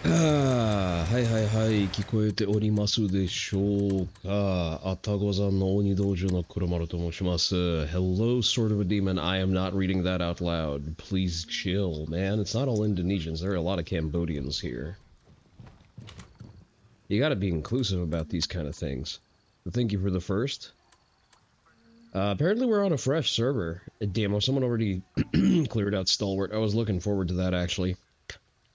はいはいはい、聞こえておりますでしょうか。あたござんの鬼道場の黒丸と申します。Hello, sort of a demon. I am not reading that out loud. Please chill, man. It's not all Indonesians. There are a lot of Cambodians here. You gotta be inclusive about these kind of things. Thank you for the first. Apparently we're on a fresh server. Damn, someone already cleared out Stalwart. I was looking forward to that, actually.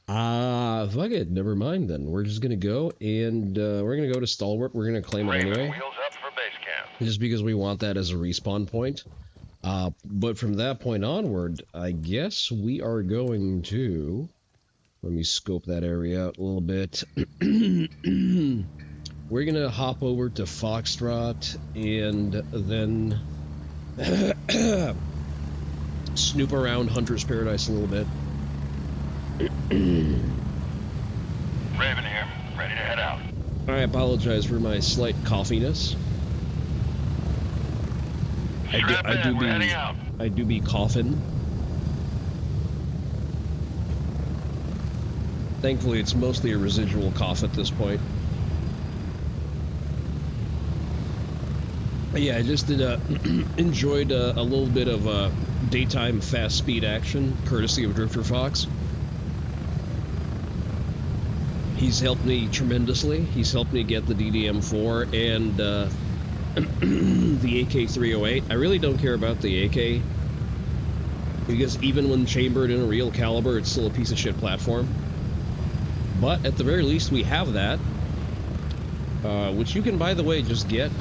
Fuck it. Never mind then. We're just gonna go and we're gonna go to Stalwart. We're gonna claim it Raven, anyway. wheels up for base camp. Just because we want that as a respawn point. But from that point onward, I guess we are going to... Let me scope that area out a little bit. We're gonna hop over to Foxtrot and then snoop around Hunter's Paradise a little bit. Raven here, ready to head out. I apologize for my slight coughiness. I do be coughing. Thankfully, it's mostly a residual cough at this point. Yeah, I just did enjoyed a little bit of daytime fast speed action, courtesy of Drifter Fox. He's helped me tremendously. He's helped me get the DDM4 and the AK-308. I really don't care about the AK, because even when chambered in a real caliber, it's still a piece of shit platform. But at the very least, we have that, which you can, by the way, just get.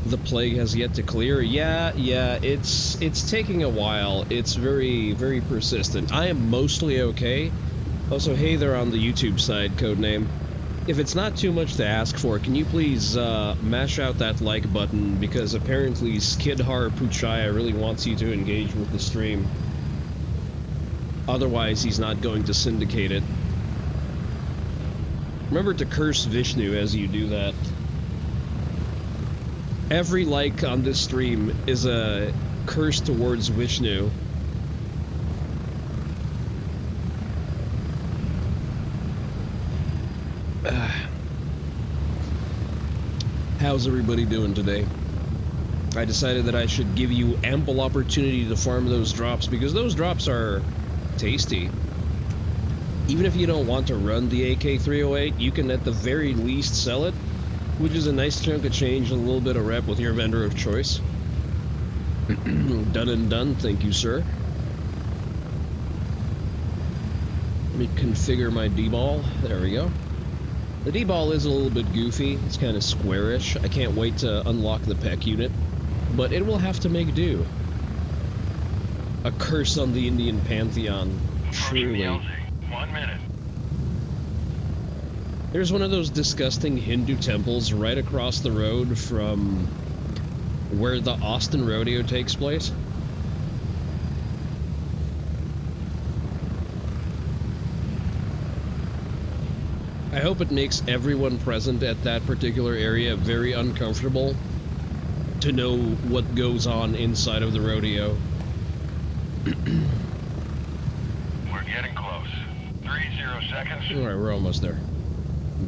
The plague has yet to clear. Yeah, it's taking a while. It's very, very persistent. I am mostly okay. Also, hey there on the YouTube side, codename. If it's not too much to ask for, can you please mash out that like button, because apparently Skidhar Puchaya really wants you to engage with the stream. Otherwise, he's not going to syndicate it. Remember to curse Vishnu as you do that. Every like on this stream is a curse towards Vishnu. How's everybody doing today? I decided that I should give you ample opportunity to farm those drops, because those drops are tasty. Even if you don't want to run the AK-308, you can at the very least sell it, which is a nice chunk of change and a little bit of rep with your vendor of choice. Done and done, thank you, sir. Let me configure my D-ball. There we go. The D-ball is a little bit goofy. It's kind of squarish. I can't wait to unlock the PEC unit, but it will have to make do. A curse on the Indian pantheon, truly. 1 minute. There's one of those disgusting Hindu temples right across the road from where the Austin Rodeo takes place. I hope it makes everyone present at that particular area very uncomfortable to know what goes on inside of the rodeo. We're getting close. 30 seconds. Alright, we're almost there.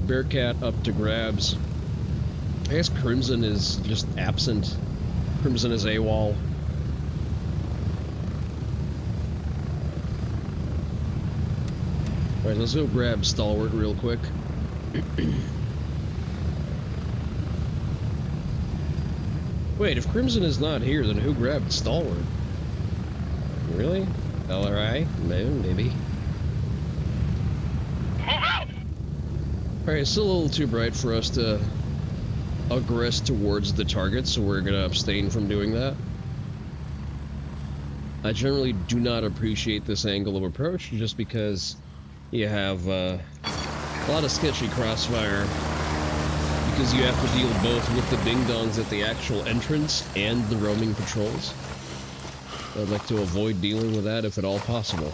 Bearcat up to grabs. I guess Crimson is just absent. Crimson is AWOL. Alright, let's go grab Stalwart real quick. Wait, if Crimson is not here, then who grabbed Stalwart? Really? LRI? Maybe. Move out! Alright, it's still a little too bright for us to aggress towards the target, so we're gonna abstain from doing that. I generally do not appreciate this angle of approach, just because you have a lot of sketchy crossfire, because you have to deal both with the ding-dongs at the actual entrance and the roaming patrols. I'd like to avoid dealing with that if at all possible.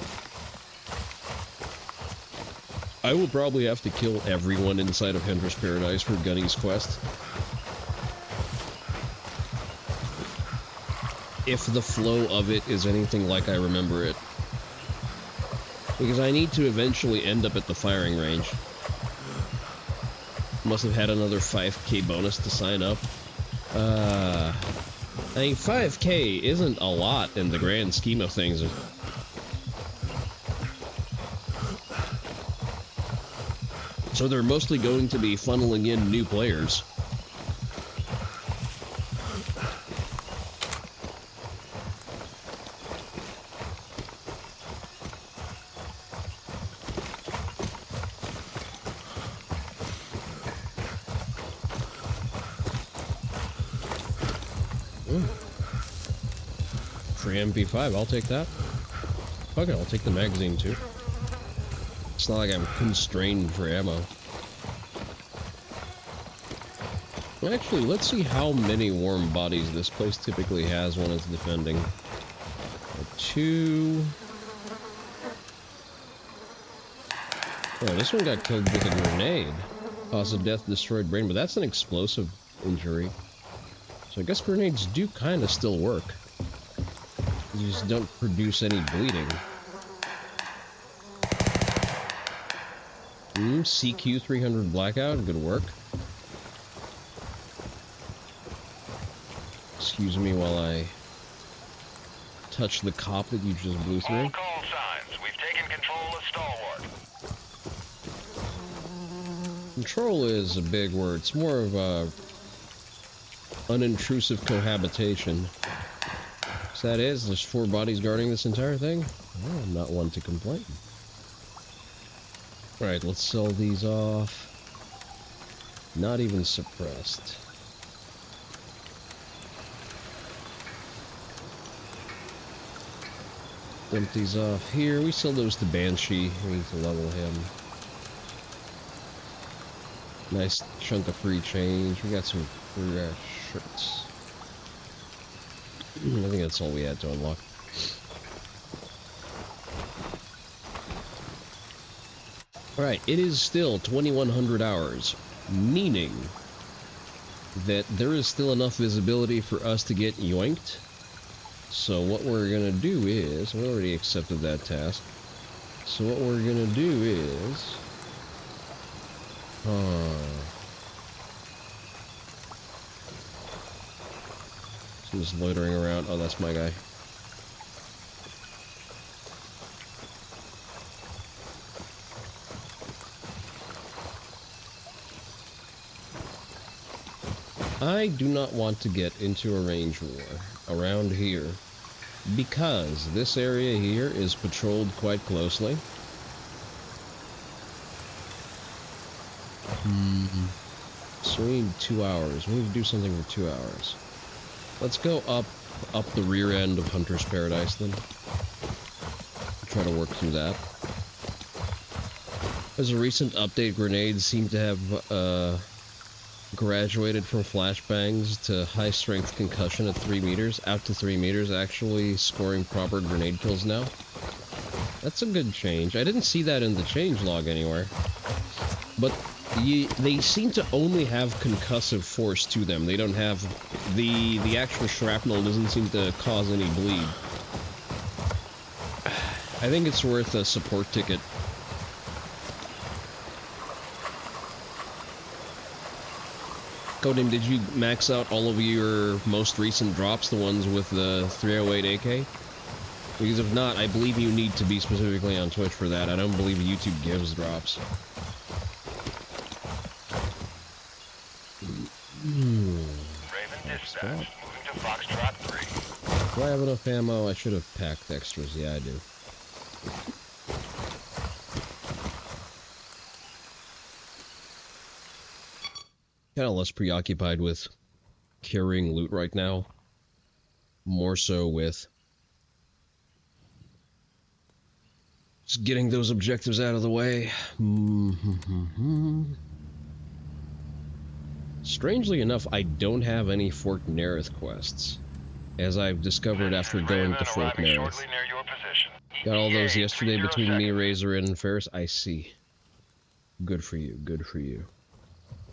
I will probably have to kill everyone inside of Hunter's Paradise for Gunny's quest. If the flow of it is anything like I remember it. Because I need to eventually end up at the firing range. Must have had another 5k bonus to sign up. I mean, 5k isn't a lot in the grand scheme of things. So they're mostly going to be funneling in new players. For MP5, I'll take that. Fuck it, I'll take the magazine too. It's not like I'm constrained for ammo. Actually, let's see how many warm bodies this place typically has when it's defending. 2. Oh, this one got killed with a grenade. Cause of death, destroyed brain, but that's an explosive injury. So I guess grenades do kind of still work. You just don't produce any bleeding. CQ 300 blackout, good work. Excuse me while I touch the cop that you just blew through. All call signs. We've taken control of Stalwart. Control is a big word. It's more of a unintrusive cohabitation. So that is, there's 4 bodies guarding this entire thing. Well, I'm not one to complain. Alright, let's sell these off. Not even suppressed. Dump these off here. We sell those to Banshee. We need to level him. Nice chunk of free change. We got some free shirts. I think that's all we had to unlock. Alright, it is still 2100 hours, meaning that there is still enough visibility for us to get yoinked. So what we're gonna do is, we already accepted that task. So what we're gonna do is, just loitering around. Oh, that's my guy. I do not want to get into a range war around here because this area here is patrolled quite closely. So we need 2 hours. We need to do something for 2 hours. Let's go up the rear end of Hunter's Paradise then. Try to work through that. As a recent update, grenades seem to have graduated from flashbangs to high strength concussion at 3 meters, out to 3 meters, actually scoring proper grenade kills now. That's a good change. I didn't see that in the change log anywhere. But they seem to only have concussive force to them. They don't have the actual shrapnel doesn't seem to cause any bleed. I think it's worth a support ticket. Codename, did you max out all of your most recent drops, the ones with the 308 AK? Because if not, I believe you need to be specifically on Twitch for that. I don't believe YouTube gives drops. Raven dispatch. Moving to Foxtrot 3. Do I have enough ammo? I should have packed extras. Yeah, I do. Kind of less preoccupied with carrying loot right now. More so with just getting those objectives out of the way. Strangely enough, I don't have any Fort Nerith quests, as I've discovered after going to Fort Nerith. Got all those yesterday between me, Razor, and Ferris. I see. Good for you. Good for you.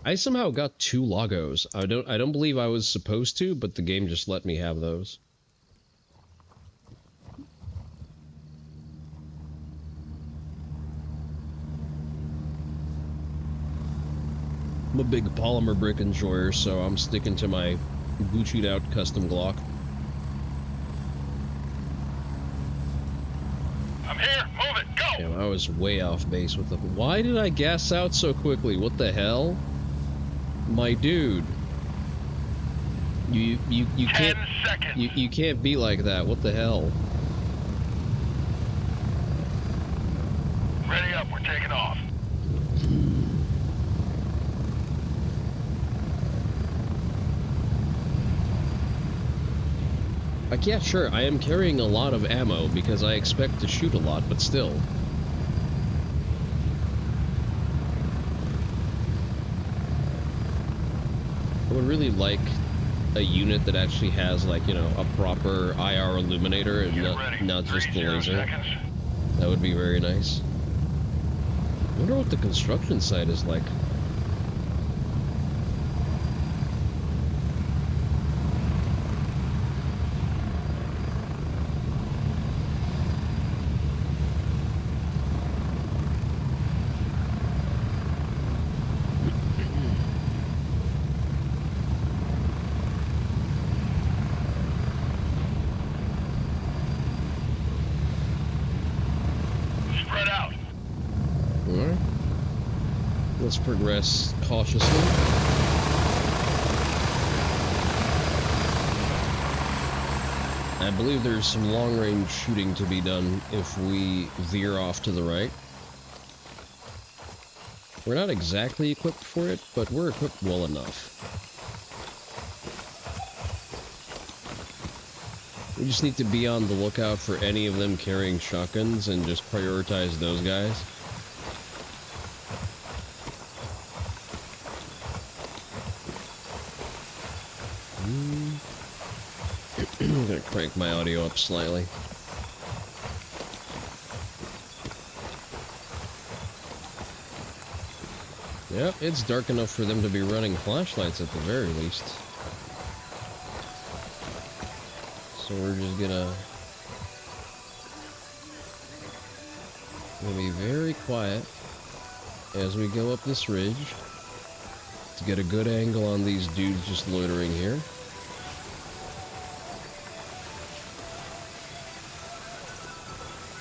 I somehow got 2 logos. I don't believe I was supposed to, but the game just let me have those. I'm a big polymer brick enjoyer, so I'm sticking to my Gucci'd out custom Glock. I'm here. Move it. Go. Damn, I was way off base with the... Why did I gas out so quickly? What the hell? My dude. You can't... 10 seconds. You can't be like that. What the hell? Ready up. We're taking off. Like, yeah, sure, I am carrying a lot of ammo because I expect to shoot a lot, but still. I would really like a unit that actually has, like, you know, a proper IR illuminator and not just the 30 laser. seconds. That would be very nice. I wonder what the construction site is like. Spread out. Alright. Let's progress cautiously. I believe there's some long-range shooting to be done if we veer off to the right. We're not exactly equipped for it, but we're equipped well enough. We just need to be on the lookout for any of them carrying shotguns and just prioritize those guys. I'm gonna crank my audio up slightly. Yep, it's dark enough for them to be running flashlights at the very least. So we're just gonna be very quiet as we go up this ridge to get a good angle on these dudes just loitering here.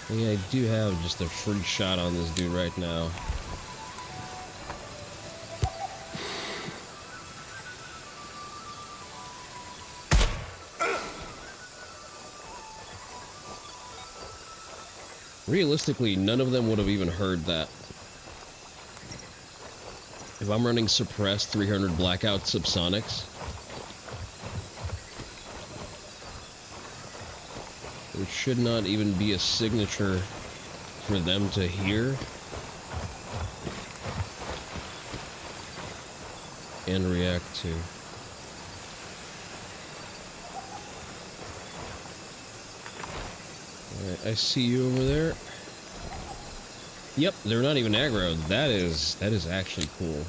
Yeah, I do have just a free shot on this dude right now. Realistically, none of them would have even heard that. If I'm running suppressed 300 blackout subsonics, there should not even be a signature for them to hear and react to. Alright, I see you over there. Yep, they're not even aggro. That is actually cool.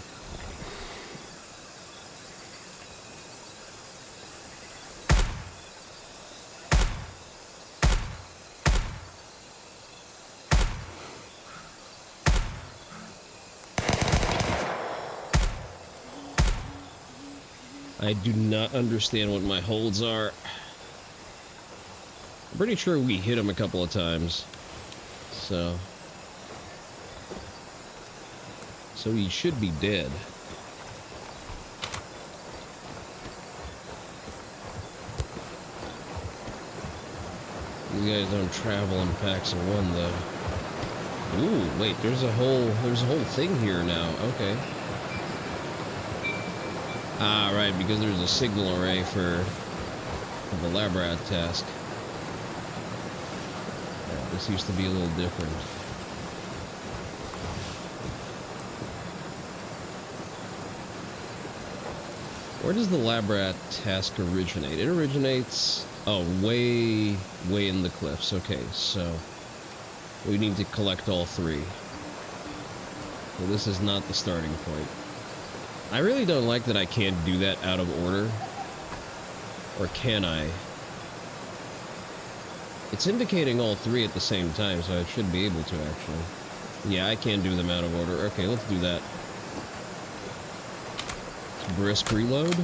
I do not understand what my holds are. I'm pretty sure we hit him a couple of times. So he should be dead. These guys don't travel in packs of one though. Ooh, wait, there's a whole thing here now. Okay. Ah, right, because there's a signal array for the lab rat task. Yeah, this used to be a little different. Where does the lab rat task originate? It originates, oh, way in the cliffs. Okay, so we need to collect all three. Well, this is not the starting point. I really don't like that I can't do that out of order. Or can I? It's indicating all three at the same time, so I should be able to, actually. Yeah, I can do them out of order. Okay, let's do that. brisk reload.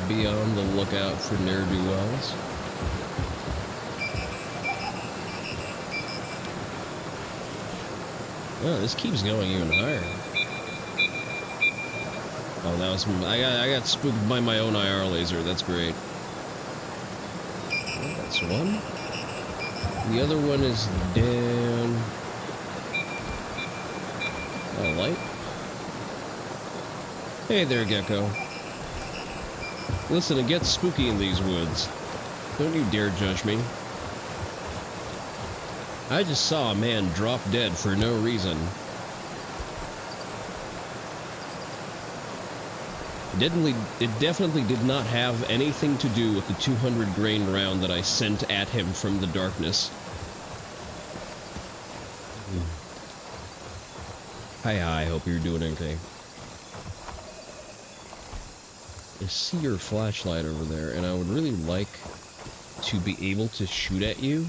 Be on the lookout for ne'er-do-wells. Oh, this keeps going even higher. Oh, that was... I got spooked by my own IR laser. That's great. Oh, that's one. The other one is down... Oh, light. Hey there, Gecko. Listen, it gets spooky in these woods. Don't you dare judge me. I just saw a man drop dead for no reason. It definitely did not have anything to do with the 200 grain round that I sent at him from the darkness. Hi, hope you're doing okay. I see your flashlight over there, and I would really like to be able to shoot at you.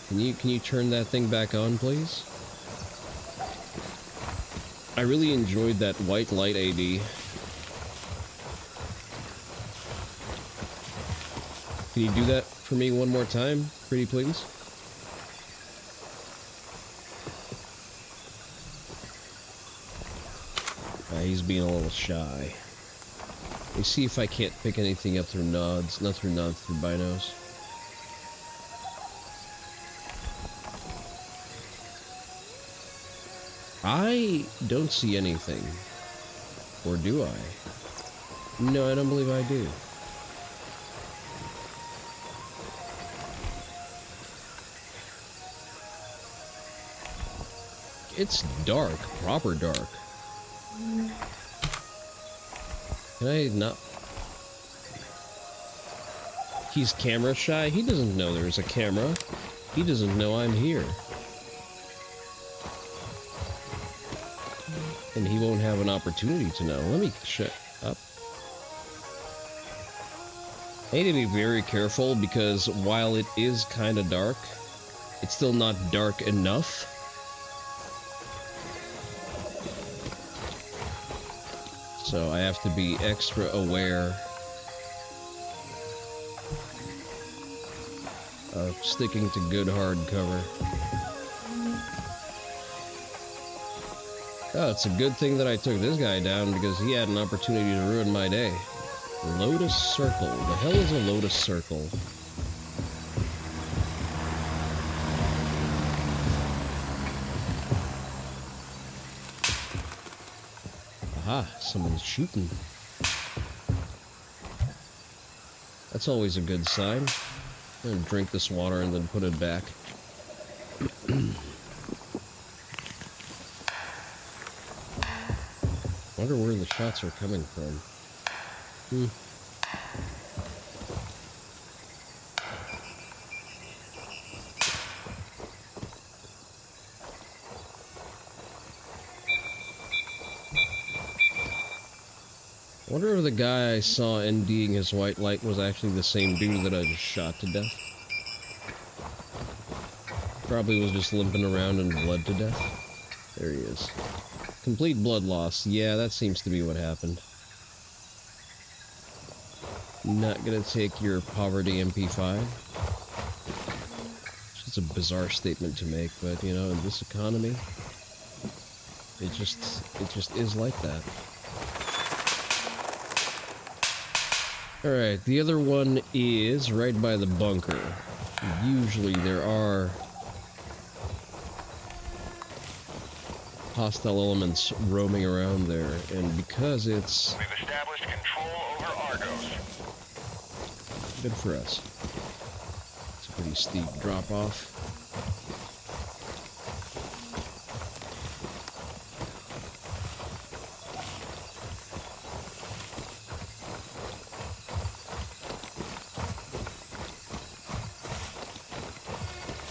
Can you turn that thing back on, please? I really enjoyed that white light AD. Can you do that for me one more time, pretty please? He's being a little shy. Let me see if I can't pick anything up through nods. Not through nods, through binos. I don't see anything. Or do I? No, I don't believe I do. It's dark. Proper dark. Can I not... He's camera shy? He doesn't know there's a camera. He doesn't know I'm here. And he won't have an opportunity to know. Let me shut up. I need to be very careful because while it is kind of dark, it's still not dark enough. So I have to be extra aware of sticking to good hard cover. Oh, it's a good thing that I took this guy down because he had an opportunity to ruin my day. Lotus Circle. The hell is a Lotus Circle? Aha, someone's shooting. That's always a good sign. I'm gonna drink this water and then put it back. Wonder where the shots are coming from. I wonder if the guy I saw NDing his white light was actually the same dude that I just shot to death. Probably was just limping around and bled to death. There he is. Complete blood loss. Yeah, that seems to be what happened. Not gonna take your poverty MP5. It's a bizarre statement to make, but you know, in this economy, it just is like that. Alright, the other one is right by the bunker. Usually there are hostile elements roaming around there, and because it's... We've established control over Argos. Good for us. It's a pretty steep drop-off.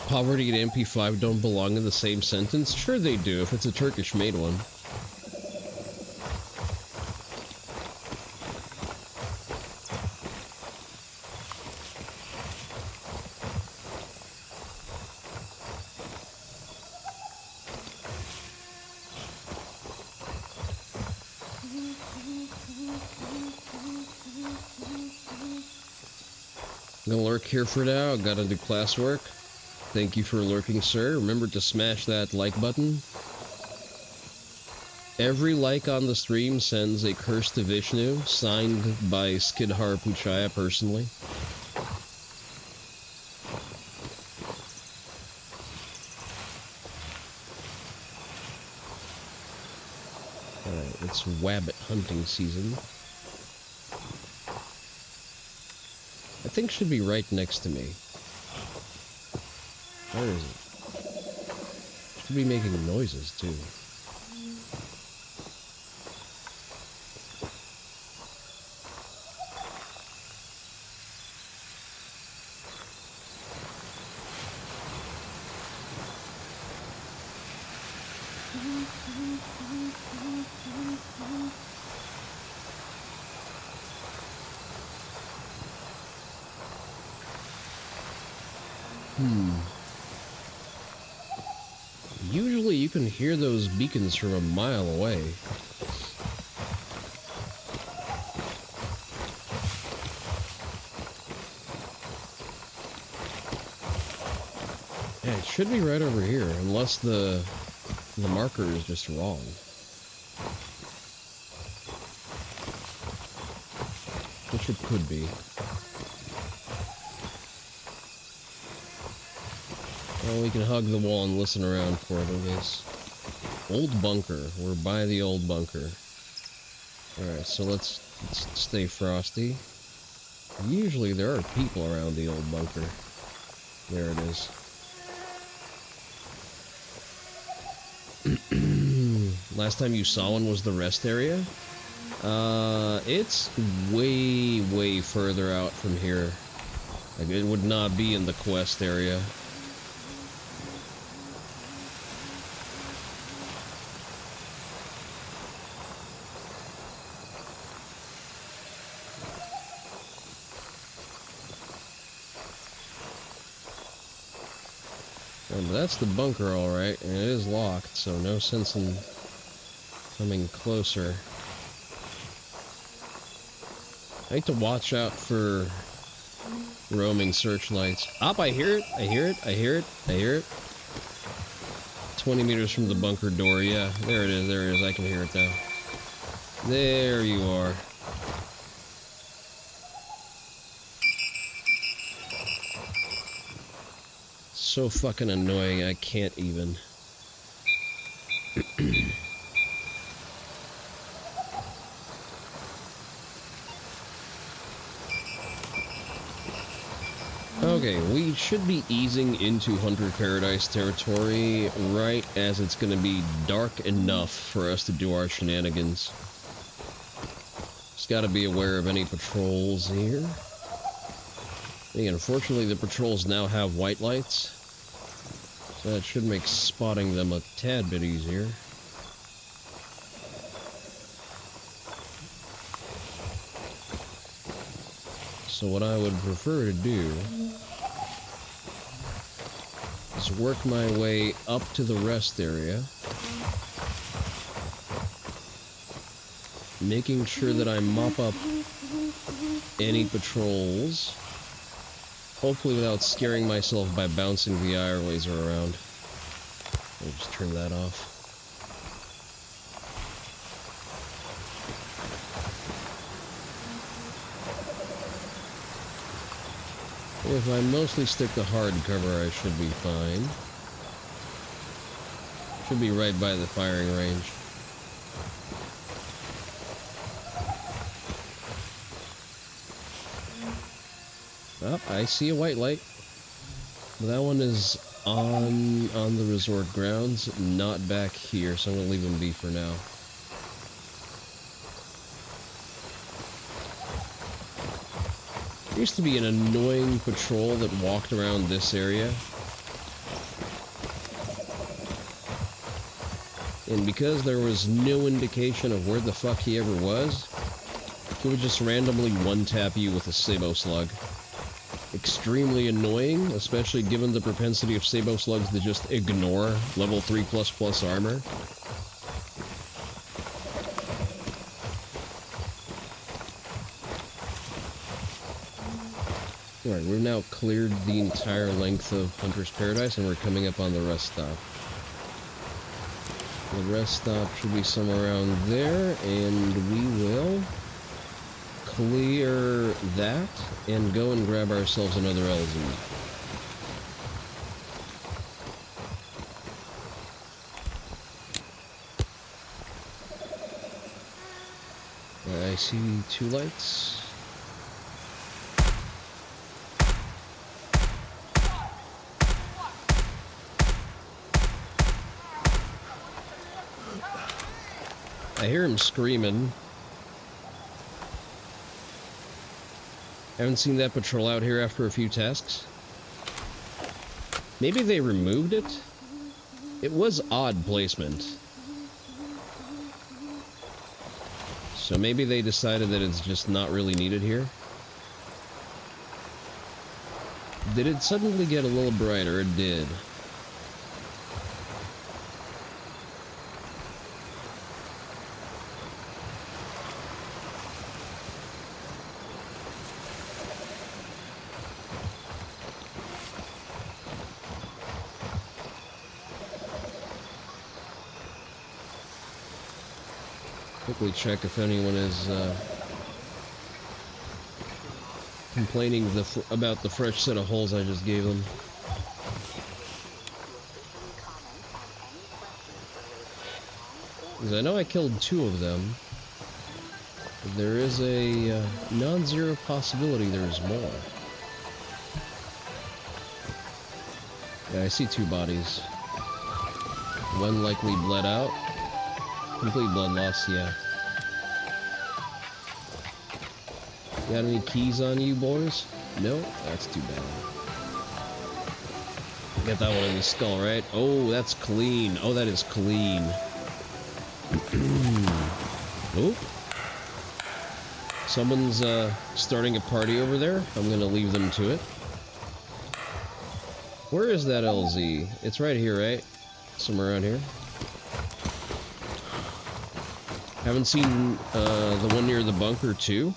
Poverty and MP5 don't belong in the same sentence? Sure they do, if it's a Turkish-made one. gonna lurk here for now. Gotta do classwork. Thank you for lurking, sir. Remember to smash that like button. Every like on the stream sends a curse to Vishnu, signed by Skidhar Puchaya personally. Alright, it's wabbit hunting season. I think should be right next to me. Where is it? Should be making noises, too. Usually you can hear those beacons from a mile away. Yeah, it should be right over here, unless the marker is just wrong. Which it could be. Well, we can hug the wall and listen around for it, I guess. Old bunker. We're by the old bunker. Alright, so let's stay frosty. Usually there are people around the old bunker. There it is. Last time you saw one was the rest area? It's way, way further out from here. Like, it would not be in the quest area. But that's the bunker, alright, and it is locked, so no sense in coming closer. I need to watch out for roaming searchlights. Up, I hear it, I hear it, I hear it, I hear it. 20 meters from the bunker door, yeah, there it is, I can hear it now. There you are. So fucking annoying, I can't even. Okay, we should be easing into Hunter Paradise territory right as it's gonna be dark enough for us to do our shenanigans. Just gotta be aware of any patrols here. And unfortunately, the patrols now have white lights. So that should make spotting them a tad bit easier. So what I would prefer to do is work my way up to the rest area, making sure that I mop up any patrols, hopefully without scaring myself by bouncing the IR laser around. I'll just turn that off. If I mostly stick to hardcover, I should be fine. Should be right by the firing range. Oh, I see a white light. That one is on the resort grounds, not back here, so I'm gonna leave him be for now. There used to be an annoying patrol that walked around this area. And because there was no indication of where the fuck he ever was, he would just randomly one-tap you with a Sabo slug. Extremely annoying, especially given the propensity of Sabo slugs to just ignore level 3++ armor. Alright, we've now cleared the entire length of Hunter's Paradise, and we're coming up on the rest stop. The rest stop should be somewhere around there, and we will clear that and go and grab ourselves another LZ. I see 2 lights. I hear him screaming. Haven't seen that patrol out here after a few tasks. Maybe they removed it? It was odd placement. So maybe they decided that it's just not really needed here. Did it suddenly get a little brighter? It did. Quickly check if anyone is complaining about the fresh set of holes I just gave them. Because I know I killed 2 of them. But there is a non-zero possibility there's more. Yeah, I see 2 bodies. One likely bled out. Complete blood loss, yeah. Got any keys on you, boys? No? That's too bad. Get that one in the skull, right? Oh, that's clean. Oh, that is clean. Oh. Someone's starting a party over there. I'm gonna leave them to it. Where is that LZ? It's right here, right? Somewhere around here. Haven't seen the one near the bunker too?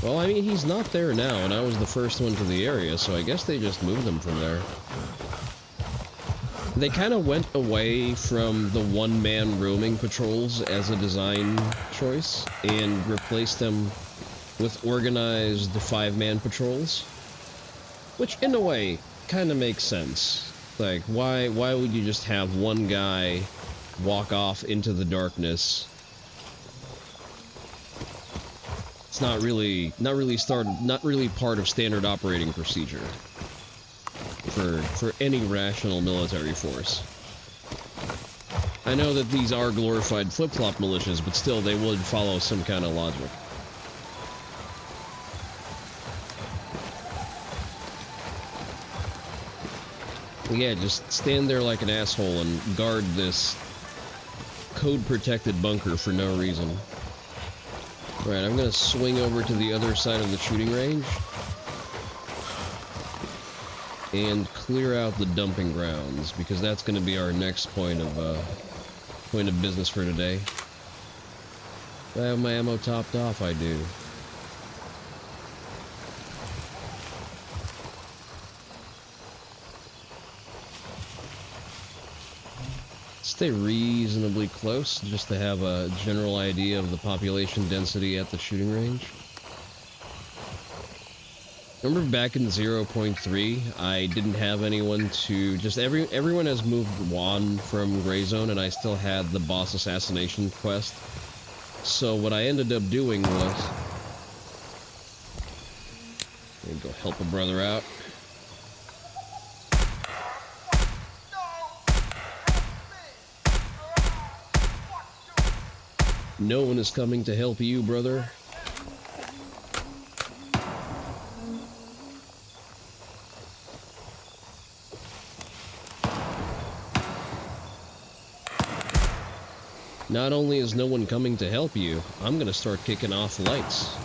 Well, I mean, he's not there now, and I was the first one to the area, so I guess they just moved him from there. They kind of went away from the one-man roaming patrols as a design choice, and replaced them with organized 5-man patrols. Which, in a way, kind of makes sense. Like, why would you just have one guy walk off into the darkness? It's not really part of standard operating procedure for any rational military force. I know that these are glorified flip-flop militias, but still they would follow some kind of logic. Yeah, just stand there like an asshole and guard this code-protected bunker for no reason. Right, I'm gonna swing over to the other side of the shooting range and clear out the dumping grounds, because that's gonna be our next point of business for today. Do I have my ammo topped off? I do. Stay reasonably close, just to have a general idea of the population density at the shooting range. Remember back in 0.3, I didn't have anyone to... everyone has moved on from Gray Zone, and I still had the boss assassination quest. So what I ended up doing was... I'm gonna go help a brother out. No one is coming to help you, brother. Not only is no one coming to help you, I'm gonna start kicking off lights.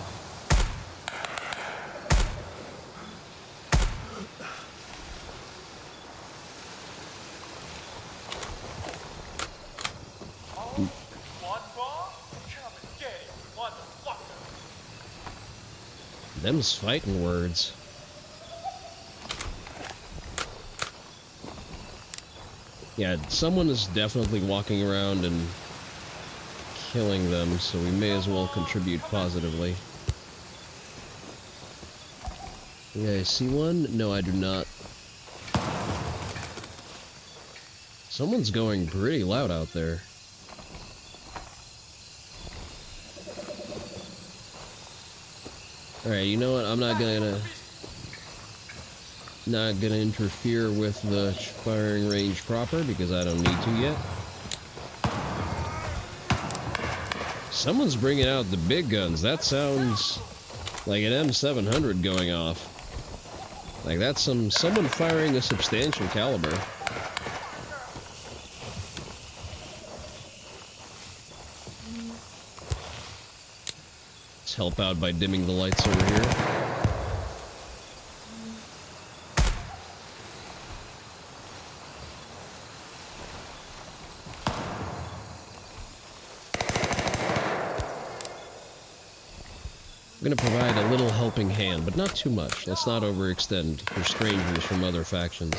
Them's fighting words. Yeah, someone is definitely walking around and killing them, so we may as well contribute positively. Yeah, I see one? No, I do not. Someone's going pretty loud out there. Alright, you know what? I'm not gonna interfere with the firing range proper because I don't need to yet. Someone's bringing out the big guns. That sounds like an M700 going off. Like that's someone firing a substantial caliber. Let's help out by dimming the lights over here. I'm going to provide a little helping hand, but not too much. Let's not overextend for strangers from other factions.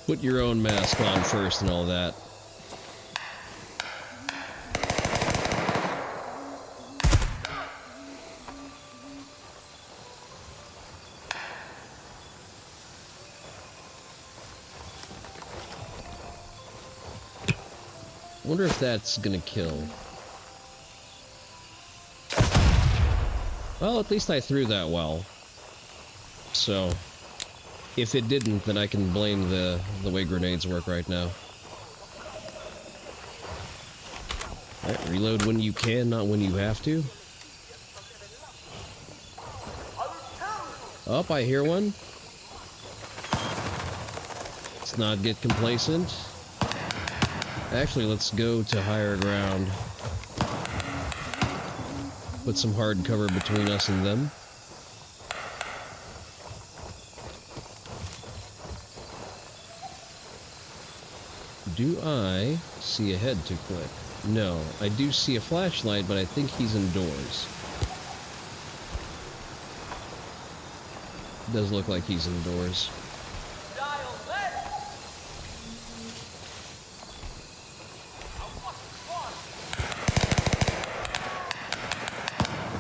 Put your own mask on first and all that. Wonder if that's gonna kill. Well, at least I threw that well. So, if it didn't, then I can blame the way grenades work right now. Alright, reload when you can, not when you have to. Oh, I hear one. Let's not get complacent. Actually, let's go to higher ground. Put some hard cover between us and them. Do I see a head too quick? No, I do see a flashlight, but I think he's indoors. Does look like he's indoors.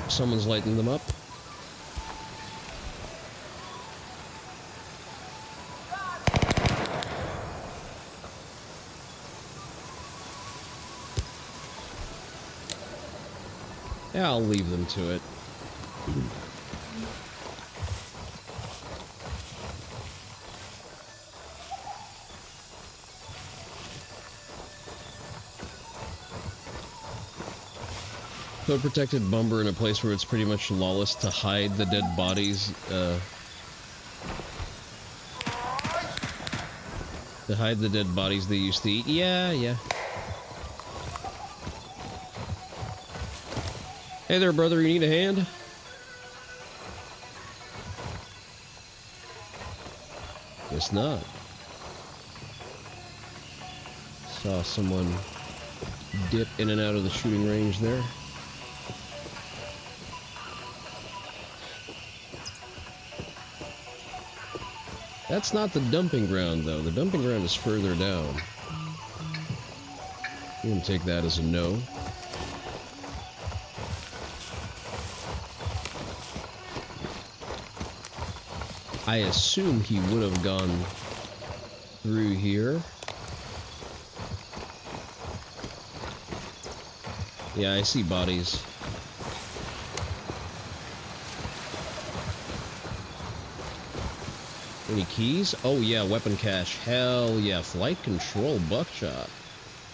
Someone's lighting them up. Yeah, I'll leave them to it. Put a protected bomber in a place where it's pretty much lawless to hide the dead bodies, they used to eat. Yeah, yeah. Hey there, brother, you need a hand? Guess not. Saw someone dip in and out of the shooting range there. That's not the dumping ground, though. The dumping ground is further down. You can take that as a no. I assume he would have gone through here. Yeah, I see bodies. Any keys? Oh yeah, weapon cache. Hell yeah, flight control buckshot.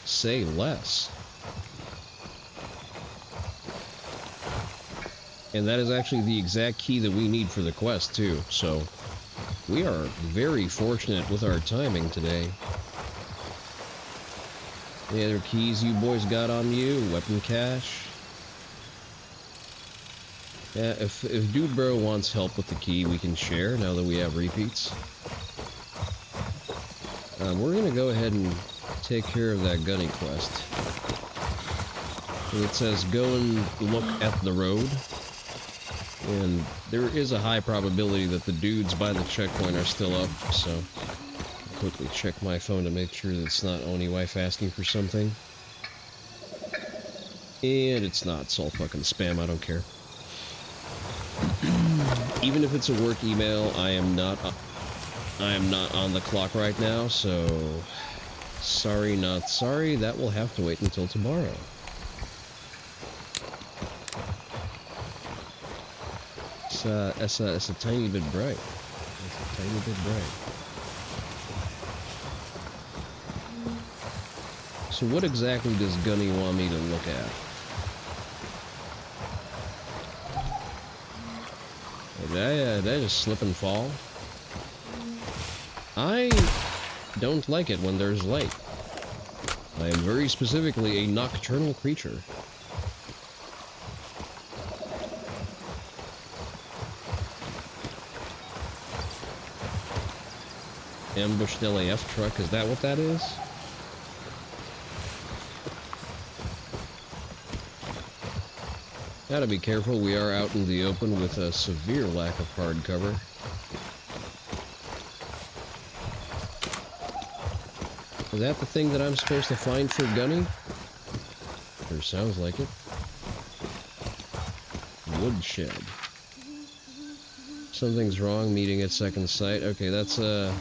Say less. And that is actually the exact key that we need for the quest too, so we are very fortunate with our timing today. Any other keys you boys got on you? Weapon cache? Yeah, if Dude Bro wants help with the key, we can share now that we have repeats. We're gonna go ahead and take care of that gunny quest. And it says go and look at the road. And there is a high probability that the dudes by the checkpoint are still up, so I'll quickly check my phone to make sure that it's not Oni wife asking for something. And it's not, it's all fucking spam, I don't care. Even if it's a work email, I am not on the clock right now, so sorry, not sorry, that will have to wait until tomorrow. It's a tiny bit bright. It's a tiny bit bright. So what exactly does Gunny want me to look at? Did I just slip and fall? I don't like it when there's light. I am very specifically a nocturnal creature. Ambushed LAF truck, is that what that is? Gotta be careful, we are out in the open with a severe lack of hard cover. Is that the thing that I'm supposed to find for Gunny? Sure sounds like it. Woodshed. Something's wrong, meeting at second sight. Okay, that's a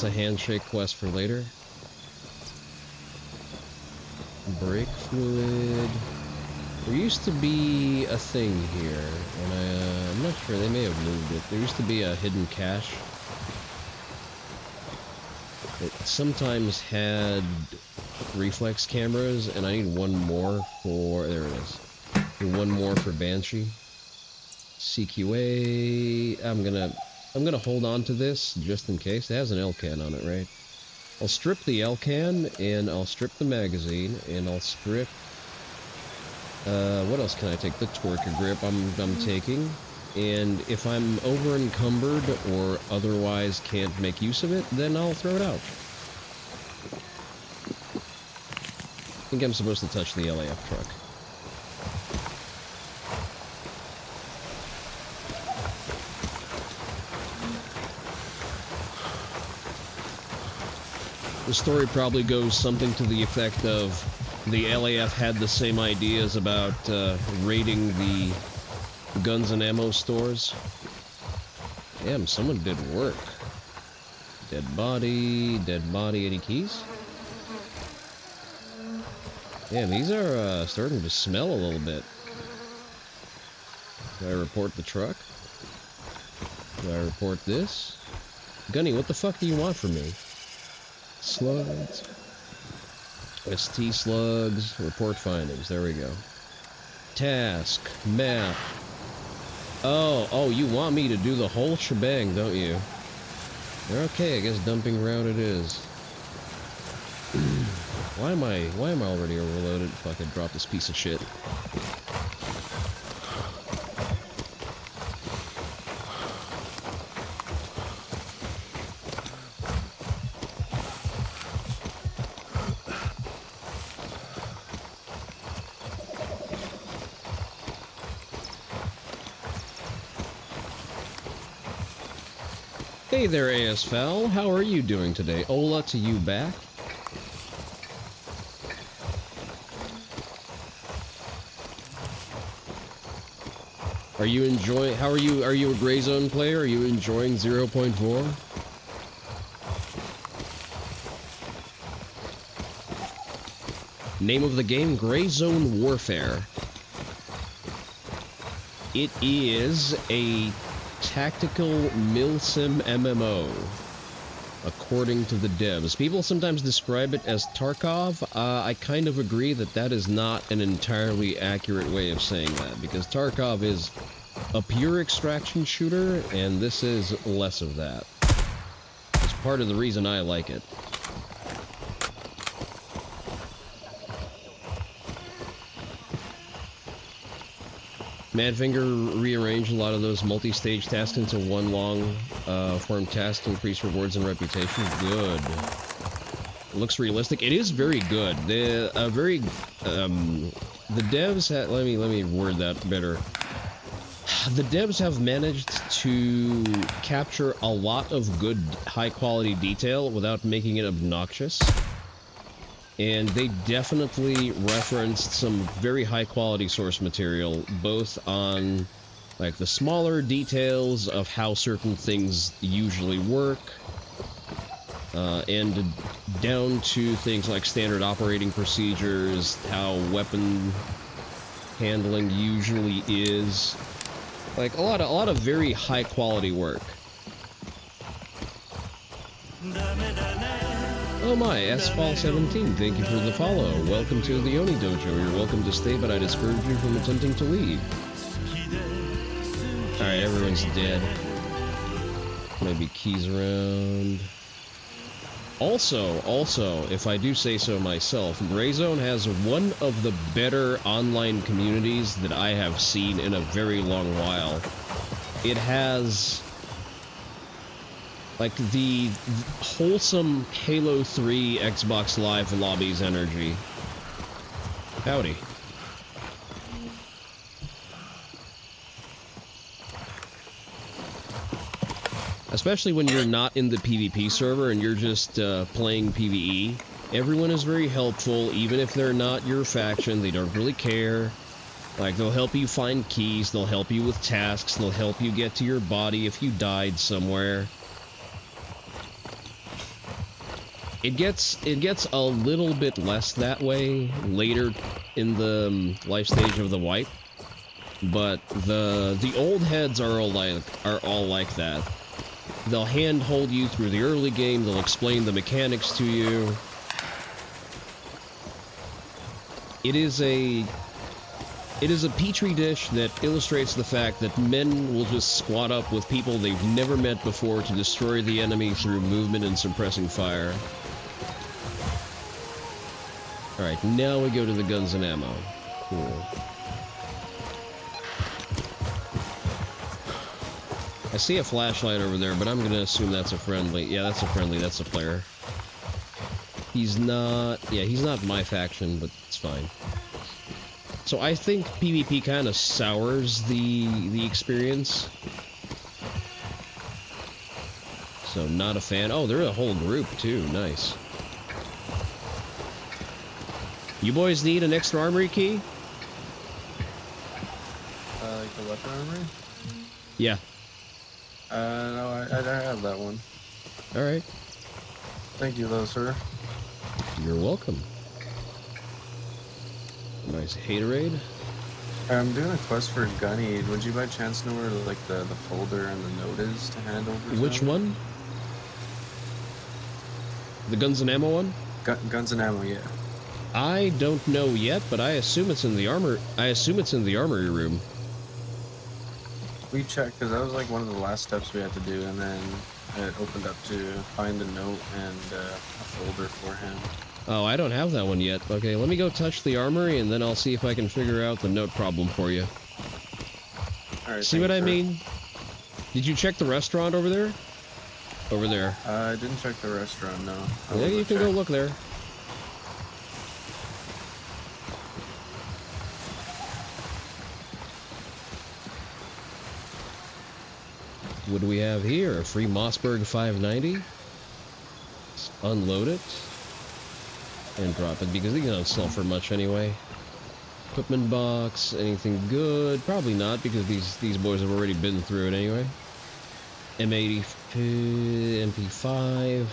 handshake quest for later. Brake fluid. There used to be a thing here, and I'm not sure, they may have moved it. There used to be a hidden cache. It sometimes had reflex cameras, and I need one more for, there it is. And one more for Banshee. CQA, I'm gonna hold on to this just in case. It has an L-can on it, right? I'll strip the L-can, and I'll strip the magazine, and I'll strip... what else can I take? The Torque grip I'm taking. And if I'm over-encumbered or otherwise can't make use of it, then I'll throw it out. I think I'm supposed to touch the LAF truck. The story probably goes something to the effect of the LAF had the same ideas about raiding the guns and ammo stores. Damn, someone did work. Dead body, any keys? Damn, these are starting to smell a little bit. Do I report the truck? Do I report this? Gunny, what the fuck do you want from me? Slugs. ST slugs. Report findings. There we go. Task. Map. Oh, you want me to do the whole shebang, don't you? Okay, I guess dumping ground it is. Why am I already overloaded? If I could drop this piece of shit. Hey there, ASFL. How are you doing today? Ola to you back. Are you enjoying... How are you... Are you a Gray Zone player? Are you enjoying 0.4? Name of the game, Gray Zone Warfare. It is a tactical milsim MMO, according to the devs. People sometimes describe it as Tarkov. I kind of agree that that is not an entirely accurate way of saying that, because Tarkov is a pure extraction shooter, and this is less of that. It's part of the reason I like it. Madfinger rearranged a lot of those multi-stage tasks into one long form task to increase rewards and reputation. Good. It looks realistic. It is very good. The devs had, let me word that better. The devs have managed to capture a lot of good, high-quality detail without making it obnoxious. And they definitely referenced some very high-quality source material, both on, like, the smaller details of how certain things usually work, and down to things like standard operating procedures, how weapon handling usually is. Like, a lot of very high quality work. Oh my, Asphalt17, thank you for the follow. Welcome to the Oni Dojo. You're welcome to stay, but I discourage you from attempting to leave. Alright, everyone's dead. Maybe keys around. Also, if I do say so myself, Grayzone has one of the better online communities that I have seen in a very long while. It has, like, the wholesome Halo 3 Xbox Live lobbies energy. Howdy. Especially when you're not in the PvP server and you're just playing PvE. Everyone is very helpful, even if they're not your faction. They don't really care. Like, they'll help you find keys, they'll help you with tasks, they'll help you get to your body if you died somewhere. It gets a little bit less that way later in the life stage of the wipe, but the old heads are all like that. They'll handhold you through the early game, they'll explain the mechanics to you. It is a petri dish that illustrates the fact that men will just squat up with people they've never met before to destroy the enemy through movement and suppressing fire. Alright, now we go to the guns and ammo. Cool. I see a flashlight over there, but I'm gonna assume that's a friendly. Yeah, that's a friendly, that's a player. He's not... yeah, he's not my faction, but it's fine. So I think PvP kind of sours the experience. So not a fan. Oh, they're a whole group too. Nice. You boys need an extra armory key? Like the weapon armory? Yeah. No, I have that one. Alright. Thank you though, sir. You're welcome. Nice haterade. I'm doing a quest for Gunny. Would you by chance know where like the folder and the note is to hand over to Which him? one? The guns and ammo one? Guns and ammo, yeah. I don't know yet, but I assume it's in the armor. I assume it's in the armory room. We checked because that was like one of the last steps we had to do, and then it opened up to find a note and a folder for him. Oh, I don't have that one yet. Okay, let me go touch the armory, and then I'll see if I can figure out the note problem for you. All right, See what I sir. mean? Did you check the restaurant over there? Over there. I didn't check the restaurant, no. Yeah, you can go look there. What do we have here? A free Mossberg 590? Let's unload it. And drop it, because these don't sell for much anyway. Equipment box, anything good? Probably not, because these boys have already been through it anyway. M80, MP5.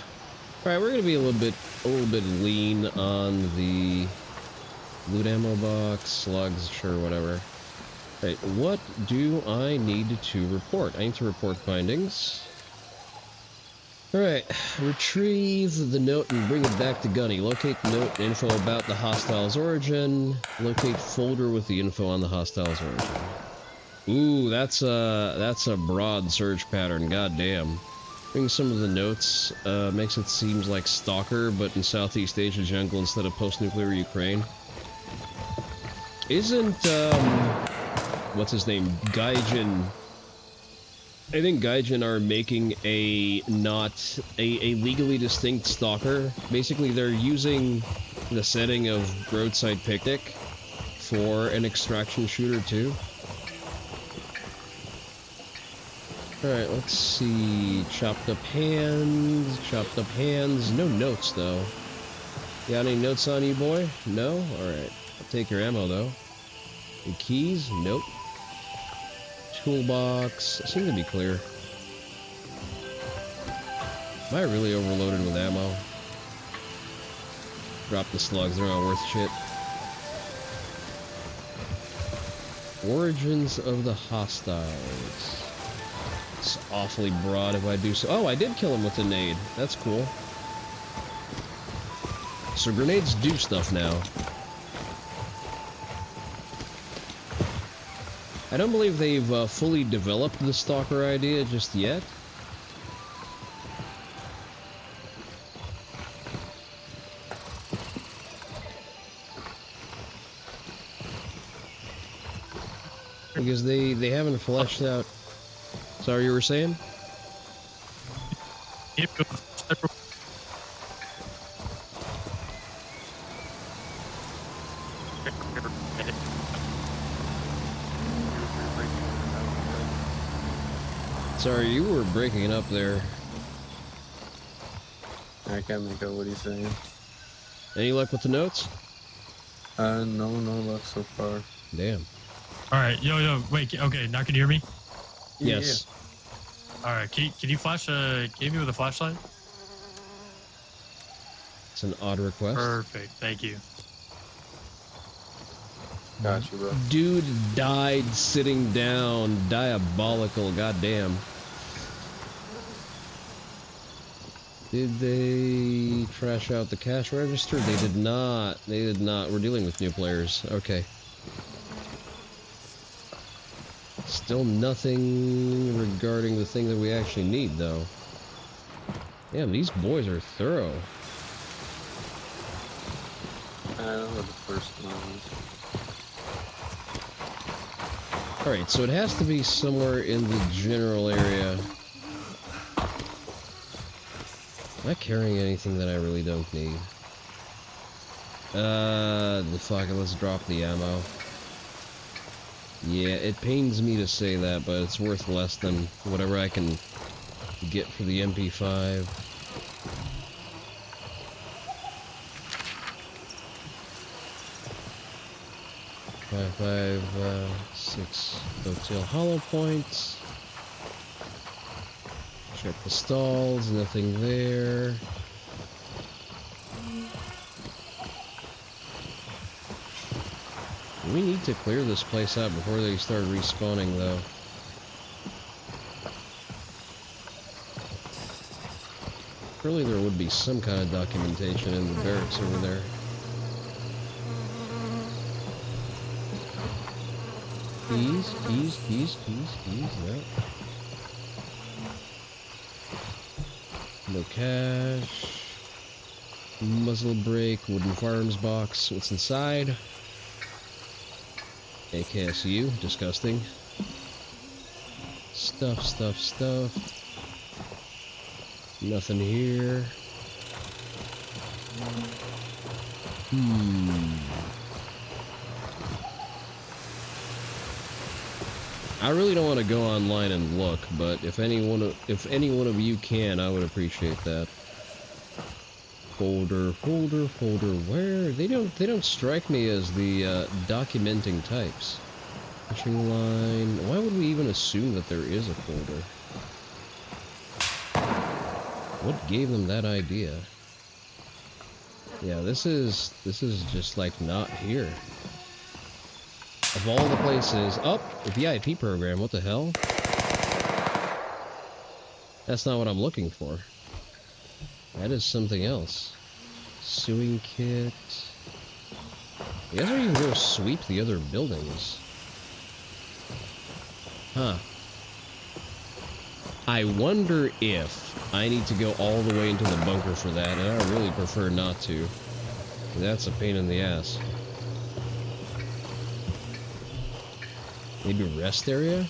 Alright, we're gonna be a little bit lean on the loot ammo box, slugs, sure, whatever. Right, what do I need to report? I need to report findings. Alright, retrieve the note and bring it back to Gunny. Locate the note and info about the hostile's origin. Locate folder with the info on the hostile's origin. Ooh, that's a broad search pattern, goddamn. Bring some of the notes, makes it seem like Stalker, but in Southeast Asia jungle instead of post-nuclear Ukraine. Isn't, what's his name? Gaijin. I think Gaijin are making a legally distinct Stalker. Basically, they're using the setting of Roadside Picnic for an extraction shooter too. Alright, let's see. Chopped up hands. Chopped up hands. No notes, though. Got any notes on you, boy? No? Alright. I'll take your ammo, though. Your keys? Nope. Toolbox. Seem to be clear. Am I really overloaded with ammo? Drop the slugs. They're not worth shit. Origins of the hostiles. It's awfully broad if I do so. Oh, I did kill him with a nade. That's cool. So grenades do stuff now. I don't believe they've fully developed the stalker idea just yet. Because they haven't fleshed out. Sorry, you were saying? Yep. Sorry, you were breaking up there. I can't make out what he's saying. Any luck with the notes? No luck so far. Damn. All right, yo, wait. Okay, now can you hear me? Yes. All right, can you flash? Give me with a flashlight. It's an odd request. Perfect. Thank you. Got you, bro. Dude died sitting down. Diabolical. Goddamn. Did they trash out the cash register? They did not. They did not. We're dealing with new players. Okay. Still nothing regarding the thing that we actually need, though. Damn, these boys are thorough. I don't know what the first one is. Alright, so it has to be somewhere in the general area. Am I carrying anything that I really don't need? Fuck it, let's drop the ammo. Yeah, it pains me to say that, but it's worth less than whatever I can get for the MP5. Six hotel hollow points. Check the stalls, nothing there. We need to clear this place out before they start respawning, though. Surely there would be some kind of documentation in the barracks over there. Keys, no. No cash. Muzzle brake, wooden firearms box. What's inside? AKSU, disgusting. Stuff. Nothing here. I really don't want to go online and look, but if any one of you can, I would appreciate that. Folder. Where they don't strike me as the documenting types. Fishing line. Why would we even assume that there is a folder? What gave them that idea? Yeah, this is just like not here. Of all the places, the VIP program. What the hell? That's not what I'm looking for. That is something else. Sewing kit. I guess we can go sweep the other buildings. Huh. I wonder if I need to go all the way into the bunker for that, and I really prefer not to. That's a pain in the ass. Maybe rest area?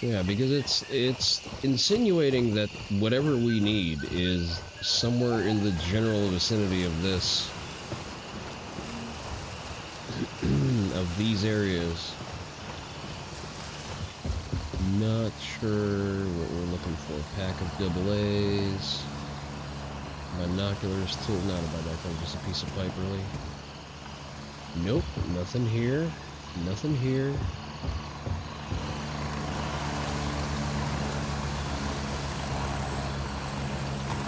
Yeah, because it's insinuating that whatever we need is somewhere in the general vicinity of this. Of these areas. Not sure what we're looking for. Pack of double A's. Binoculars too. Not a binocular, just a piece of pipe, really. Nope, nothing here. Nothing here.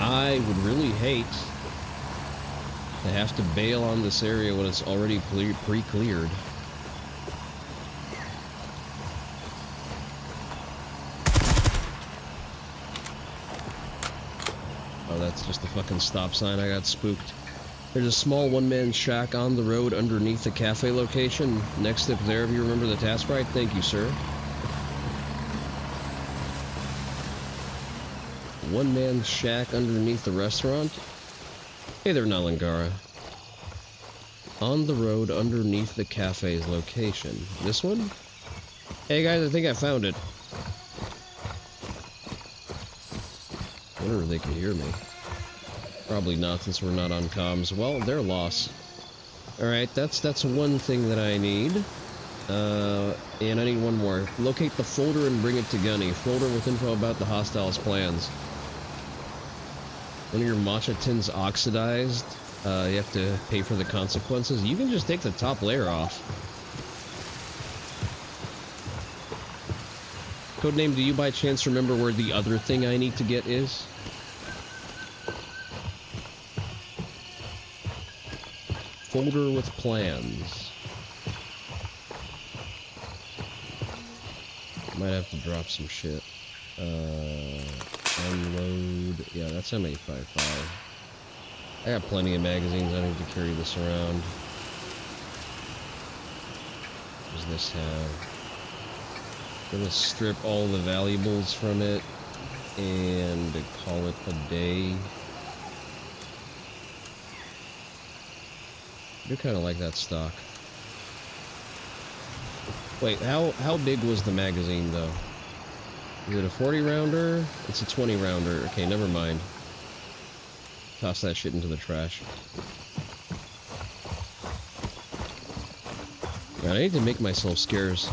I would really hate to have to bail on this area when it's already pre-cleared. Oh, that's just the fucking stop sign. I got spooked. There's a small one-man shack on the road underneath the cafe location. Next step there, if you remember the task right. Thank you, sir. One-man shack underneath the restaurant. Hey there, Nalangara. On the road underneath the cafe's location. This one? Hey guys, I think I found it. I wonder if they can hear me. Probably not, since we're not on comms. Well, their loss. Alright, that's one thing that I need. And I need one more. Locate the folder and bring it to Gunny. Folder with info about the hostiles' plans. One of your matcha tins oxidized. You have to pay for the consequences. You can just take the top layer off. Codename, do you by chance remember where the other thing I need to get is? Folder with plans. Might have to drop some shit. Unload. Yeah, that's M855. I got plenty of magazines. I don't need to carry this around. What does this have? I'm gonna strip all the valuables from it and call it a day. I do kind of like that stock. Wait, how big was the magazine though? Is it a 40 rounder? It's a 20 rounder. Okay, never mind. Toss that shit into the trash. Man, I need to make myself scarce.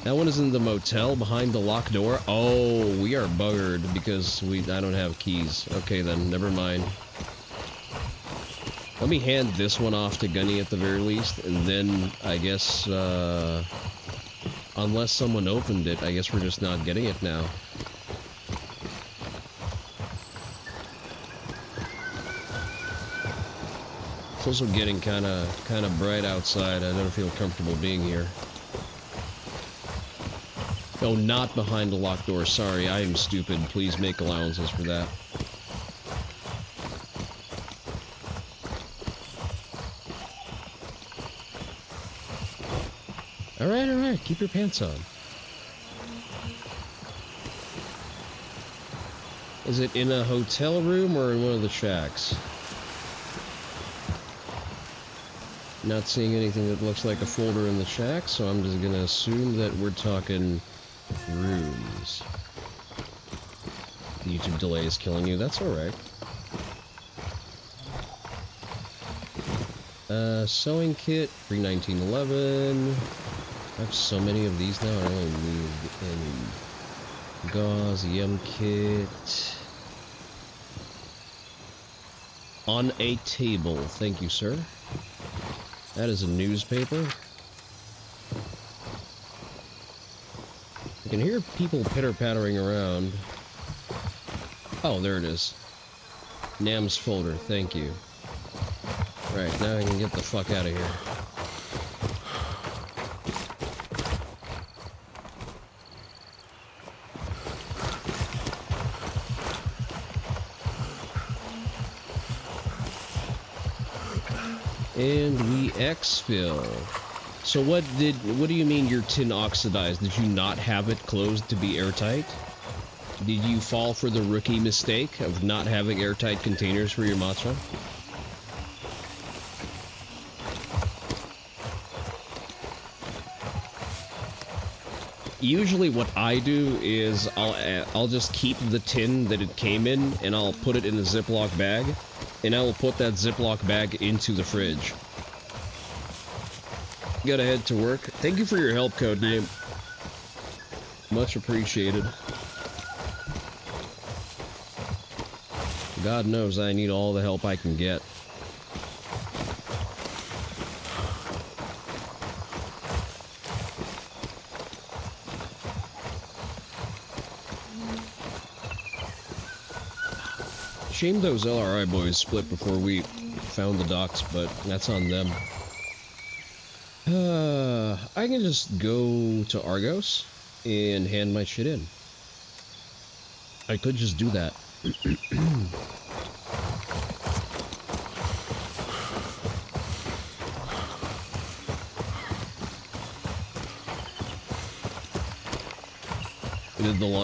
That one is in the motel behind the locked door. Oh, we are buggered because I don't have keys. Okay then, never mind. Let me hand this one off to Gunny at the very least, and then I guess, unless someone opened it, I guess we're just not getting it now. It's also getting kind of bright outside. I don't feel comfortable being here. No, not behind the locked door. Sorry, I am stupid. Please make allowances for that. Alright, keep your pants on. Is it in a hotel room or in one of the shacks? Not seeing anything that looks like a folder in the shack, so I'm just gonna assume that we're talking rooms. The YouTube delay is killing you, that's alright. Sewing kit, pre-1911. I have so many of these now, I don't really need any. Gauze, yum kit. On a table, thank you, sir. That is a newspaper. I can hear people pitter-pattering around. Oh, there it is. Nam's folder, thank you. Right, now I can get the fuck out of here. And we exfil. So what do you mean your tin oxidized? Did you not have it closed to be airtight? Did you fall for the rookie mistake of not having airtight containers for your matcha? Usually what I do is I'll just keep the tin that it came in and I'll put it in a Ziploc bag, and I will put that Ziploc bag into the fridge. Gotta head to work. Thank you for your help, Codename. Much appreciated. God knows I need all the help I can get. Shame those LRI boys split before we found the docks, but that's on them. I can just go to Argos and hand my shit in. I could just do that.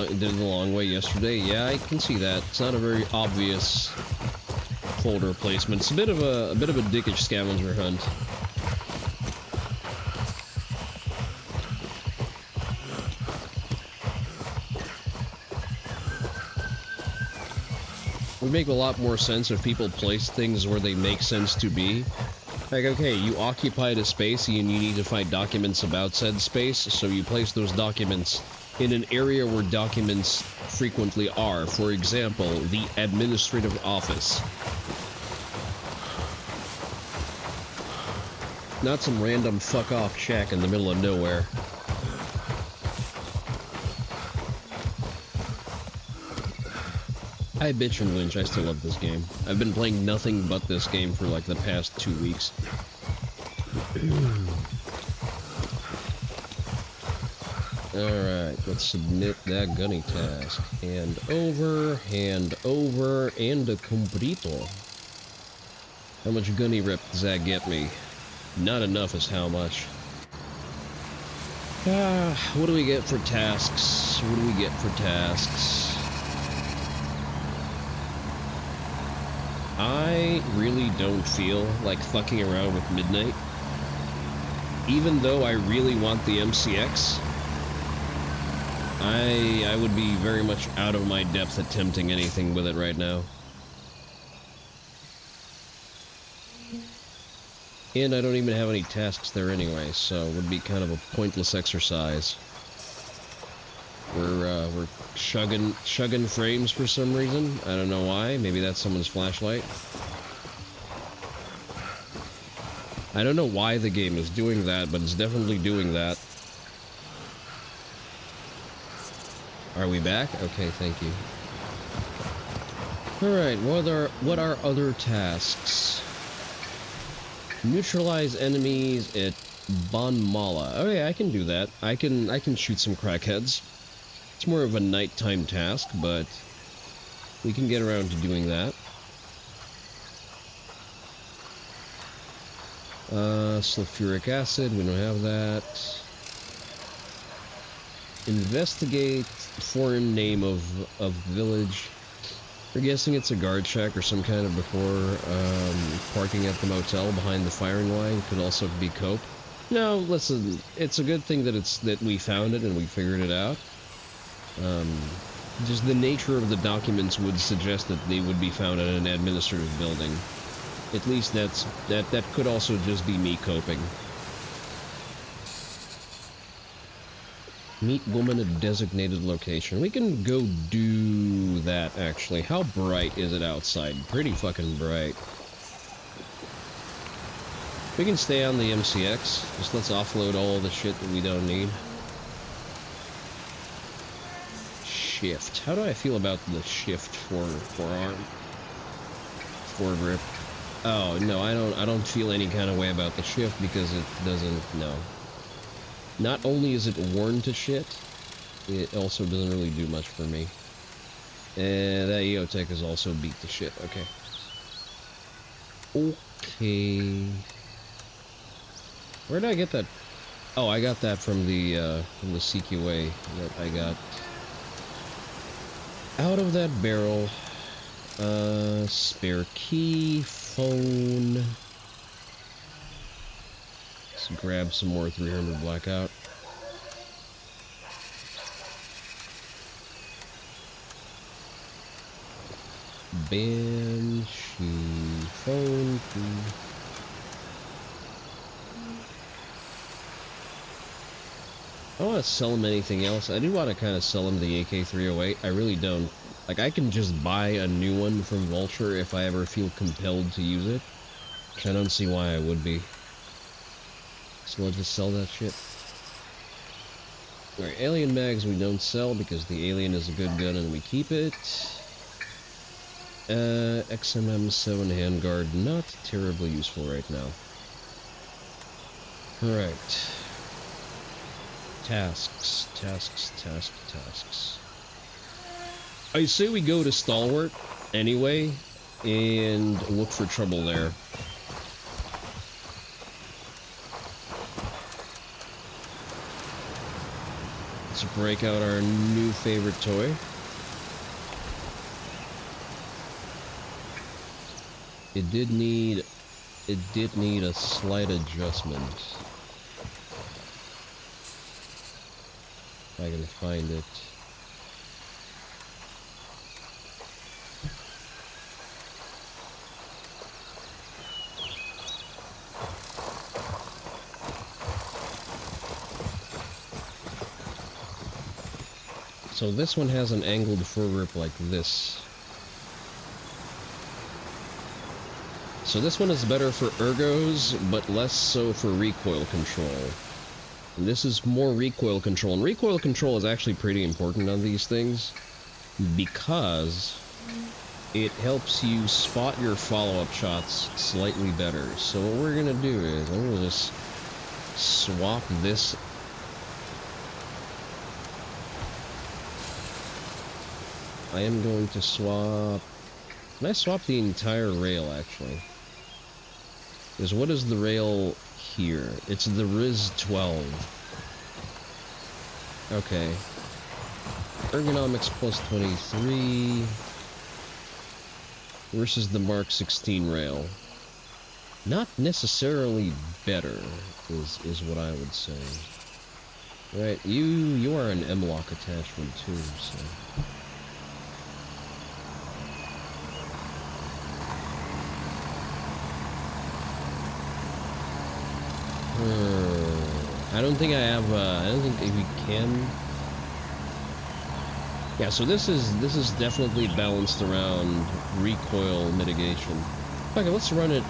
Did the long way yesterday. Yeah, I can see that. It's not a very obvious folder placement. It's a bit of a dickish scavenger hunt. It would make a lot more sense if people place things where they make sense to be. Like, okay, you occupied a space and you need to find documents about said space, so you place those documents in an area where documents frequently are. For example, the administrative office. Not some random fuck-off shack in the middle of nowhere. I bitch and whinge, I still love this game. I've been playing nothing but this game for like the past 2 weeks. Alright, let's submit that gunny task. Hand over, and a comprito. How much gunny rep does that get me? Not enough is how much. What do we get for tasks? What do we get for tasks? I really don't feel like fucking around with Midnight. Even though I really want the MCX, I would be very much out of my depth attempting anything with it right now. And I don't even have any tasks there anyway, so it would be kind of a pointless exercise. We're chugging frames for some reason. I don't know why. Maybe that's someone's flashlight. I don't know why the game is doing that, but it's definitely doing that. Are we back? Okay, thank you. Alright, what are other tasks? Neutralize enemies at Bonmala. Oh yeah, I can do that. I can shoot some crackheads. It's more of a nighttime task, but we can get around to doing that. Sulfuric acid, we don't have that. Investigate foreign name of village. We're guessing it's a guard shack or some kind of before parking at the motel behind the firing line. Could also be cope. No, listen, it's a good thing that we found it and we figured it out. Just the nature of the documents would suggest that they would be found in an administrative building. At least that could also just be me coping. Meet woman at designated location. We can go do that, actually. How bright is it outside? Pretty fucking bright. We can stay on the MCX. Just let's offload all the shit that we don't need. Shift. How do I feel about the shift forearm? Foregrip. Oh, no, I don't feel any kind of way about the shift because it doesn't, no. Not only is it worn to shit, it also doesn't really do much for me. And that EOTech is also beat to shit, okay. Okay. Where did I get that? Oh, I got that from the CQA that I got. Out of that barrel. Spare key, phone. Let's grab some more 300 blackout. Banshee phone key. I don't want to sell him anything else. I do want to kind of sell him the AK-308. I really don't. Like, I can just buy a new one from Vulture if I ever feel compelled to use it. Which I don't see why I would be. So let's just sell that shit. Alright, alien mags we don't sell because the alien is a good gun and we keep it. XMM7 handguard, not terribly useful right now. Alright. Tasks. I say we go to Stalwart anyway and look for trouble there. Let's break out our new favorite toy. It did need a slight adjustment. If I can find it. So this one has an angled foregrip like this. So this one is better for ergos, but less so for recoil control. And this is more recoil control, and recoil control is actually pretty important on these things because it helps you spot your follow-up shots slightly better. So what we're gonna do is I'm gonna just swap this. I am going to swap. Can I swap the entire rail actually? Because what is the rail here? It's the Riz 12. Okay. Ergonomics plus 23 versus the Mark 16 rail. Not necessarily better is what I would say. Right, you are an M-lock attachment too, so. I don't think I have, I don't think we can. Yeah, so this is definitely balanced around recoil mitigation. Okay, let's run it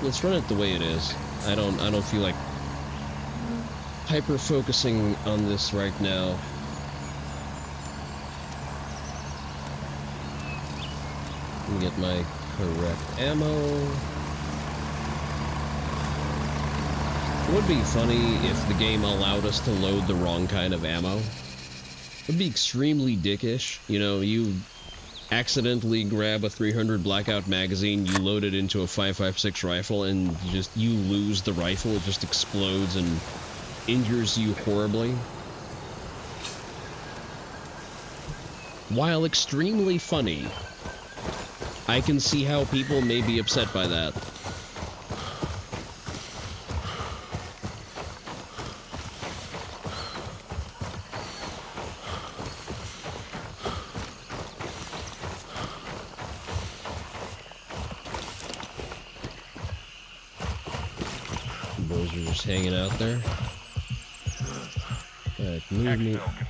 the way it is. I don't feel like hyper focusing on this right now. Let me get my correct ammo. It would be funny if the game allowed us to load the wrong kind of ammo. It would be extremely dickish. You know, you accidentally grab a 300 Blackout magazine, you load it into a 5.56 rifle, and you lose the rifle. It just explodes and injures you horribly. While extremely funny, I can see how people may be upset by that. Hanging out there. Alright, move me. Confirmed.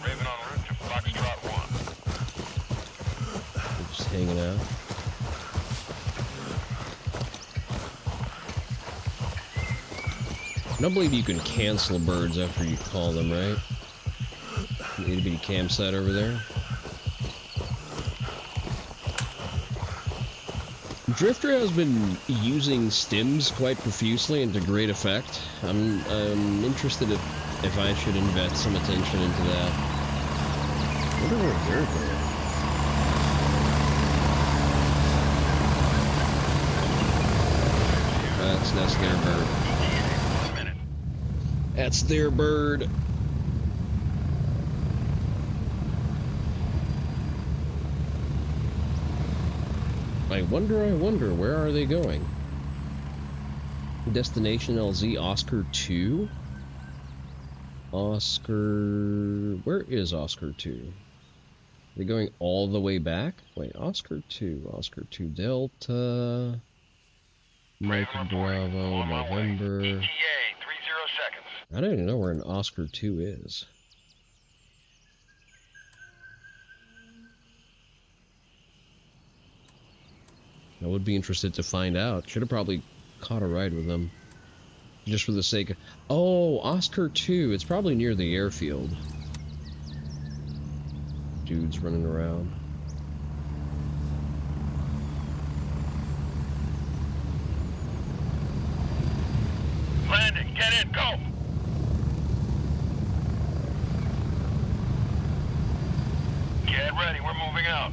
Raven en route to Foxtrot 1. We're just hanging out. I don't believe you can cancel birds after you call them, right? Need a bitty campsite over there. Drifter has been using stims quite profusely and to great effect. I'm interested if I should invest some attention into that. I wonder where they're going. That's their bird. That's their bird. I wonder, where are they going? Destination LZ Oscar 2? Oscar... Where is Oscar 2? They're going all the way back? Wait, Oscar 2, Oscar 2 Delta, Mike Raven Bravo, reporting. On my way. November. ETA 30 seconds. I don't even know where an Oscar 2 is. I would be interested to find out. Should have probably caught a ride with them. Just for the sake of... Oh, Oscar 2. It's probably near the airfield. Dudes running around. Landing. Get in. Go. Get ready. We're moving out.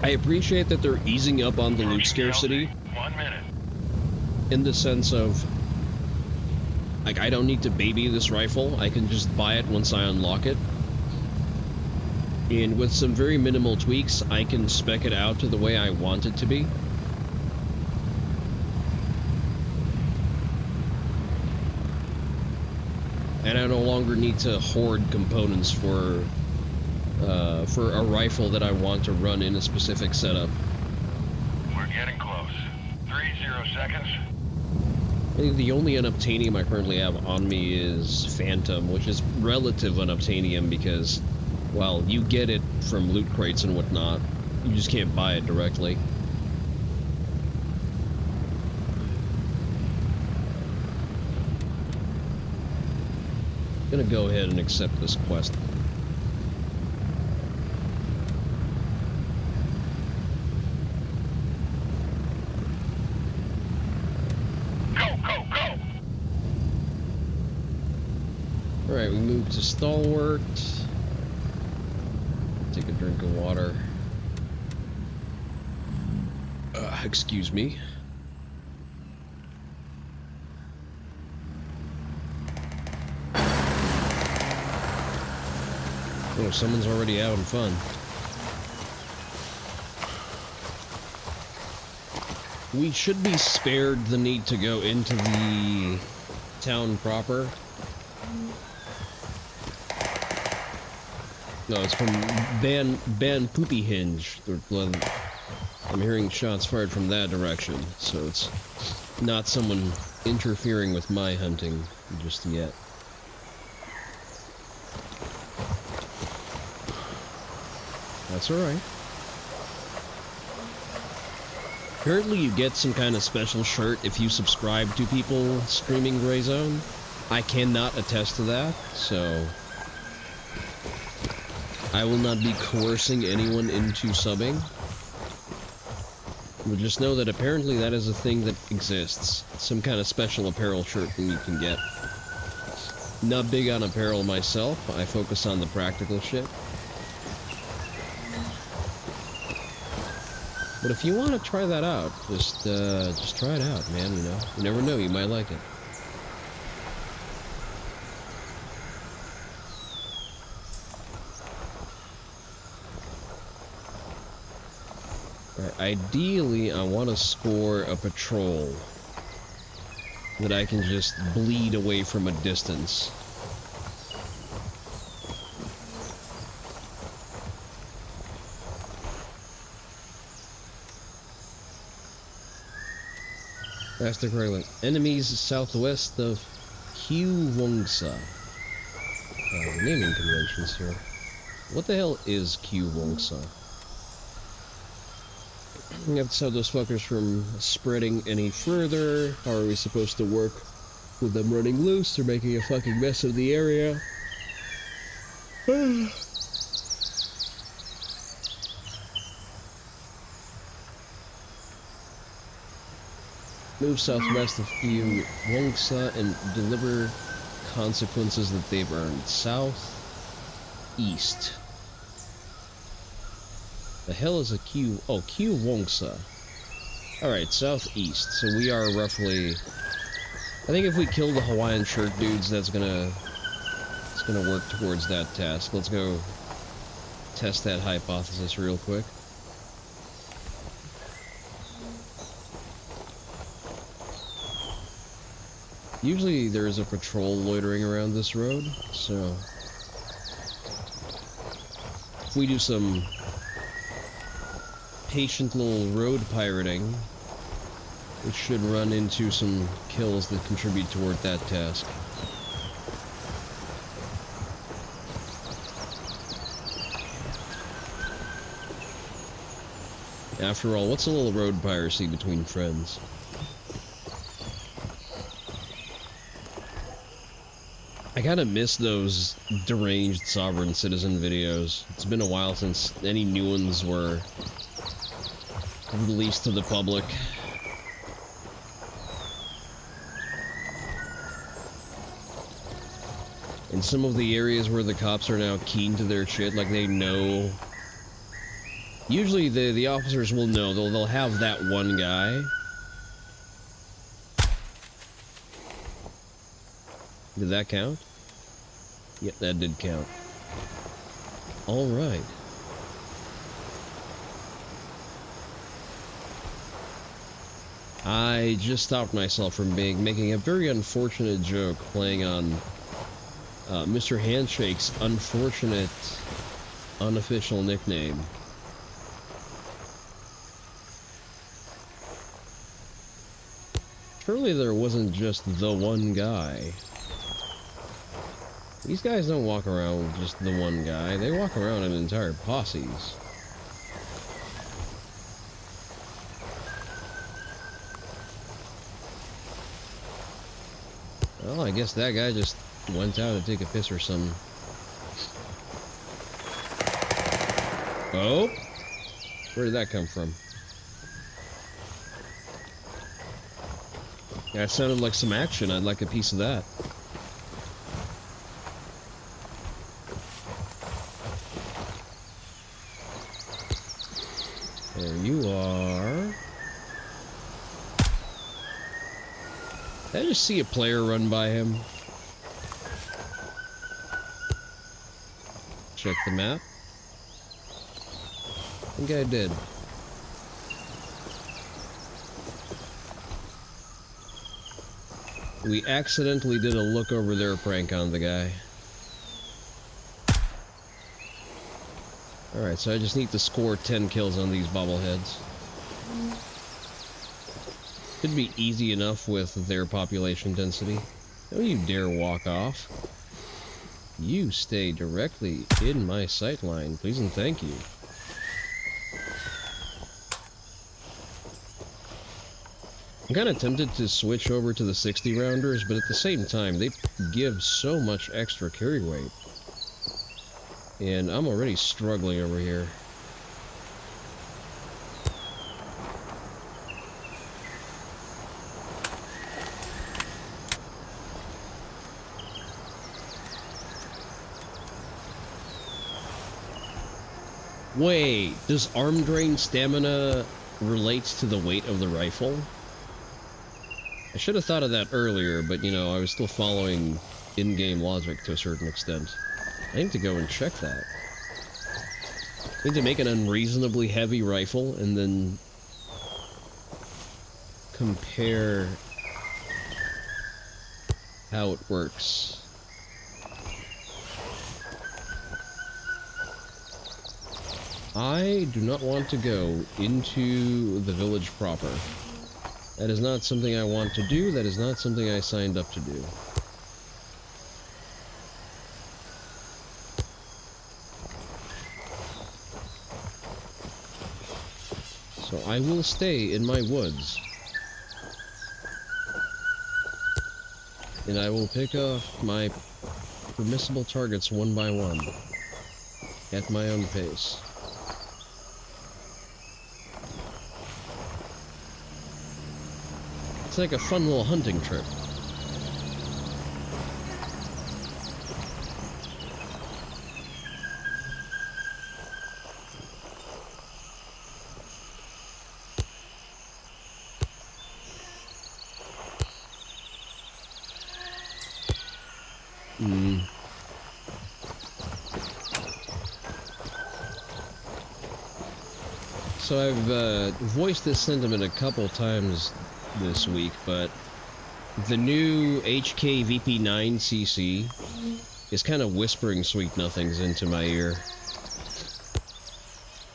I appreciate that they're easing up on the loot scarcity. 1 minute. In the sense of... Like, I don't need to baby this rifle. I can just buy it once I unlock it. And with some very minimal tweaks, I can spec it out to the way I want it to be. And I no longer need to hoard components for a rifle that I want to run in a specific setup. We're getting close. 30 seconds. I think the only unobtainium I currently have on me is Phantom, which is relative unobtainium because, well, you get it from loot crates and whatnot. You just can't buy it directly. I'm gonna go ahead and accept this quest. Alright, we move to Stalwart. Take a drink of water. Excuse me. Oh, someone's already out having fun. We should be spared the need to go into the town proper. No, it's from Ban Poopy Hinge. I'm hearing shots fired from that direction, so it's not someone interfering with my hunting just yet. That's alright. Apparently you get some kind of special shirt if you subscribe to people streaming Gray Zone. I cannot attest to that, so I will not be coercing anyone into subbing. But just know that apparently that is a thing that exists. Some kind of special apparel shirt that you can get. Not big on apparel myself. I focus on the practical shit. But if you want to try that out, just try it out, man, you know. You never know, you might like it. Right, ideally, I want to score a patrol that I can just bleed away from a distance. Faster Correct. Enemies southwest of Q-Wongsa. The naming conventions here. What the hell is Q-Wongsa? We have to stop those fuckers from spreading any further. How are we supposed to work with them running loose? They're making a fucking mess of the area. Move southwest of Q-Wongsa and deliver consequences that they've earned. South-east. The hell is a Q... Oh, Q-Wongsa. Alright, southeast. So we are roughly... I think if we kill the Hawaiian shirt dudes, that's gonna... It's gonna work towards that task. Let's go test that hypothesis real quick. Usually there is a patrol loitering around this road, so if we do some patient little road pirating, we should run into some kills that contribute toward that task. After all, what's a little road piracy between friends? I kinda miss those deranged sovereign citizen videos. It's been a while since any new ones were released to the public. In some of the areas where the cops are now keen to their shit, like they know. Usually the officers will know, they'll have that one guy. Did that count? Yep, that did count. Alright. I just stopped myself from making a very unfortunate joke playing on Mr. Handshake's unfortunate unofficial nickname. Surely there wasn't just the one guy. These guys don't walk around with just the one guy. They walk around in entire posses. Well, I guess that guy just went out to take a piss or something. Oh? Where did that come from? That sounded like some action. I'd like a piece of that. There you are. Did I just see a player run by him? Check the map. I think I did. We accidentally did a look over there prank on the guy. Alright, so I just need to score 10 kills on these bobbleheads. Should be easy enough with their population density. Don't you dare walk off. You stay directly in my sight line, please and thank you. I'm kind of tempted to switch over to the 60 rounders, but at the same time, they give so much extra carry weight. And I'm already struggling over here. Wait, does arm drain stamina relate to the weight of the rifle? I should have thought of that earlier, but you know, I was still following in-game logic to a certain extent. I need to go and check that. I need to make an unreasonably heavy rifle and then compare how it works. I do not want to go into the village proper. That is not something I want to do. That is not something I signed up to do. So I will stay in my woods. And I will pick off my permissible targets one by one. At my own pace. It's like a fun little hunting trip. So I've voiced this sentiment a couple times this week, but The new HK VP9CC is kind of whispering sweet nothings into my ear.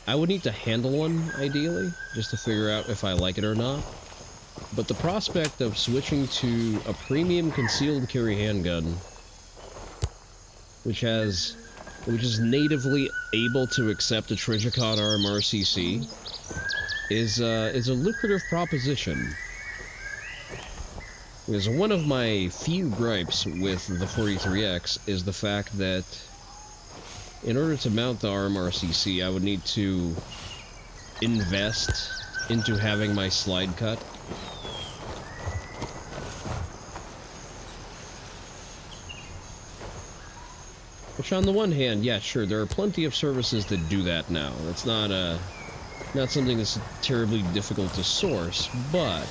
I would need to handle one, ideally, just to figure out if I like it or not. But the prospect of switching to a premium concealed carry handgun, which is natively able to accept a Trijicon RMRCC, is a lucrative proposition. Because one of my few gripes with the 43X is the fact that in order to mount the RMRCC, I would need to invest into having my slide cut. Which on the one hand, yeah, sure, there are plenty of services that do that now. It's not something that's terribly difficult to source, but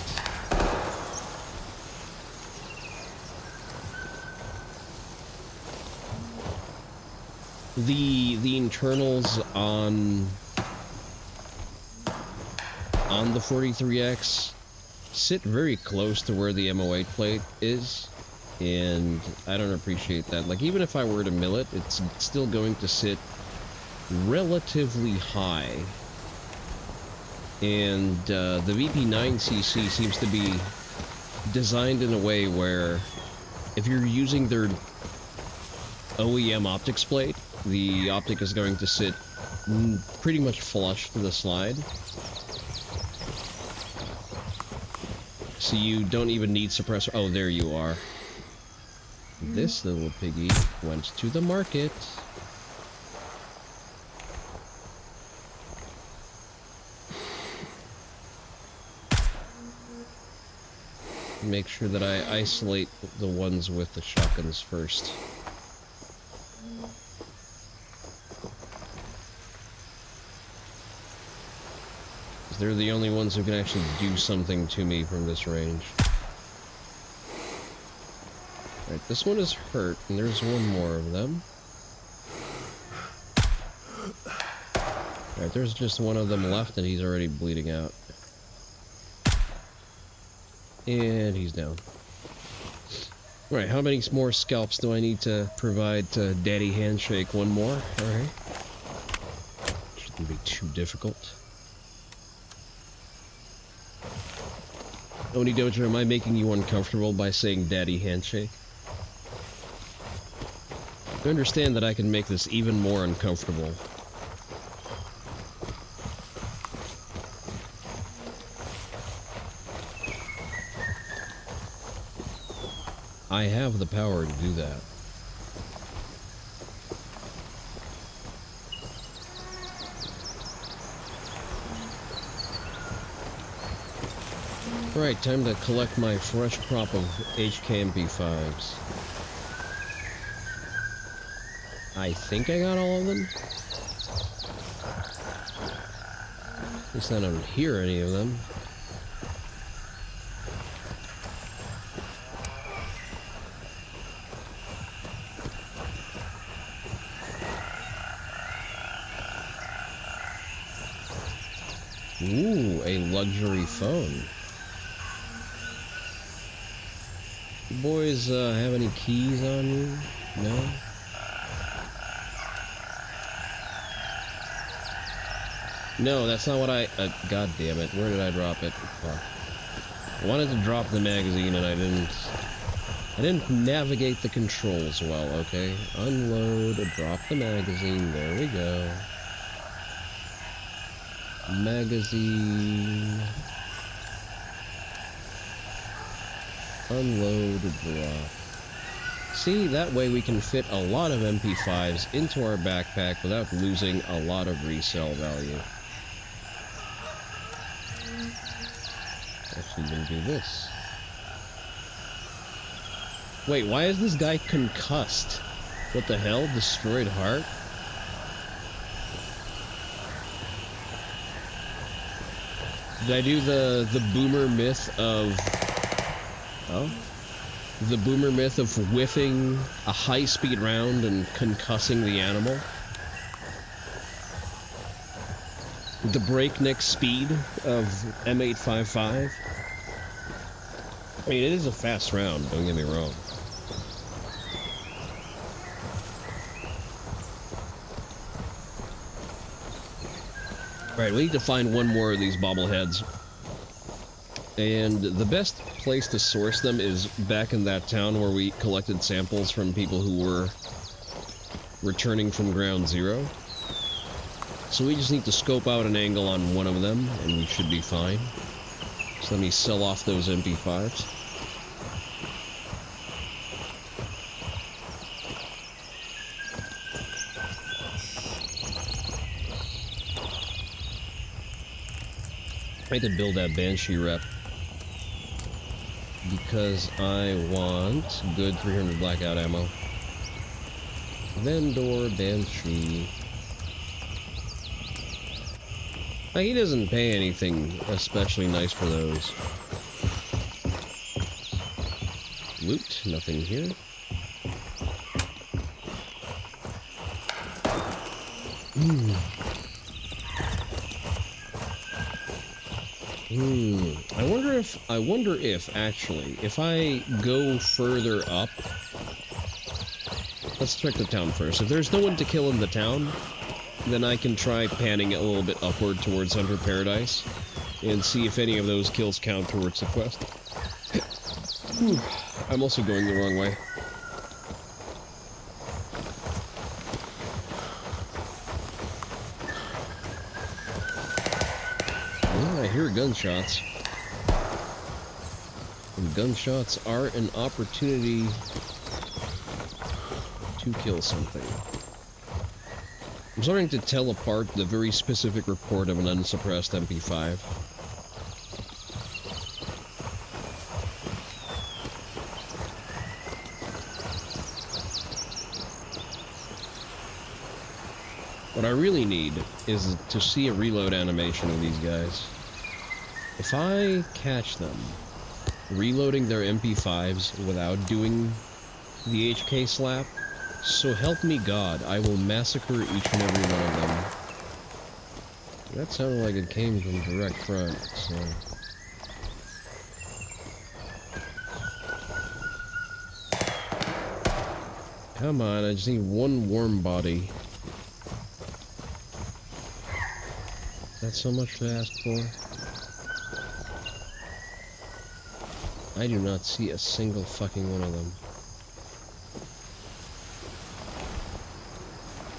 the internals on the 43X sit very close to where the MO8 plate is, and I don't appreciate that. Like, even if I were to mill it, it's still going to sit relatively high. And the VP9CC seems to be designed in a way where if you're using their OEM optics plate, the optic is going to sit pretty much flush to the slide. So you don't even need suppressor. Oh, there you are. This little piggy went to the market. Make sure that I isolate the ones with the shotguns first. They're the only ones who can actually do something to me from this range. Alright, this one is hurt, and there's one more of them. Alright, there's just one of them left, and he's already bleeding out. And he's down. Alright, how many more scalps do I need to provide to Daddy Handshake? One more? Alright. Shouldn't be too difficult. Oni Dojo, am I making you uncomfortable by saying Daddy Handshake? You understand that I can make this even more uncomfortable. I have the power to do that. Right, time to collect my fresh crop of HKMP5s. I think I got all of them. At least I don't hear any of them. Ooh, a luxury phone. You boys have any keys on you? No? No, that's not what I... God damn it, where did I drop it? Fuck. I wanted to drop the magazine and I didn't navigate the controls well, okay? Unload, drop the magazine, there we go. Magazine... Unload, drop. See, that way we can fit a lot of MP5s into our backpack without losing a lot of resale value. Actually, gonna do this. Wait, why is this guy concussed? What the hell? Destroyed heart? Did I do the boomer myth of... Oh? The boomer myth of whiffing a high-speed round and concussing the animal? The breakneck speed of M855? I mean, it is a fast round, don't get me wrong. Alright, we need to find one more of these bobbleheads. And the best place to source them is back in that town where we collected samples from people who were returning from Ground Zero. So we just need to scope out an angle on one of them, and we should be fine. So let me sell off those MP5s. I need to build that Banshee rep. Because I want good 300 blackout ammo. Vendor Banshee. Now, he doesn't pay anything especially nice for those. Loot, nothing here. I wonder if actually, if I go further up, let's check the town first. If there's no one to kill in the town, then I can try panning it a little bit upward towards Hunter Paradise and see if any of those kills count towards the quest. I'm also going the wrong way. Yeah, I hear gunshots. And gunshots are an opportunity to kill something. I'm starting to tell apart the very specific report of an unsuppressed MP5. What I really need is to see a reload animation of these guys. If I catch them reloading their MP5s without doing the HK slap, so help me God, I will massacre each and every one of them. That sounded like it came from direct front, so... Come on, I just need one warm body. That's so much to ask for. I do not see a single fucking one of them.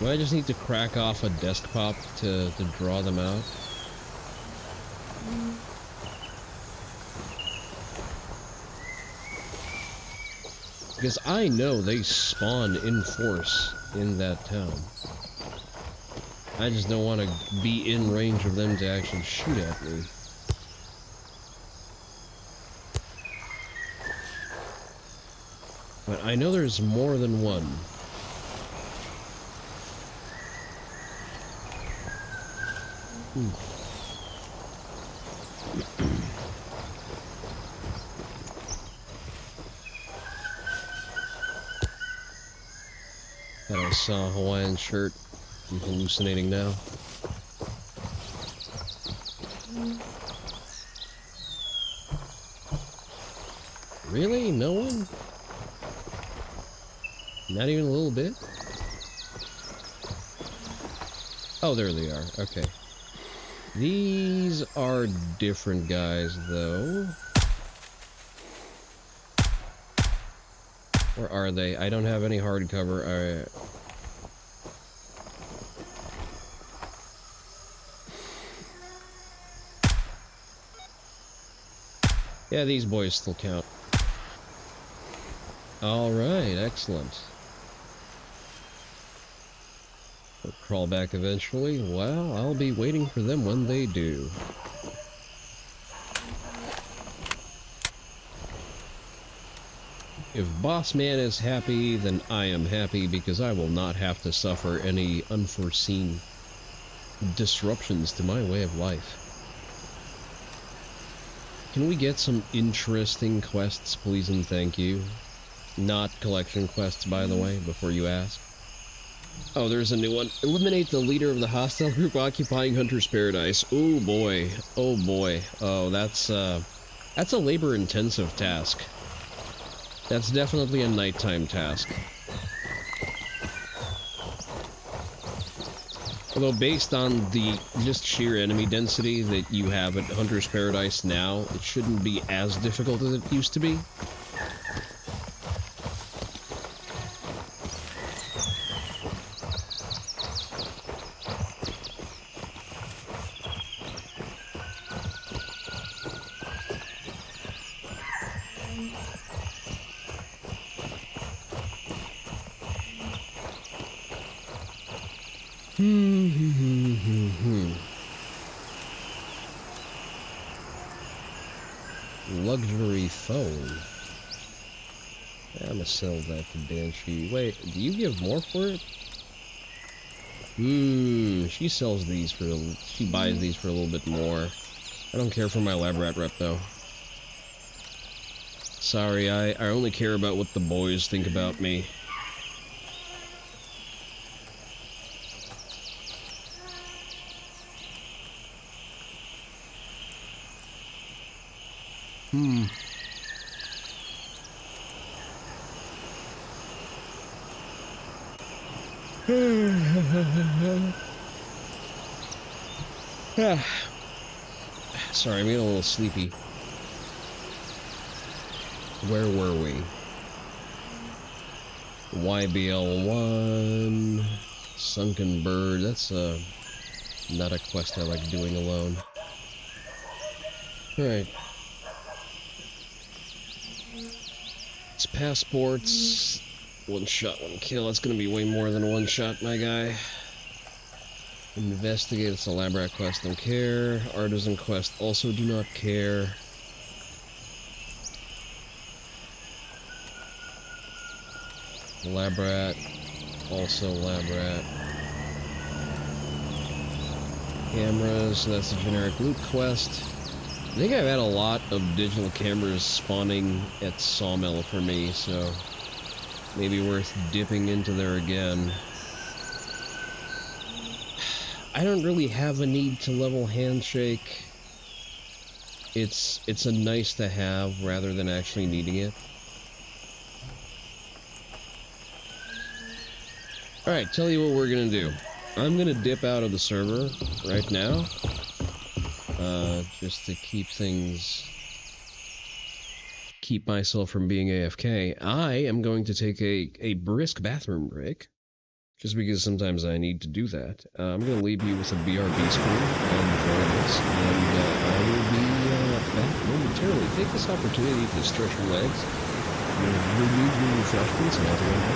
Do I just need to crack off a desk pop to draw them out? Because I know they spawn in force in that town. I just don't want to be in range of them to actually shoot at me. But I know there's more than one. Thought I saw a Hawaiian shirt. I'm hallucinating now. Really? No one? Not even a little bit? Oh, there they are. Okay. These are different guys, though. Where are they? I don't have any hardcover. Yeah, these boys still count. Alright, excellent. They'll crawl back eventually. Well, I'll be waiting for them when they do. If Boss Man is happy, then I am happy because I will not have to suffer any unforeseen disruptions to my way of life. Can we get some interesting quests, please and thank you? Not collection quests, by the way, before you ask. Oh, there's a new one. Eliminate the leader of the hostile group occupying Hunter's Paradise. Oh boy. Oh boy. Oh, that's That's a labor-intensive task. That's definitely a nighttime task. Although based on the just sheer enemy density that you have at Hunter's Paradise now, it shouldn't be as difficult as it used to be. Luxury phone. I'm gonna sell that to Banshee. Wait, do you give more for it? She sells these for, she buys these for a little bit more. I don't care for my lab rat rep though. Sorry, I only care about what the boys think about me. Sorry, I'm getting a little sleepy. Where were we? YBL1... Sunken Bird, that's not a quest I like doing alone. Alright. It's passports. One shot, one kill. That's gonna be way more than one shot, my guy. Investigate. It's a lab rat quest. Don't care. Artisan quest. Also do not care. Lab rat. Also lab rat. Cameras. That's a generic loot quest. I think I've had a lot of digital cameras spawning at Sawmill for me, so maybe worth dipping into there again. I don't really have a need to level Handshake. It's a nice to have rather than actually needing it. Alright, tell you what we're gonna do. I'm gonna dip out of the server right now. Just to keep myself from being AFK. I am going to take a brisk bathroom break. Just because sometimes I need to do that. I'm going to leave you with a BRB screen and this, and I will be back momentarily. Take this opportunity to stretch your legs, renew your refreshments, and I'll be right back.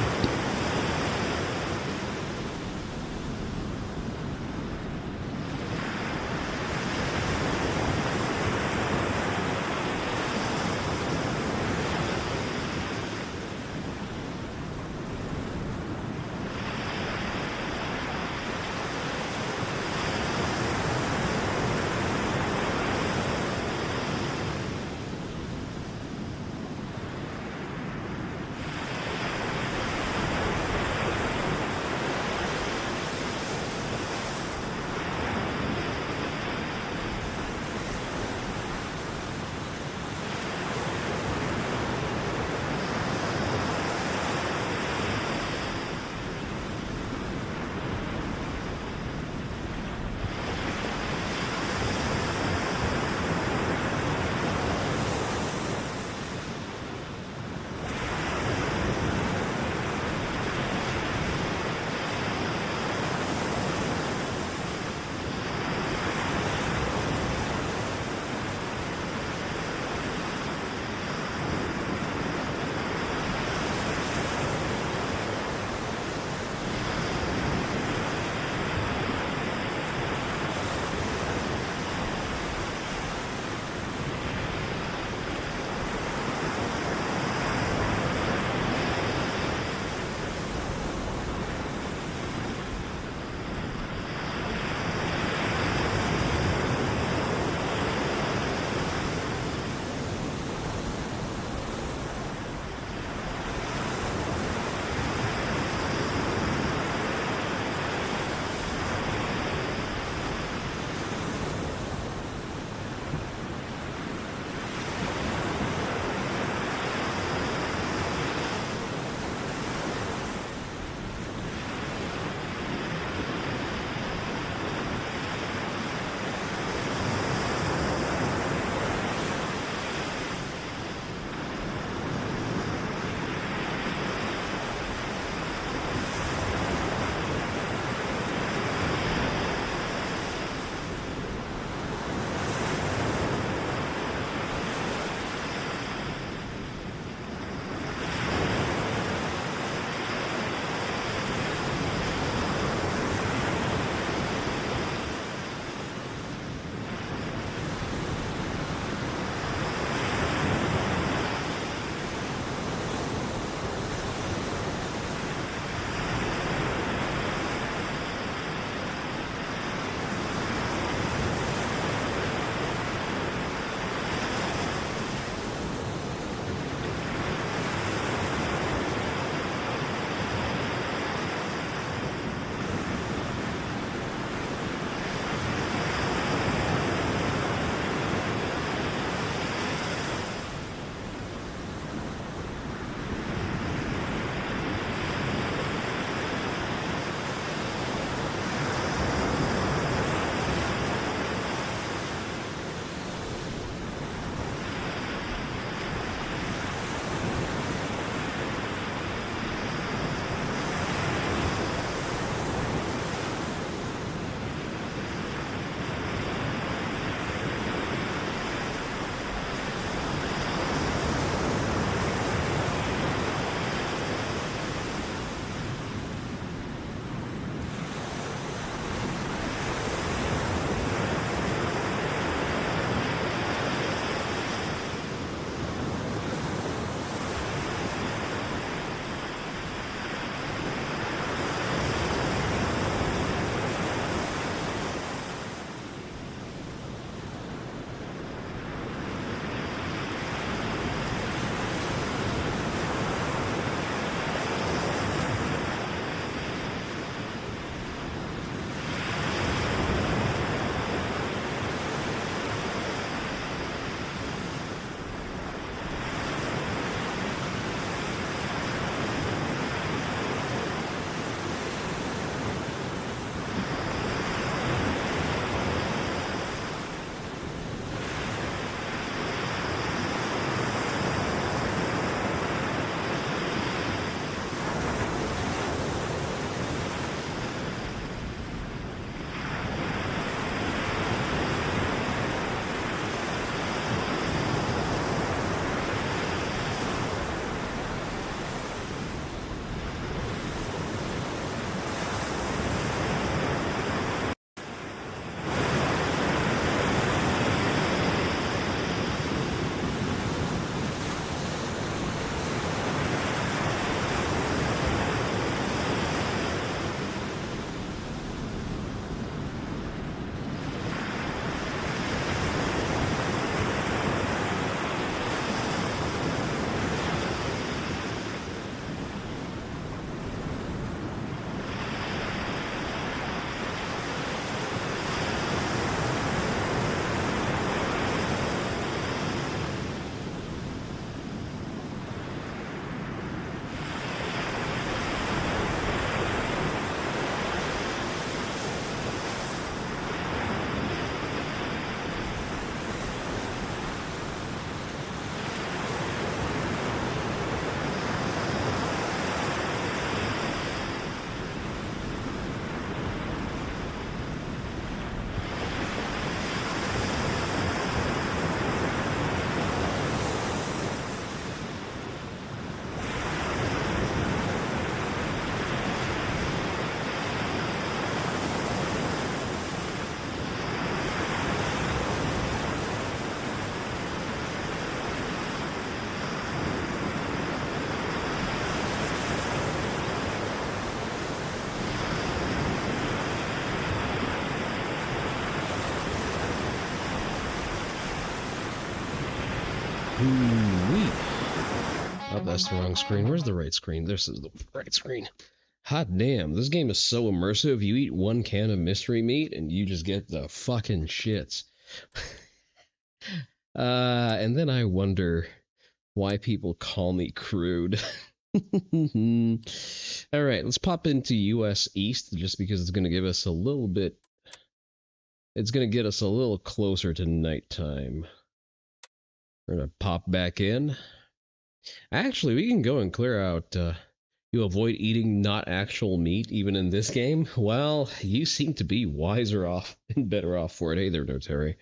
Ooh-wee. Oh, that's the wrong screen. Where's the right screen? This is the right screen. Hot damn, this game is so immersive. You eat one can of mystery meat and you just get the fucking shits. And then I wonder why people call me crude. Alright, let's pop into US East just because it's going to give us a little bit... It's going to get us a little closer to nighttime. We're going to pop back in. Actually, we can go and clear out... you avoid eating not actual meat even in this game? Well, you seem to be wiser off and better off for it. Hey there, No Terry.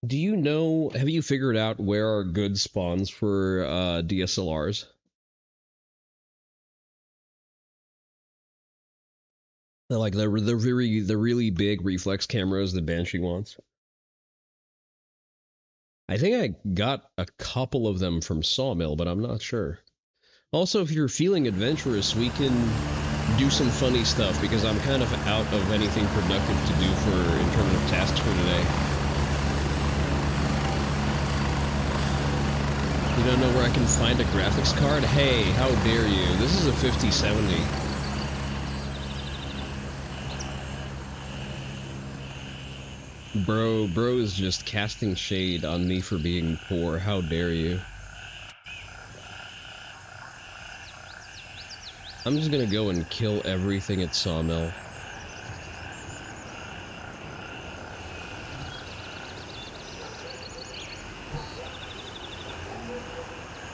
Do you know, have you figured out where are good spawns for DSLRs? Like the really big reflex cameras that Banshee wants? I think I got a couple of them from Sawmill, but I'm not sure. Also, if you're feeling adventurous, we can do some funny stuff, because I'm kind of out of anything productive to do in terms of tasks for today. You don't know where I can find a graphics card? Hey, how dare you? This is a 5070. Bro is just casting shade on me for being poor. How dare you? I'm just gonna go and kill everything at Sawmill.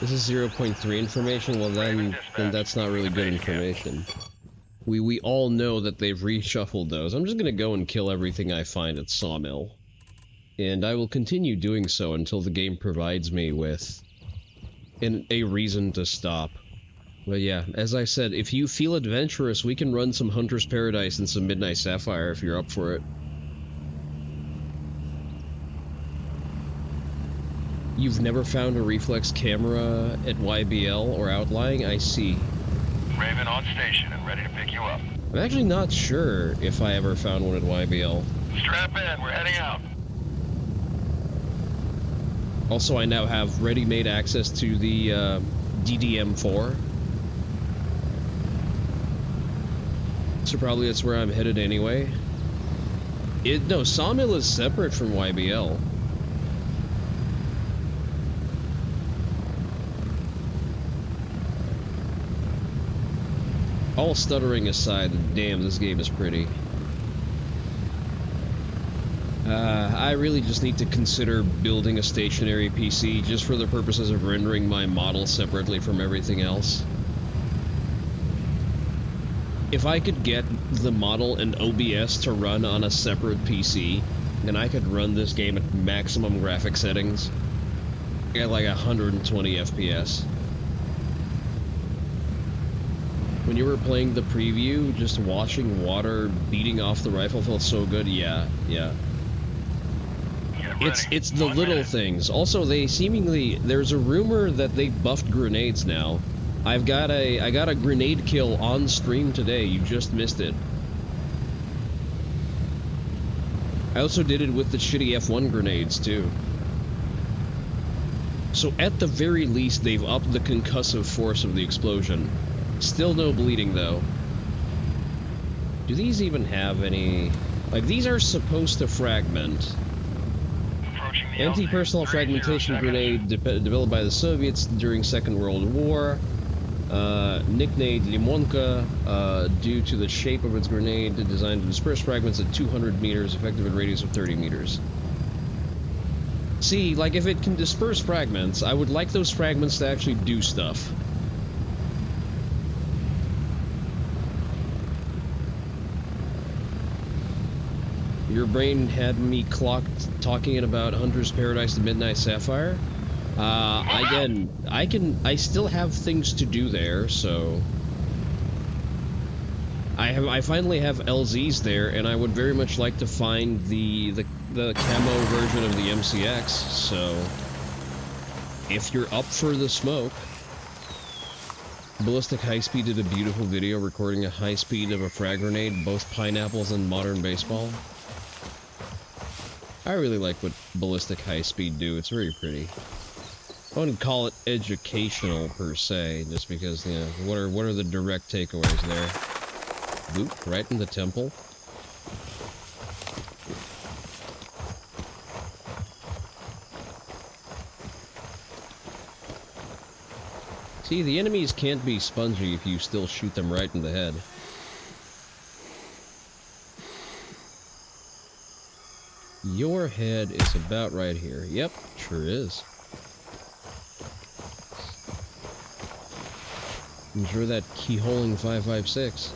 This is 0.3 information? Well then that's not really good information. We all know that they've reshuffled those. I'm just gonna go and kill everything I find at Sawmill. And I will continue doing so until the game provides me with a reason to stop. But yeah, as I said, if you feel adventurous, we can run some Hunter's Paradise and some Midnight Sapphire if you're up for it. You've never found a reflex camera at YBL or outlying? I see. Raven on station and ready to pick you up. I'm actually not sure if I ever found one at YBL. Strap in, we're heading out. Also, I now have ready-made access to the DDM4. So probably that's where I'm headed anyway. No, Sawmill is separate from YBL. All stuttering aside, damn, this game is pretty. I really just need to consider building a stationary PC just for the purposes of rendering my model separately from everything else. If I could get the model and OBS to run on a separate PC, then I could run this game at maximum graphic settings at like 120 FPS. When you were playing the preview, just watching water beating off the rifle felt so good. Yeah. It's the little things. Also, there's a rumor that they buffed grenades now. I got a grenade kill on stream today. You just missed it. I also did it with the shitty F1 grenades too. So at the very least, they've upped the concussive force of the explosion. Still no bleeding though. Do these even have any... Like, these are supposed to fragment. Anti-personnel fragmentation grenade developed by the Soviets during Second World War. Nicknamed Limonka, due to the shape of its grenade, designed to disperse fragments at 200 meters, effective at a radius of 30 meters. See, like, if it can disperse fragments, I would like those fragments to actually do stuff. Your brain had me clocked talking about Hunter's Paradise and Midnight Sapphire. Again, I still have things to do there, so I finally have LZs there, and I would very much like to find the camo version of the MCX. So if you're up for the smoke, Ballistic High Speed did a beautiful video recording a high speed of a frag grenade, both pineapples and modern baseball. I really like what ballistic high speed do. It's very pretty. I wouldn't call it educational per se, just because, you know, what are the direct takeaways there? Boop, right in the temple. See, the enemies can't be spongy if you still shoot them right in the head. Your head is about right here. Yep, sure is. Enjoy that keyholing 556.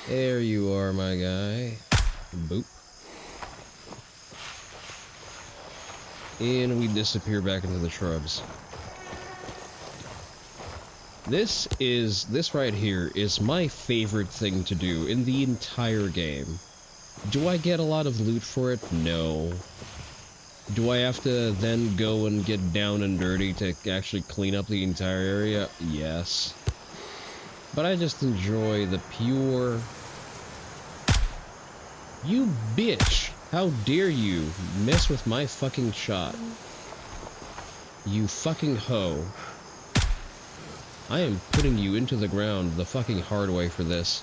There you are, my guy. Boop. And we disappear back into the shrubs. This right here is my favorite thing to do in the entire game. Do I get a lot of loot for it? No. Do I have to then go and get down and dirty to actually clean up the entire area? Yes. But I just enjoy the pure... You bitch! How dare you mess with my fucking shot? You fucking hoe. I am putting you into the ground the fucking hard way for this.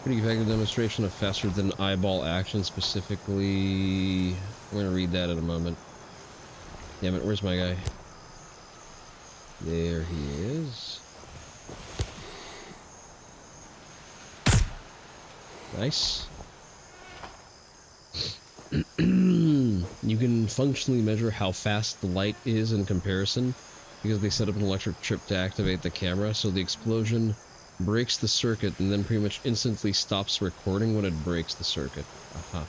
Pretty effective demonstration of faster than eyeball action, specifically... I'm gonna read that in a moment. Damn it, where's my guy? There he is. Nice. You can functionally measure how fast the light is in comparison, because they set up an electric trip to activate the camera, so the explosion breaks the circuit and then pretty much instantly stops recording when it breaks the circuit. Aha.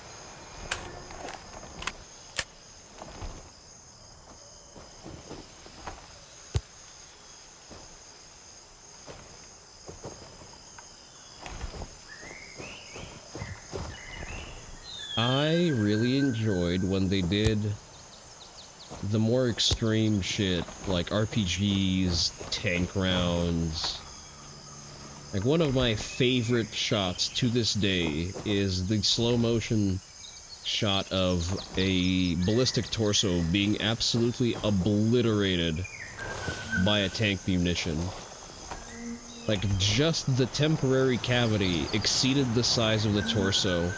I really enjoyed when they did the more extreme shit, like RPGs, tank rounds. Like, one of my favorite shots to this day is the slow motion shot of a ballistic torso being absolutely obliterated by a tank munition. Like, just the temporary cavity exceeded the size of the torso.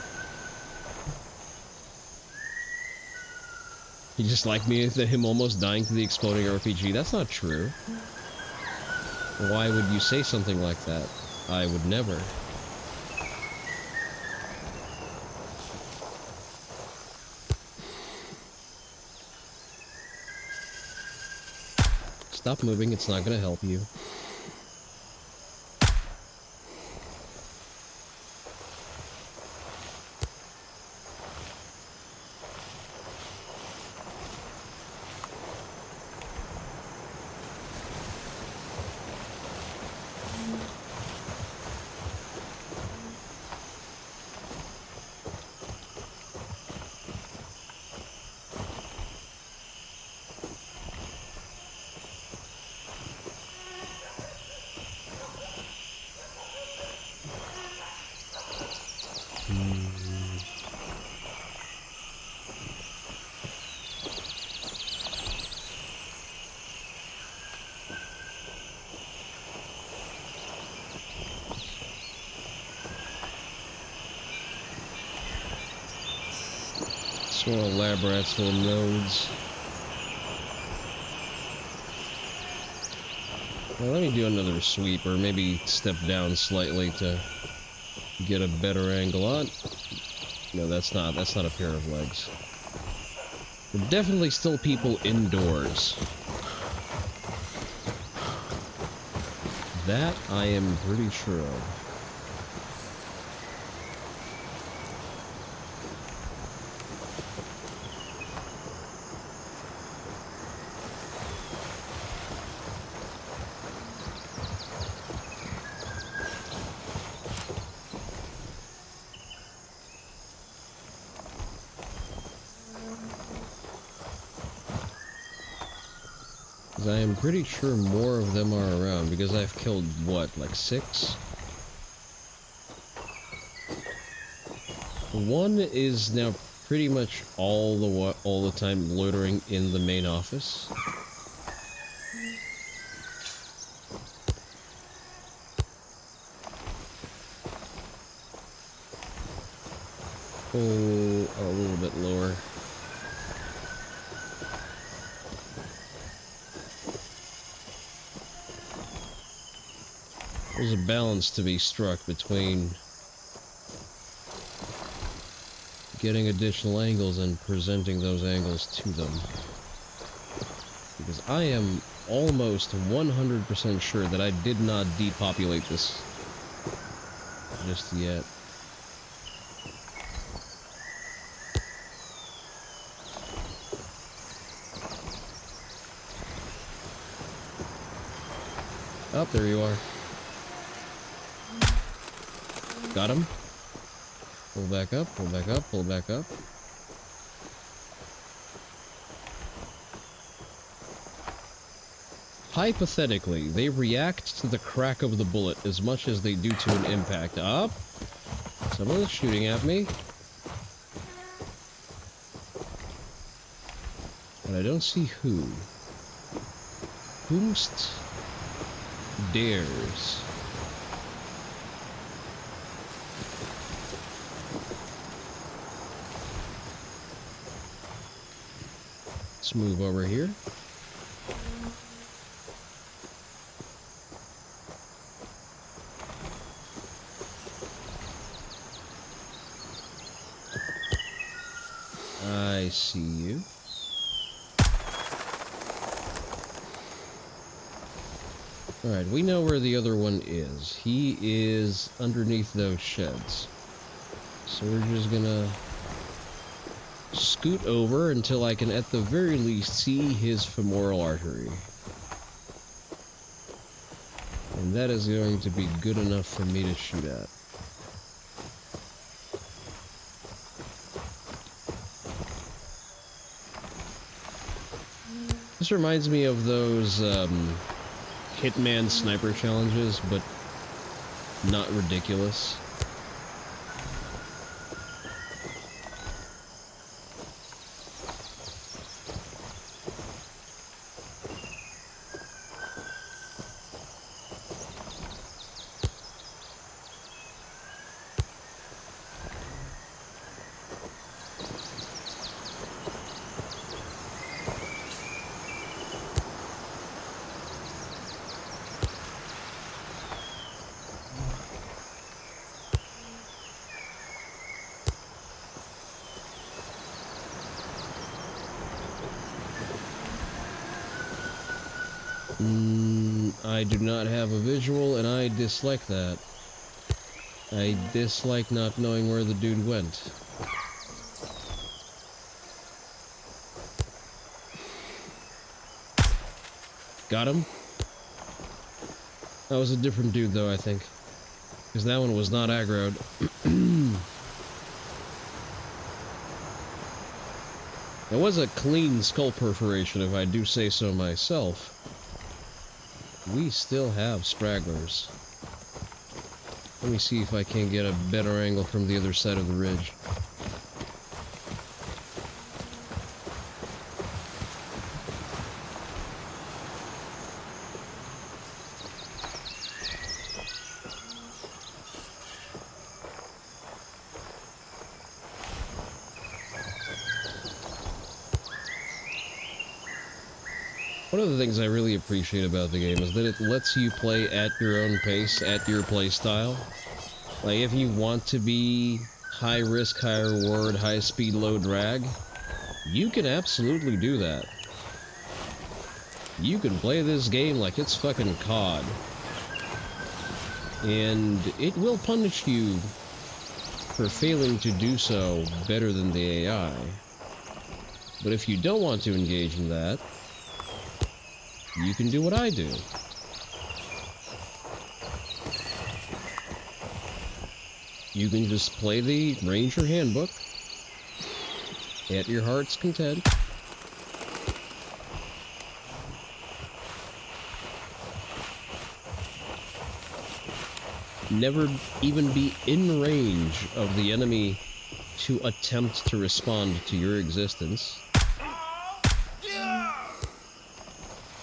You just like me with him almost dying to the exploding RPG? That's not true. Why would you say something like that? I would never. Stop moving, it's not gonna help you. Just want to lab rats full of nodes. Well, let me do another sweep, or maybe step down slightly to get a better angle on. No, that's not a pair of legs. There are definitely still people indoors. That I am pretty sure of. I am pretty sure more of them are around, because I've killed, what, like 6? One is now pretty much all the time loitering in the main office. Oh, a little bit lower. There's a balance to be struck between getting additional angles and presenting those angles to them. Because I am almost 100% sure that I did not depopulate this just yet. Oh, there you are. Got him. Pull back up, pull back up, pull back up. Hypothetically, they react to the crack of the bullet as much as they do to an impact. Up. Someone's shooting at me. But I don't see who. Whomst dares. Let's move over here. I see you. Alright, we know where the other one is. He is underneath those sheds. So we're just gonna scoot over until I can at the very least see his femoral artery. And that is going to be good enough for me to shoot at. This reminds me of those Hitman sniper challenges, but not ridiculous. I do not have a visual, and I dislike that. I dislike not knowing where the dude went. Got him? That was a different dude, though, I think. Because that one was not aggroed. It was a clean skull perforation, if I do say so myself. We still have stragglers. Let me see if I can get a better angle from the other side of the ridge. One of the things I really appreciate about the game is that it lets you play at your own pace, at your play style. Like, if you want to be high risk, high reward, high speed, low drag, you can absolutely do that. You can play this game like it's fucking COD. And it will punish you for failing to do so better than the AI. But if you don't want to engage in that, you can do what I do. You can just play the Ranger Handbook at your heart's content. never even be in range of the enemy to attempt to respond to your existence.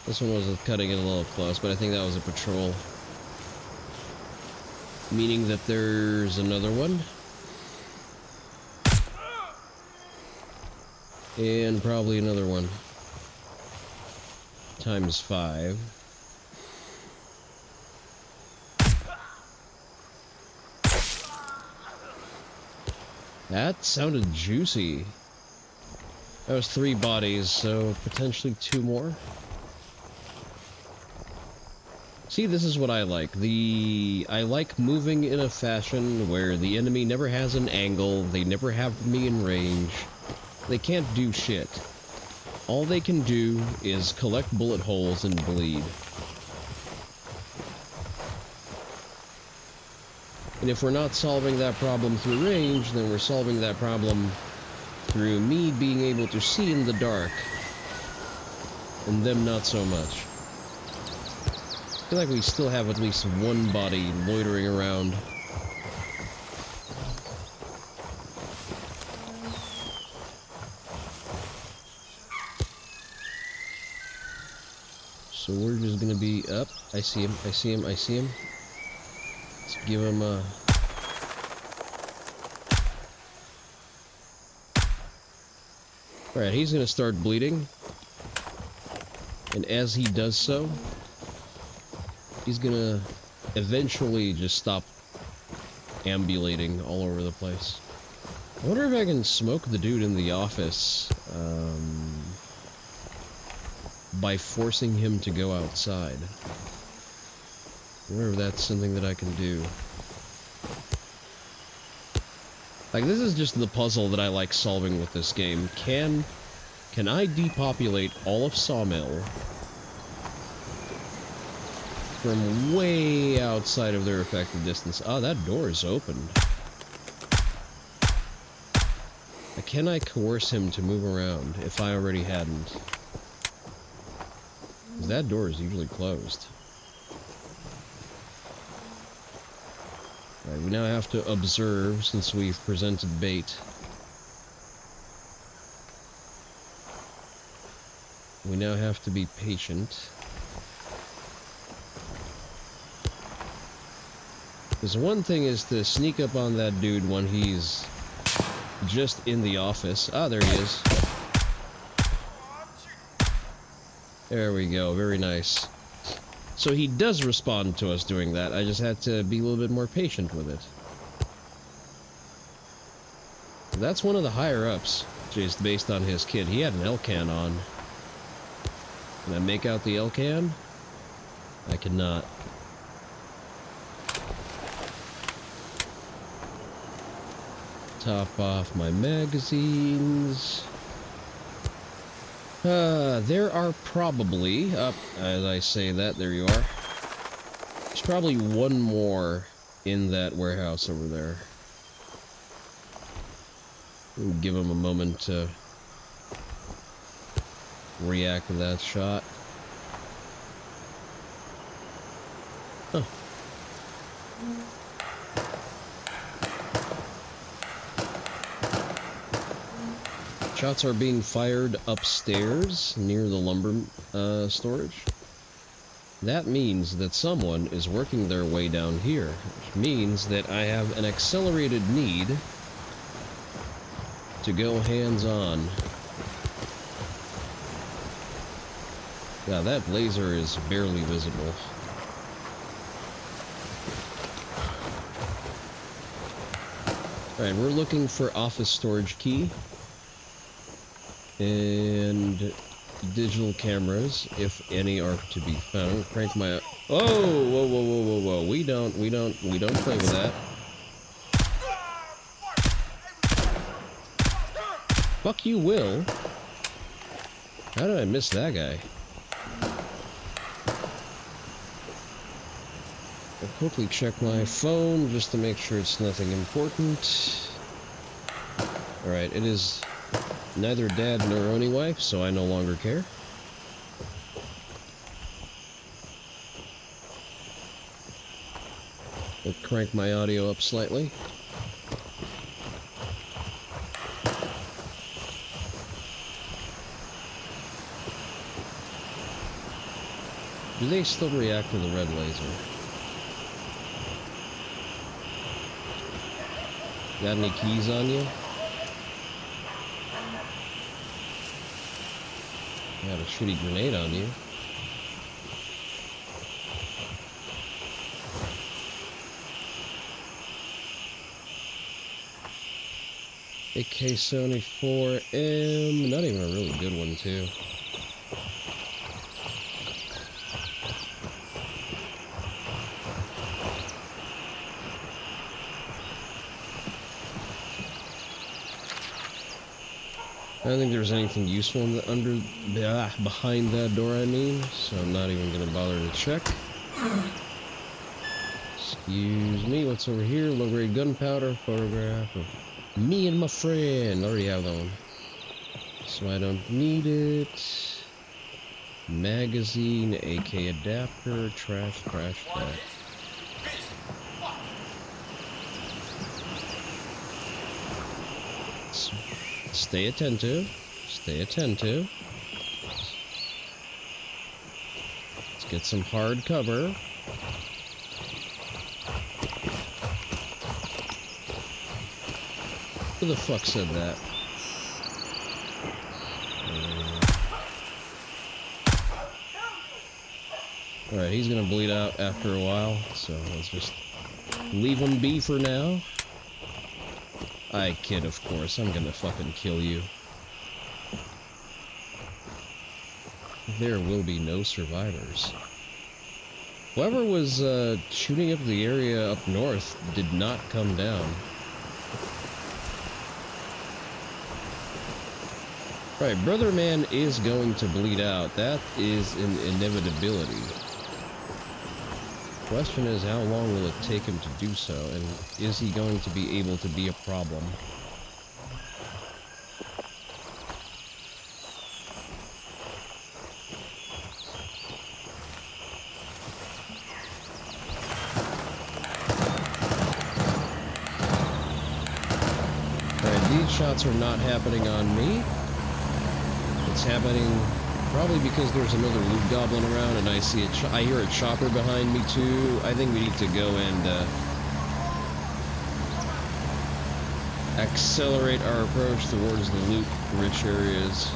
This one was cutting it a little close, but I think that was a patrol. Meaning that there's another one. And probably another one. Times 5. That sounded juicy. That was 3 bodies, so potentially 2 more. See, this is what I like. I like moving in a fashion where the enemy never has an angle, they never have me in range. They can't do shit. All they can do is collect bullet holes and bleed. And if we're not solving that problem through range, then we're solving that problem through me being able to see in the dark, and them not so much. I feel like we still have at least one body loitering around. So we're just gonna be up. I see him, I see him, I see him. Let's give him a... Alright, he's gonna start bleeding. And as he does so, he's gonna eventually just stop ambulating all over the place. I wonder if I can smoke the dude in the office by forcing him to go outside. I wonder if that's something that I can do. Like, this is just the puzzle that I like solving with this game. Can I depopulate all of Sawmill from way outside of their effective distance? Ah, that door is open. Can I coerce him to move around if I already hadn't? Because that door is usually closed. Alright, we now have to observe since we've presented bait. We now have to be patient. Because one thing is to sneak up on that dude when he's just in the office. Ah, there he is. There we go, very nice. So he does respond to us doing that. I just had to be a little bit more patient with it. That's one of the higher-ups, just based on his kit. He had an L-can on. Can I make out the L-can? I cannot. Top off my magazines. There are probably, as I say that, there you are. There's probably one more in that warehouse over there. We'll give him a moment to react to that shot. Huh. Shots are being fired upstairs near the lumber storage. That means that someone is working their way down here, which means that I have an accelerated need to go hands-on. Yeah, that laser is barely visible. Alright, we're looking for office storage key. And digital cameras, if any are to be found. Crank my... Oh! Whoa, whoa, whoa, whoa, whoa. We don't play with that. Fuck you, Will. How did I miss that guy? I'll quickly check my phone just to make sure it's nothing important. Alright, it is neither dad nor Oni wife, so I no longer care. I'll crank my audio up slightly. Do they still react to the red laser? Got any keys on you? Got a shitty grenade on you. AK-74M, not even a really good one too. I don't think there's anything useful in the behind that door, I mean, so I'm not even gonna bother to check. Excuse me, what's over here? Low-grade gunpowder, photograph of me and my friend. Already have that one, so I don't need it. Magazine, AK adapter, trash. Stay attentive. Let's get some hard cover. Who the fuck said that? Alright, he's gonna bleed out after a while, so let's just leave him be for now. I kid, of course. I'm gonna fucking kill you. There will be no survivors. Whoever was shooting up the area up north did not come down. Right, Brother Man is going to bleed out. That is an inevitability. Question is, how long will it take him to do so, and is he going to be able to be a problem? Alright, these shots are not happening on me. It's happening probably because there's another loot goblin around, and I see it. I hear a chopper behind me too. I think we need to go and accelerate our approach towards the loot-rich areas.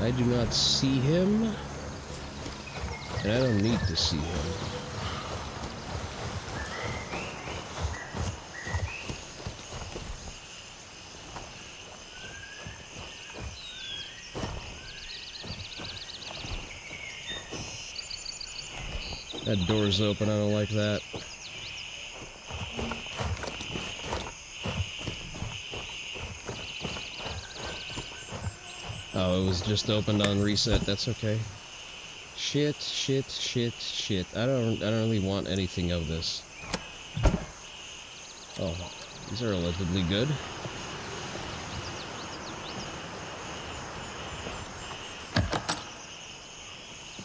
I do not see him, and I don't need to see him. That door's open, I don't like that. Oh, it was just opened on reset, that's okay. Shit. I don't really want anything of this. Oh, these are relatively good.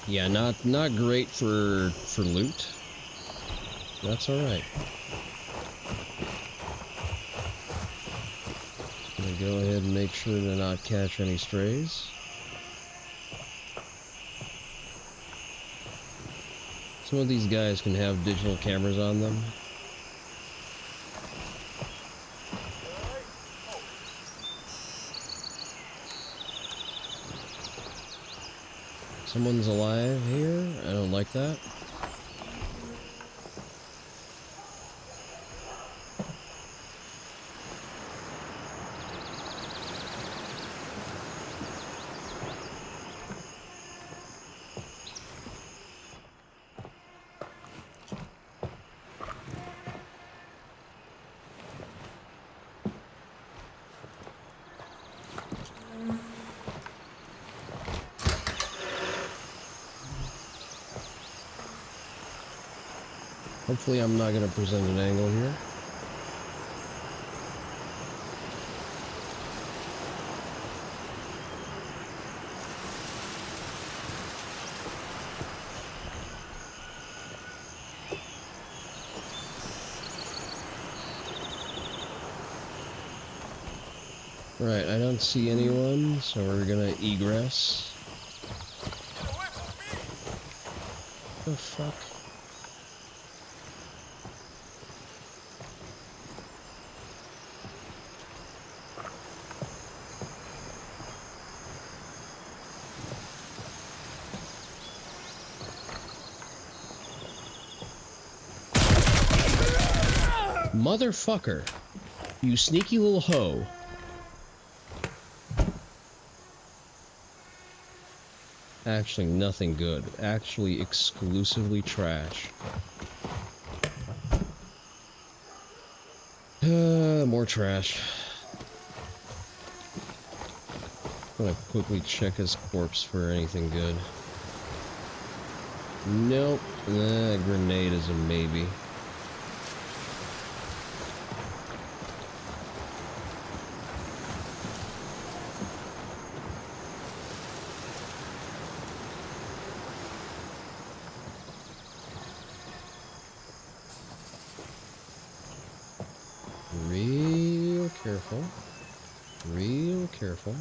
Yeah, not great for loot. That's all right. Just gonna go ahead and make sure to not catch any strays. Some of these guys can have digital cameras on them. Someone's alive here. I don't like that. Hopefully I'm not going to present an angle here. Right, I don't see anyone, so we're gonna egress. The fuck? Motherfucker! You sneaky little hoe. Actually, nothing good. Actually, exclusively trash. More trash. I'm gonna quickly check his corpse for anything good. Nope. Grenade is a maybe. Careful. Real careful.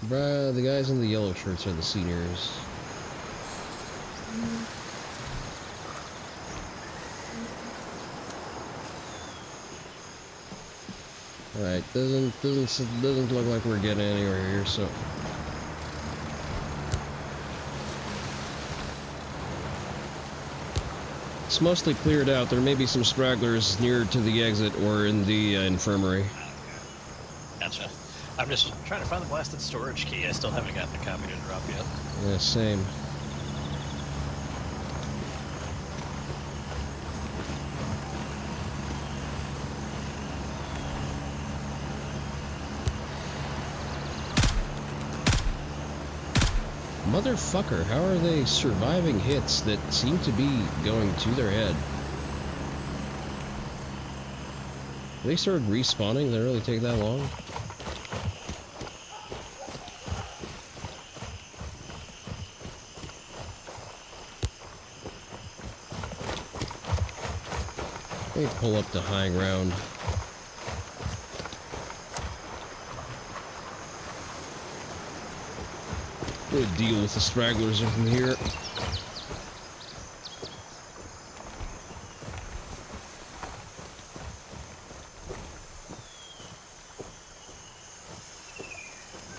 Bruh, the guys in the yellow shirts are the seniors. Alright, doesn't look like we're getting anywhere here, so it's mostly cleared out. There may be some stragglers near to the exit or in the infirmary. Gotcha. I'm just trying to find the blasted storage key. I still haven't gotten a copy to drop yet. Yeah, same. Motherfucker, how are they surviving hits that seem to be going to their head? They started respawning? Did it really take that long? Let me pull up the high ground. I'm gonna deal with the stragglers from here.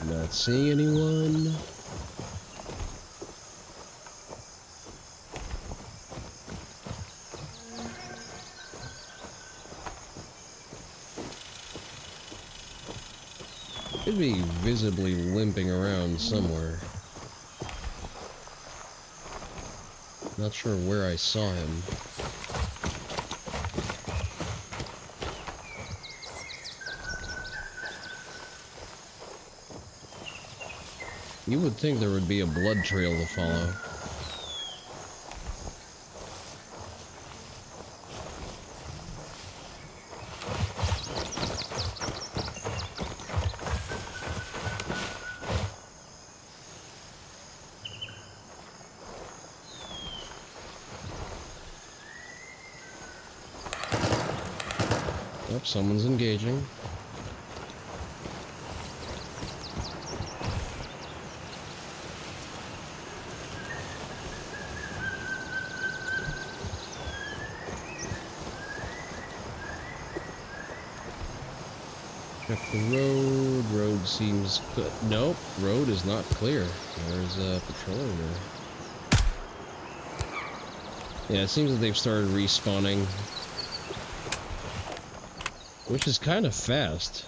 Not seeing anyone. Could be visibly limping around somewhere. Not sure where I saw him. You would think there would be a blood trail to follow. Yep, someone's engaging. Check the road. Road seems good. Nope, road is not clear. There's a patroller there. Yeah, it seems that they've started respawning. Which is kind of fast.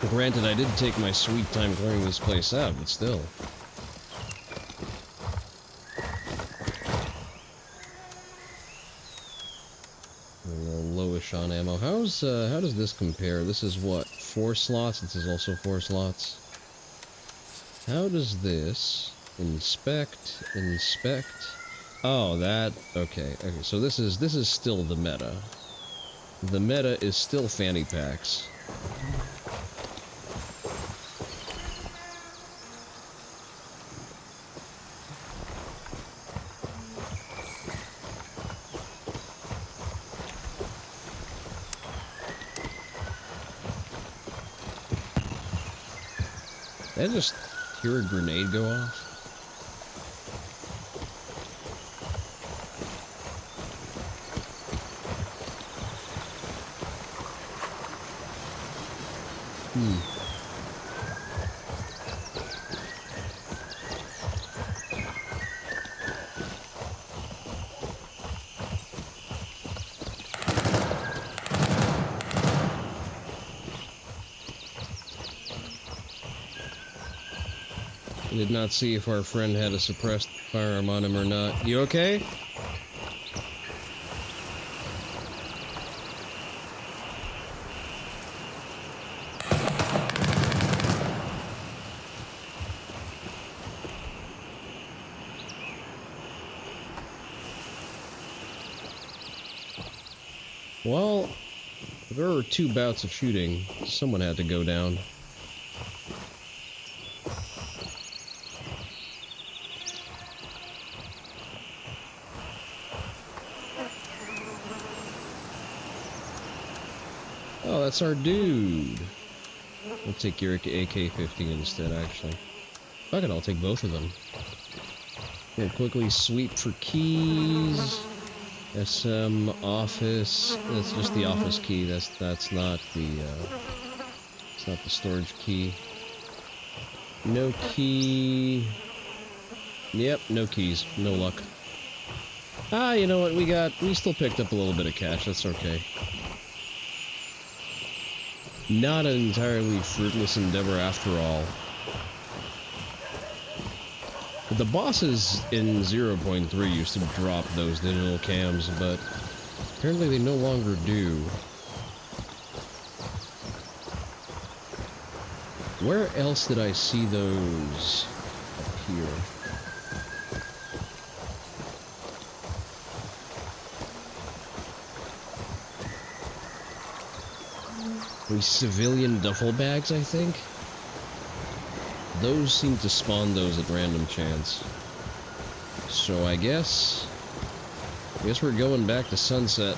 Granted, I did take my sweet time clearing this place out, but still. A little lowish on ammo. How does this compare? This is what, 4 slots? This is also 4 slots. How does this inspect? Oh, that okay. So this is still the meta. The meta is still fanny packs. Did I just hear a grenade go off? I did not see if our friend had a suppressed firearm on him or not. You okay? Well, there were 2 bouts of shooting. Someone had to go down. Oh, that's our dude. We'll take your AK-15 instead, actually. Fuck it, I'll take both of them. We'll quickly sweep for keys. SM office. That's just the office key. That's not the it's not the storage key. No key. Yep, no keys. No luck. Ah, you know what? We still picked up a little bit of cash. That's okay. Not an entirely fruitless endeavor after all. The bosses in 0.3 used to drop those digital cams, but apparently they no longer do. Where else did I see those appear? These civilian duffel bags, I think? Those seem to spawn those at random chance. So I guess we're going back to Sunset.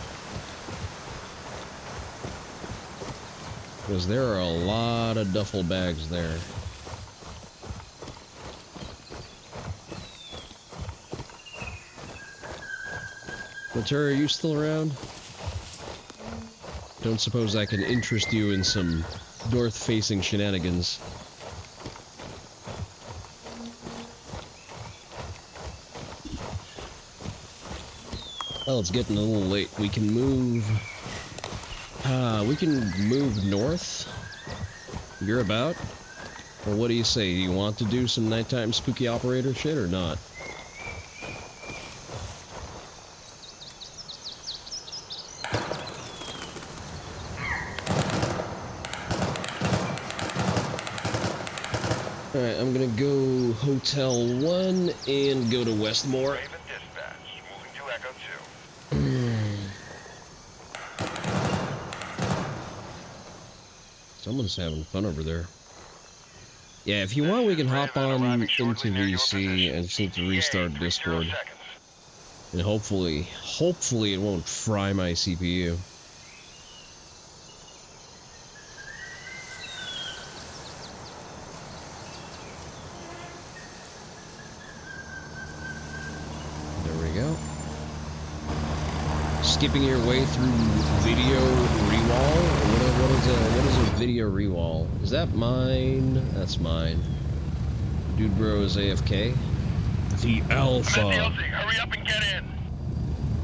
Because there are a lot of duffel bags there. Matura, are you still around? Don't suppose I can interest you in some north-facing shenanigans. Well, it's getting a little late. We can move north. You're about? Well, what do you say? Do you want to do some nighttime spooky operator shit or not? Alright, I'm gonna go Hotel 1 and go to Westmore. Raven dispatch. Moving to Echo 2. Someone's having fun over there. Yeah, if you want, we can hop on into VC. I just need to restart Discord. And hopefully it won't fry my CPU. There we go. Skipping your way through video rewall? What is a video rewall? Is that mine? That's mine. Dude bro is AFK. The Alpha. Hurry up and get in.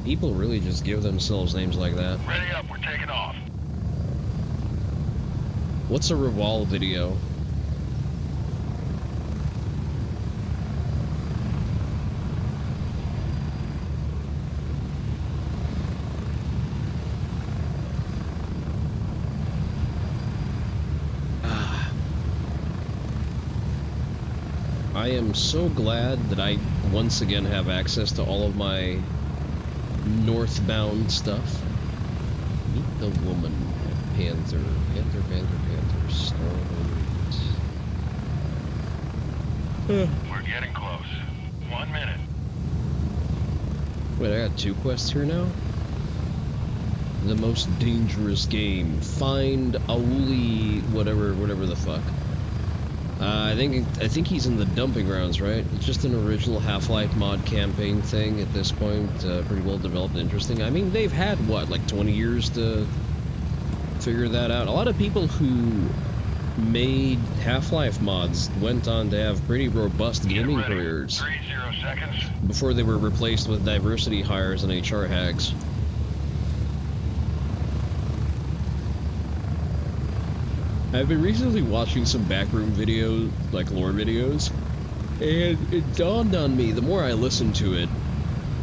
People really just give themselves names like that. Ready up, we're taking off. What's a rewall video? I am so glad that I once again have access to all of my northbound stuff. Meet the woman at Panther. Start. We're getting close. 1 minute. Wait, I got 2 quests here now? The most dangerous game. Find Auli, whatever the fuck. I think he's in the dumping grounds, right? It's just an original Half-Life mod campaign thing at this point. Pretty well developed and interesting. I mean, they've had, what, like 20 years to figure that out? A lot of people who made Half-Life mods went on to have pretty robust gaming careers 30 seconds. before they were replaced with diversity hires and HR hags. I've been recently watching some backroom videos, like lore videos, and it dawned on me, the more I listen to it,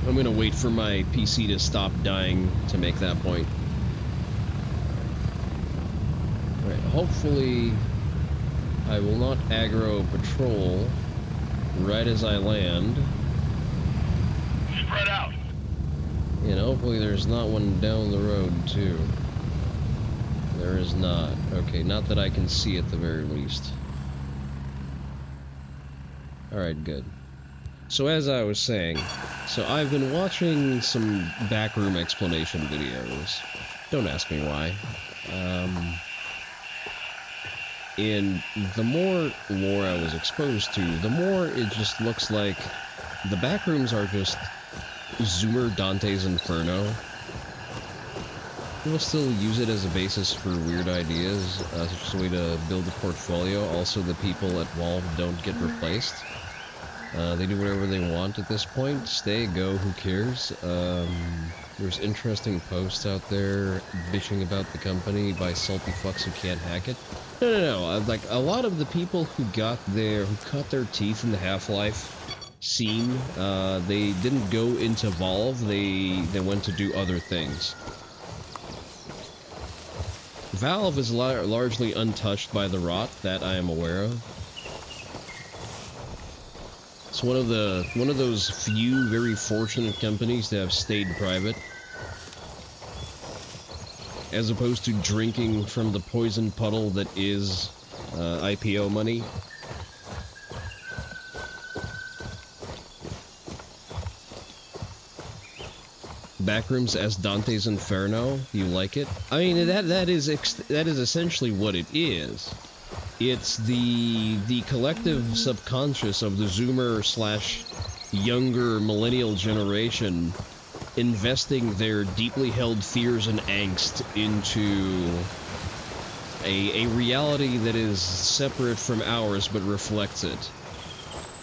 I'm gonna wait for my PC to stop dying to make that point. Alright, hopefully I will not aggro patrol right as I land. Spread out. And hopefully there's not one down the road, too. There is not. Okay, not that I can see at the very least. Alright, good. So as I was saying, so I've been watching some backroom explanation videos. Don't ask me why. And the more lore I was exposed to, the more it just looks like the backrooms are just Zoomer Dante's Inferno. People still use it as a basis for weird ideas, such as a way to build a portfolio. Also, the people at Valve don't get replaced. They do whatever they want at this point. Stay, go, who cares? There's interesting posts out there bitching about the company by salty fucks who can't hack it. No. Like, a lot of the people who cut their teeth in the Half-Life scene, they didn't go into Valve, they went to do other things. Valve is largely untouched by the rot, that I am aware of. It's one of those few very fortunate companies that have stayed private, as opposed to drinking from the poison puddle that is IPO money. Backrooms as Dante's Inferno. You like it? I mean, that is essentially what it is. It's the collective subconscious of the Zoomer / younger millennial generation investing their deeply held fears and angst into a reality that is separate from ours but reflects it.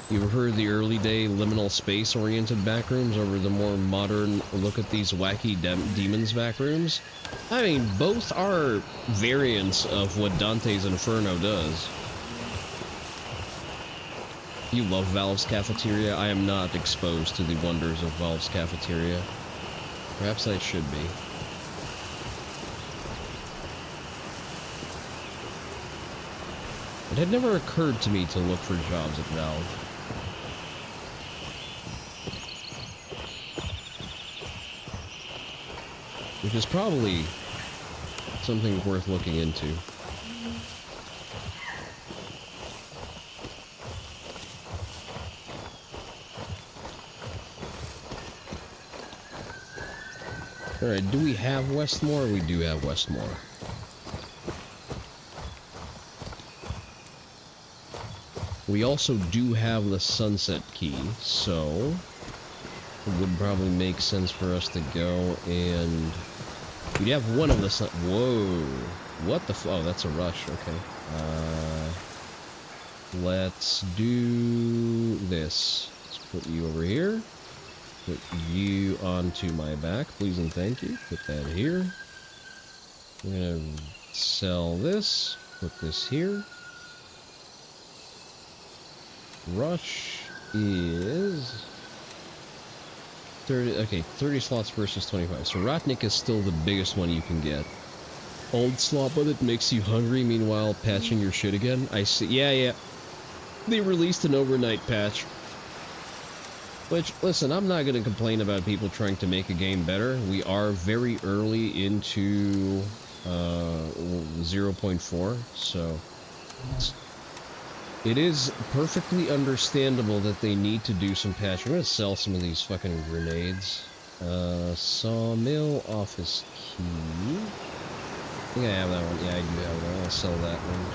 You ever heard the early day liminal space oriented backrooms over the more modern look at these wacky demons backrooms? I mean, both are variants of what Dante's Inferno does. You love Valve's cafeteria? I am not exposed to the wonders of Valve's cafeteria. Perhaps I should be. It had never occurred to me to look for jobs at Valve. Which is probably something worth looking into. Alright, do we have Westmore? We do have Westmore. We also do have the Sunset Key, so it would probably make sense for us to go and we'd have one of the whoa, what the oh, that's a rush. Okay, let's do this. Let's put you over here, put you onto my back, please and thank you. Put that here. We're gonna sell this, put this here. Rush is 30, okay, 30 slots versus 25. So Rotnik is still the biggest one you can get. Old slot, but it makes you hungry, meanwhile patching your shit again. I see, yeah. They released an overnight patch. Which, listen, I'm not gonna complain about people trying to make a game better. We are very early into 0.4, so it is perfectly understandable that they need to do some patch. I'm gonna sell some of these fucking grenades. Sawmill office key. I think I have that one. Yeah, I do have that. I'll sell that one.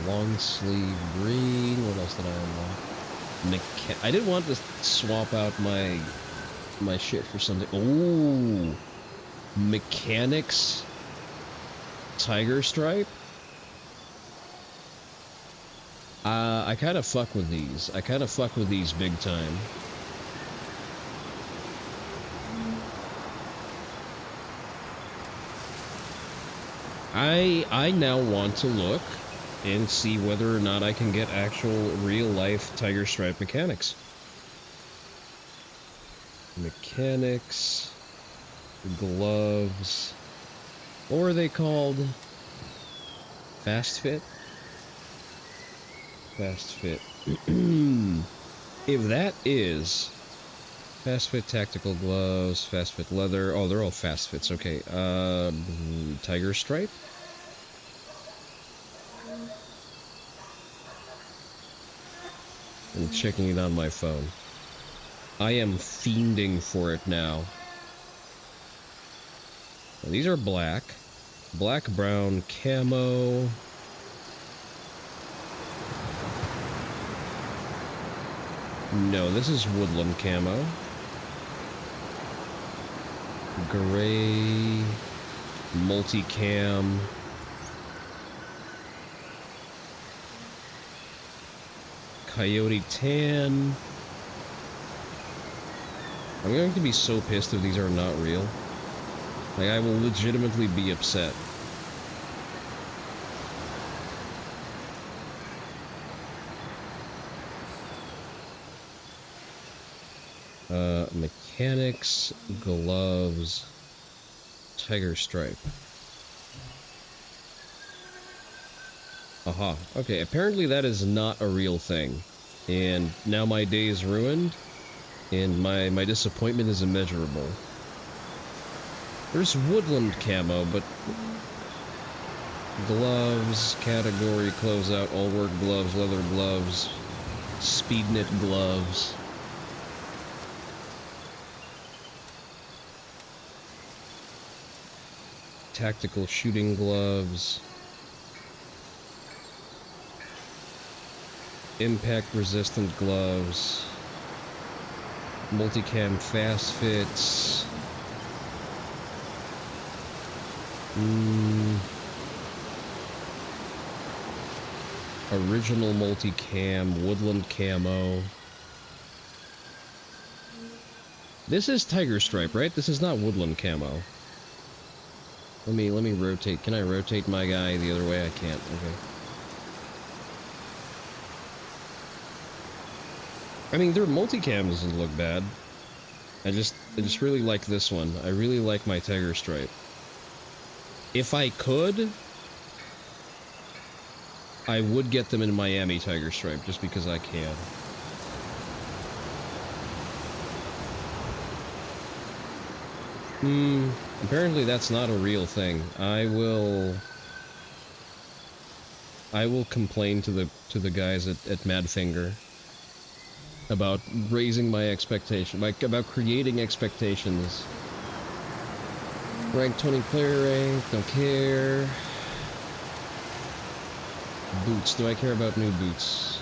Long sleeve green. What else did I unlock? I didn't want to swap out my shit for something. Oh, mechanics. Tiger stripe. I kind of fuck with these. I kind of fuck with these big time. I now want to look and see whether or not I can get actual real-life tiger stripe mechanics. Mechanics, gloves, what were they called? Fast fit? Fast fit. If that is fast fit tactical gloves, fast fit leather. Oh, they're all fast fits. Okay. Tiger stripe. I'm checking it on my phone. I am fiending for it now. Well, these are black. Black, brown, camo. No, this is woodland camo. Gray, multicam. Coyote tan. I'm going to be so pissed if these are not real. Like, I will legitimately be upset. Mechanics, gloves, tiger stripe. Aha. Okay, apparently that is not a real thing. And now my day is ruined, and my disappointment is immeasurable. There's woodland camo, but... gloves, category, closeout, all-work gloves, leather gloves, speed knit gloves. Tactical shooting gloves. Impact resistant gloves. Multicam fast fits. Original multicam, woodland camo. This is tiger stripe, right? This is not woodland camo. Let me rotate. Can I rotate my guy the other way? I can't. Okay. I mean, their multicam doesn't look bad. I just really like this one. I really like my tiger stripe. If I could, I would get them in Miami tiger stripe just because I can. Apparently that's not a real thing. I will complain to the guys at Madfinger about raising my expectation, about creating expectations. Rank 20 player rank, don't care. Boots, do I care about new boots?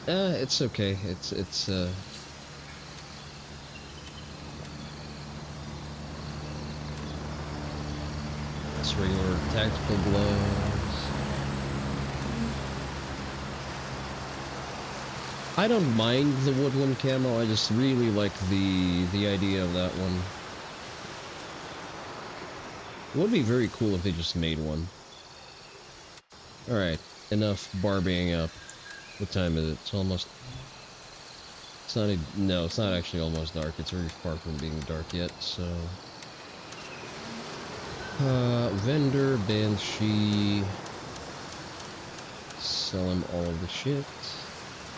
It's okay. It's regular tactical gloves. I don't mind the woodland camo, I just really like the idea of that one. It would be very cool if they just made one. Alright, enough Barbieing up. What time is it? It's almost... It's not... No, it's not actually almost dark. It's very far from being dark yet, so... vendor, Banshee. Sell him all of the shit.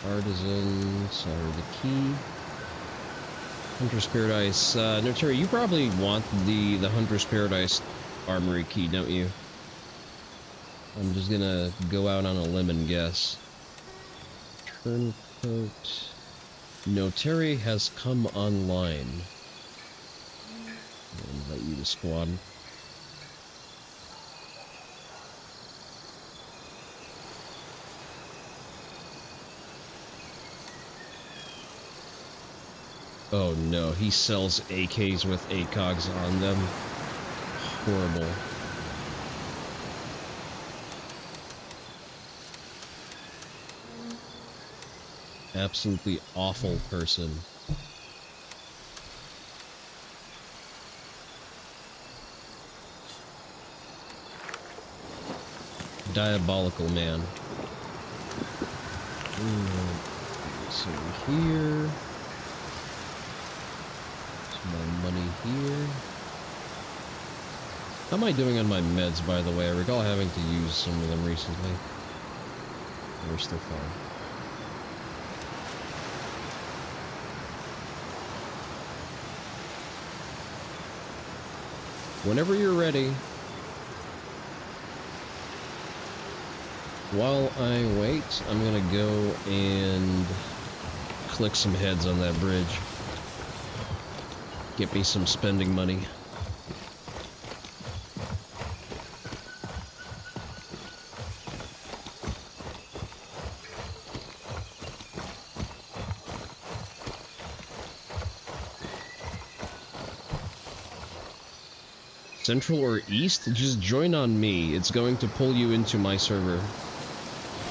Artisan, sell her the key. Hunter's Paradise. No, Terry, you probably want the Hunter's Paradise armory key, don't you? I'm just gonna go out on a limb and guess. Turncoat. No, Terry has come online. I'll invite you to squad. Oh no, he sells AKs with ACOGs on them. Horrible. Absolutely awful person. Diabolical man. So here. Some more money here. How am I doing on my meds, by the way? I recall having to use some of them recently. We're still fine. Whenever you're ready. While I wait, I'm gonna go and click some heads on that bridge. Get me some spending money. Central or East? Just join on me. It's going to pull you into my server.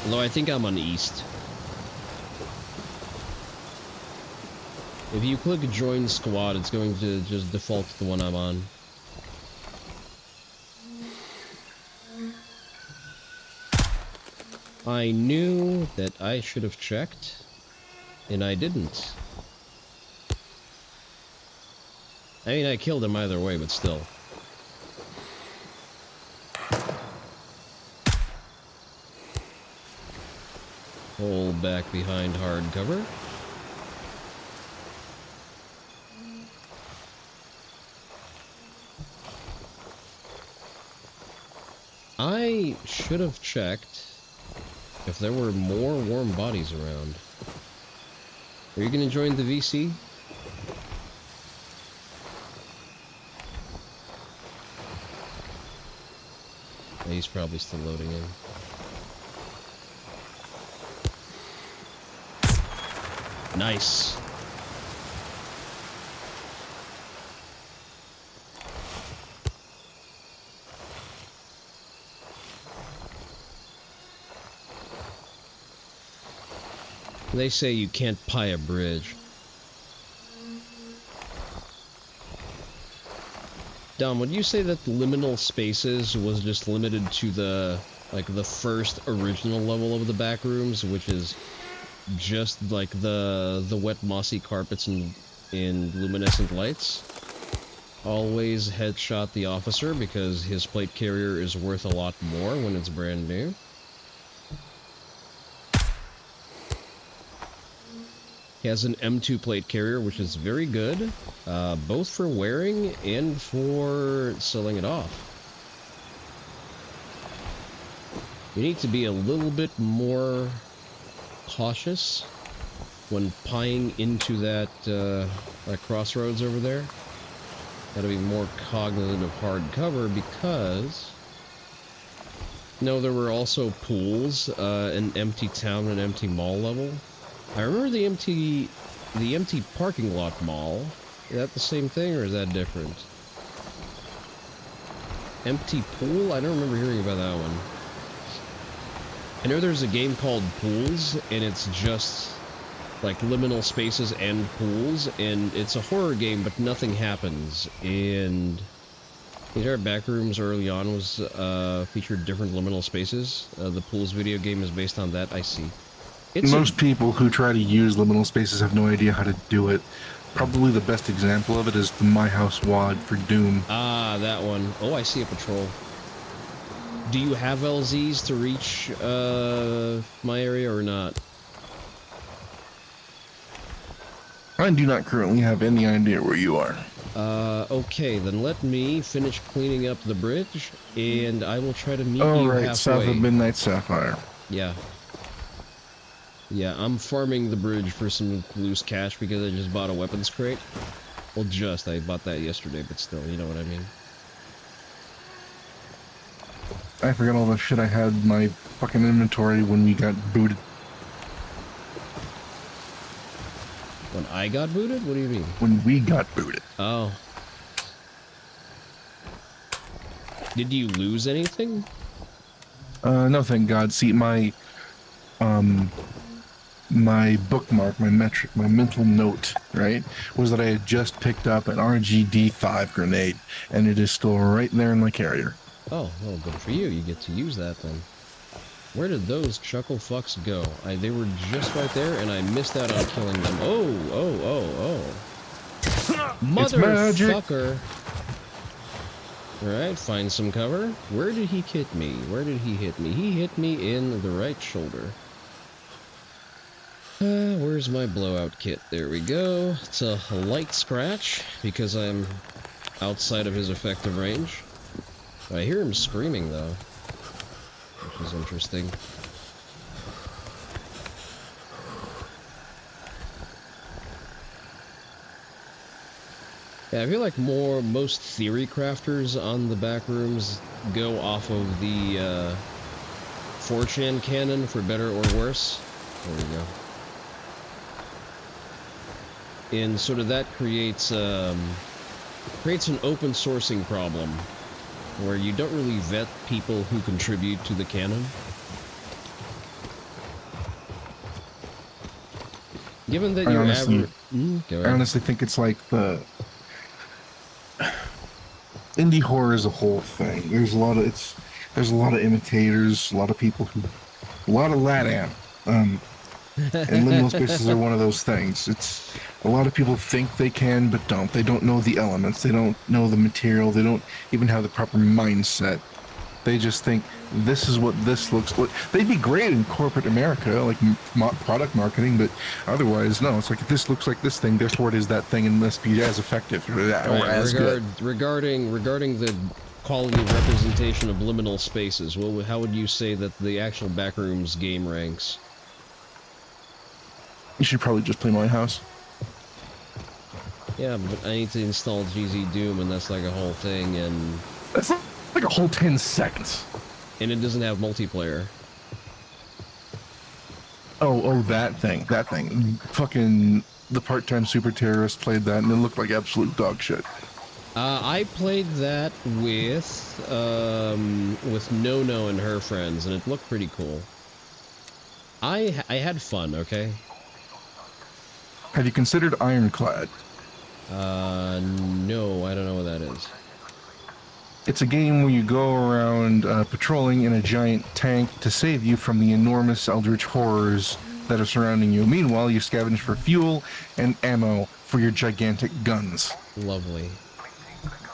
Although I think I'm on East. If you click join squad, it's going to just default to the one I'm on. I knew that I should have checked, and I didn't. I mean, I killed him either way, but still. Hold back behind hard cover. I should have checked if there were more warm bodies around. Are you gonna join the VC? He's probably still loading in. Nice. They say you can't pie a bridge. Dom, would you say that liminal spaces was just limited to the, like, the first original level of the back rooms, which is just like the wet mossy carpets and luminescent lights? Always headshot the officer because his plate carrier is worth a lot more when it's brand new. He has an M2 plate carrier, which is very good, both for wearing and for selling it off. You need to be a little bit more cautious when pieing into that crossroads over there. Gotta be more cognizant of hard cover because... No, there were also pools, an empty town and empty mall level. I remember the empty parking lot mall. Is that the same thing or is that different? Empty pool? I don't remember hearing about that one. I know there's a game called Pools, and it's just like liminal spaces and pools, and it's a horror game, but nothing happens. And the entire back rooms early on was featured different liminal spaces. The Pools video game is based on that. I see. Most people who try to use liminal spaces have no idea how to do it. Probably the best example of it is the My House WAD for Doom. Ah, that one. Oh, I see a patrol. Do you have LZs to reach my area or not? I do not currently have any idea where you are. Okay, then let me finish cleaning up the bridge, and I will try to meet you Alright, halfway. south of Midnight Sapphire. Yeah. Yeah, I'm farming the bridge for some loose cash because I just bought a weapons crate. Well, I bought that yesterday, but still, you know what I mean. I forgot all the shit I had in my fucking inventory when we got booted. When I got booted? What do you mean? When we got booted. Oh. Did you lose anything? No, thank God. See, my bookmark, my metric, my mental note, right, was that I had just picked up an RGD-5 grenade, and it is still right there in my carrier. Oh, well, good for you. You get to use that then. Where did those chuckle fucks go? They were just right there, and I missed out on killing them. Oh. Motherfucker! Alright, find some cover. Where did he hit me? Where did he hit me? He hit me in the right shoulder. Where's my blowout kit? There we go. It's a light scratch, because I'm outside of his effective range. I hear him screaming, though, which is interesting. Yeah, I feel like most theory crafters on the backrooms go off of the 4chan canon, for better or worse. There we go. And sort of that creates an open sourcing problem, where you don't really vet people who contribute to the canon. Given that you're average... I honestly think it's like the... Indie horror is a whole thing. There's a lot of imitators, a lot of people who... A lot of LATAM. And liminal spaces are one of those things. It's... A lot of people think they can, but don't. They don't know the elements. They don't know the material. They don't even have the proper mindset. They just think, this is what this looks like. They'd be great in corporate America, like product marketing, but otherwise, no. It's like, if this looks like this thing, therefore it is that thing and must be as effective or as good. Regarding the quality of representation of liminal spaces, how would you say that the actual Backrooms game ranks? You should probably just play my house. Yeah, but I need to install GZ Doom, and that's like a whole thing, and... That's like a whole 10 seconds. And it doesn't have multiplayer. Oh, that thing. Fucking the part-time super terrorist played that, and it looked like absolute dog shit. I played that with No and her friends, and it looked pretty cool. I had fun, okay? Have you considered Ironclad? No, I don't know what that is. It's a game where you go around patrolling in a giant tank to save you from the enormous eldritch horrors that are surrounding you. Meanwhile, you scavenge for fuel and ammo for your gigantic guns. Lovely.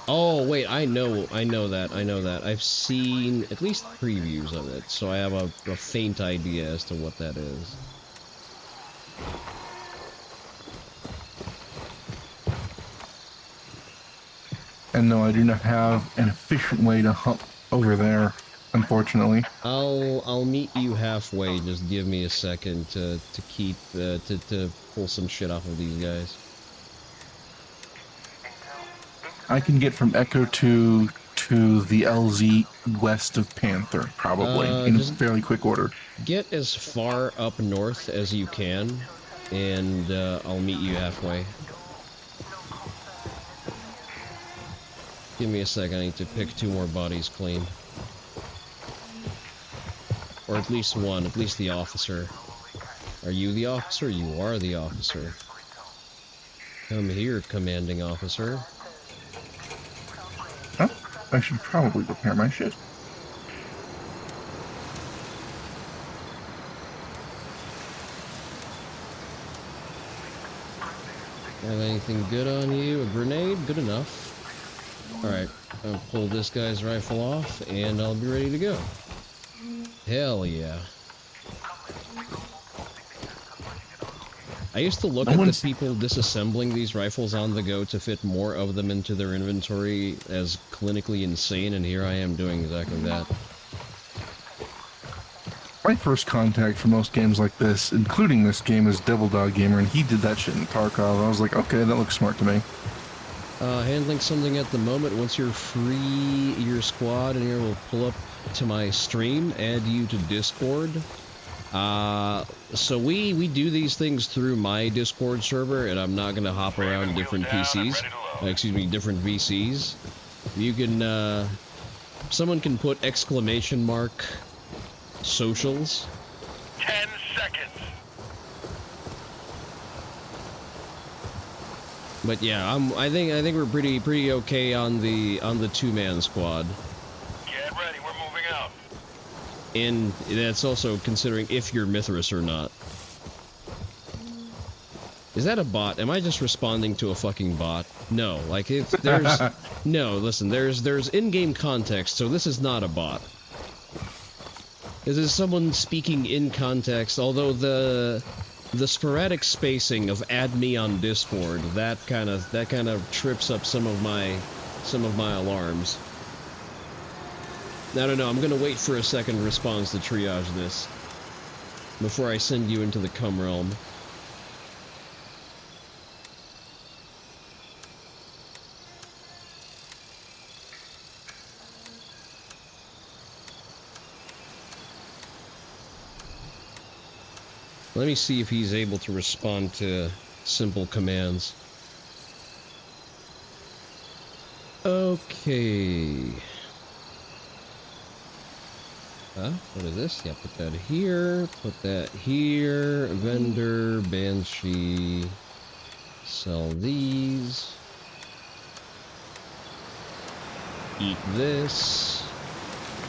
Oh, wait, I know that. I've seen at least previews of it, so I have a faint idea as to what that is. And no, I do not have an efficient way to hunt over there, unfortunately. I'll meet you halfway. Just give me a second to pull some shit off of these guys. I can get from Echo to the LZ west of Panther, probably, in fairly quick order. Get as far up north as you can, and I'll meet you halfway. Give me a second, I need to pick 2 more bodies clean. Or at least one, at least the officer. Are you the officer? You are the officer. Come here, commanding officer. Huh? I should probably repair my shit. Have anything good on you? A grenade? Good enough. Alright, I'll pull this guy's rifle off, and I'll be ready to go. Hell yeah. I used to look at the people disassembling these rifles on the go to fit more of them into their inventory as clinically insane, and here I am doing exactly that. My first contact for most games like this, including this game, is Devil Dog Gamer, and he did that shit in Tarkov. I was like, okay, that looks smart to me. Handling something at the moment. Once you're free, your squad and here will pull up to my stream, add you to Discord, So we do these things through my Discord server, and I'm not gonna hop around Wheels different down and PCs. ready to load. Excuse me, different VCs. You can, someone can put exclamation mark socials. 10 seconds. But yeah, I think we're pretty okay on the two-man squad. Get ready, we're moving out. And that's also considering if you're Mithras or not. Is that a bot? Am I just responding to a fucking bot? No, like there's no, listen, there's in-game context, so this is not a bot. This is someone speaking in context, although the sporadic spacing of add me on Discord, that kind of trips up some of my alarms. I don't know, I'm gonna wait for a second response to triage this before I send you into the cum realm. Let me see if he's able to respond to simple commands. Okay. What is this? Yeah, put that here, put that here. Vendor, Banshee. Sell these. Eat this.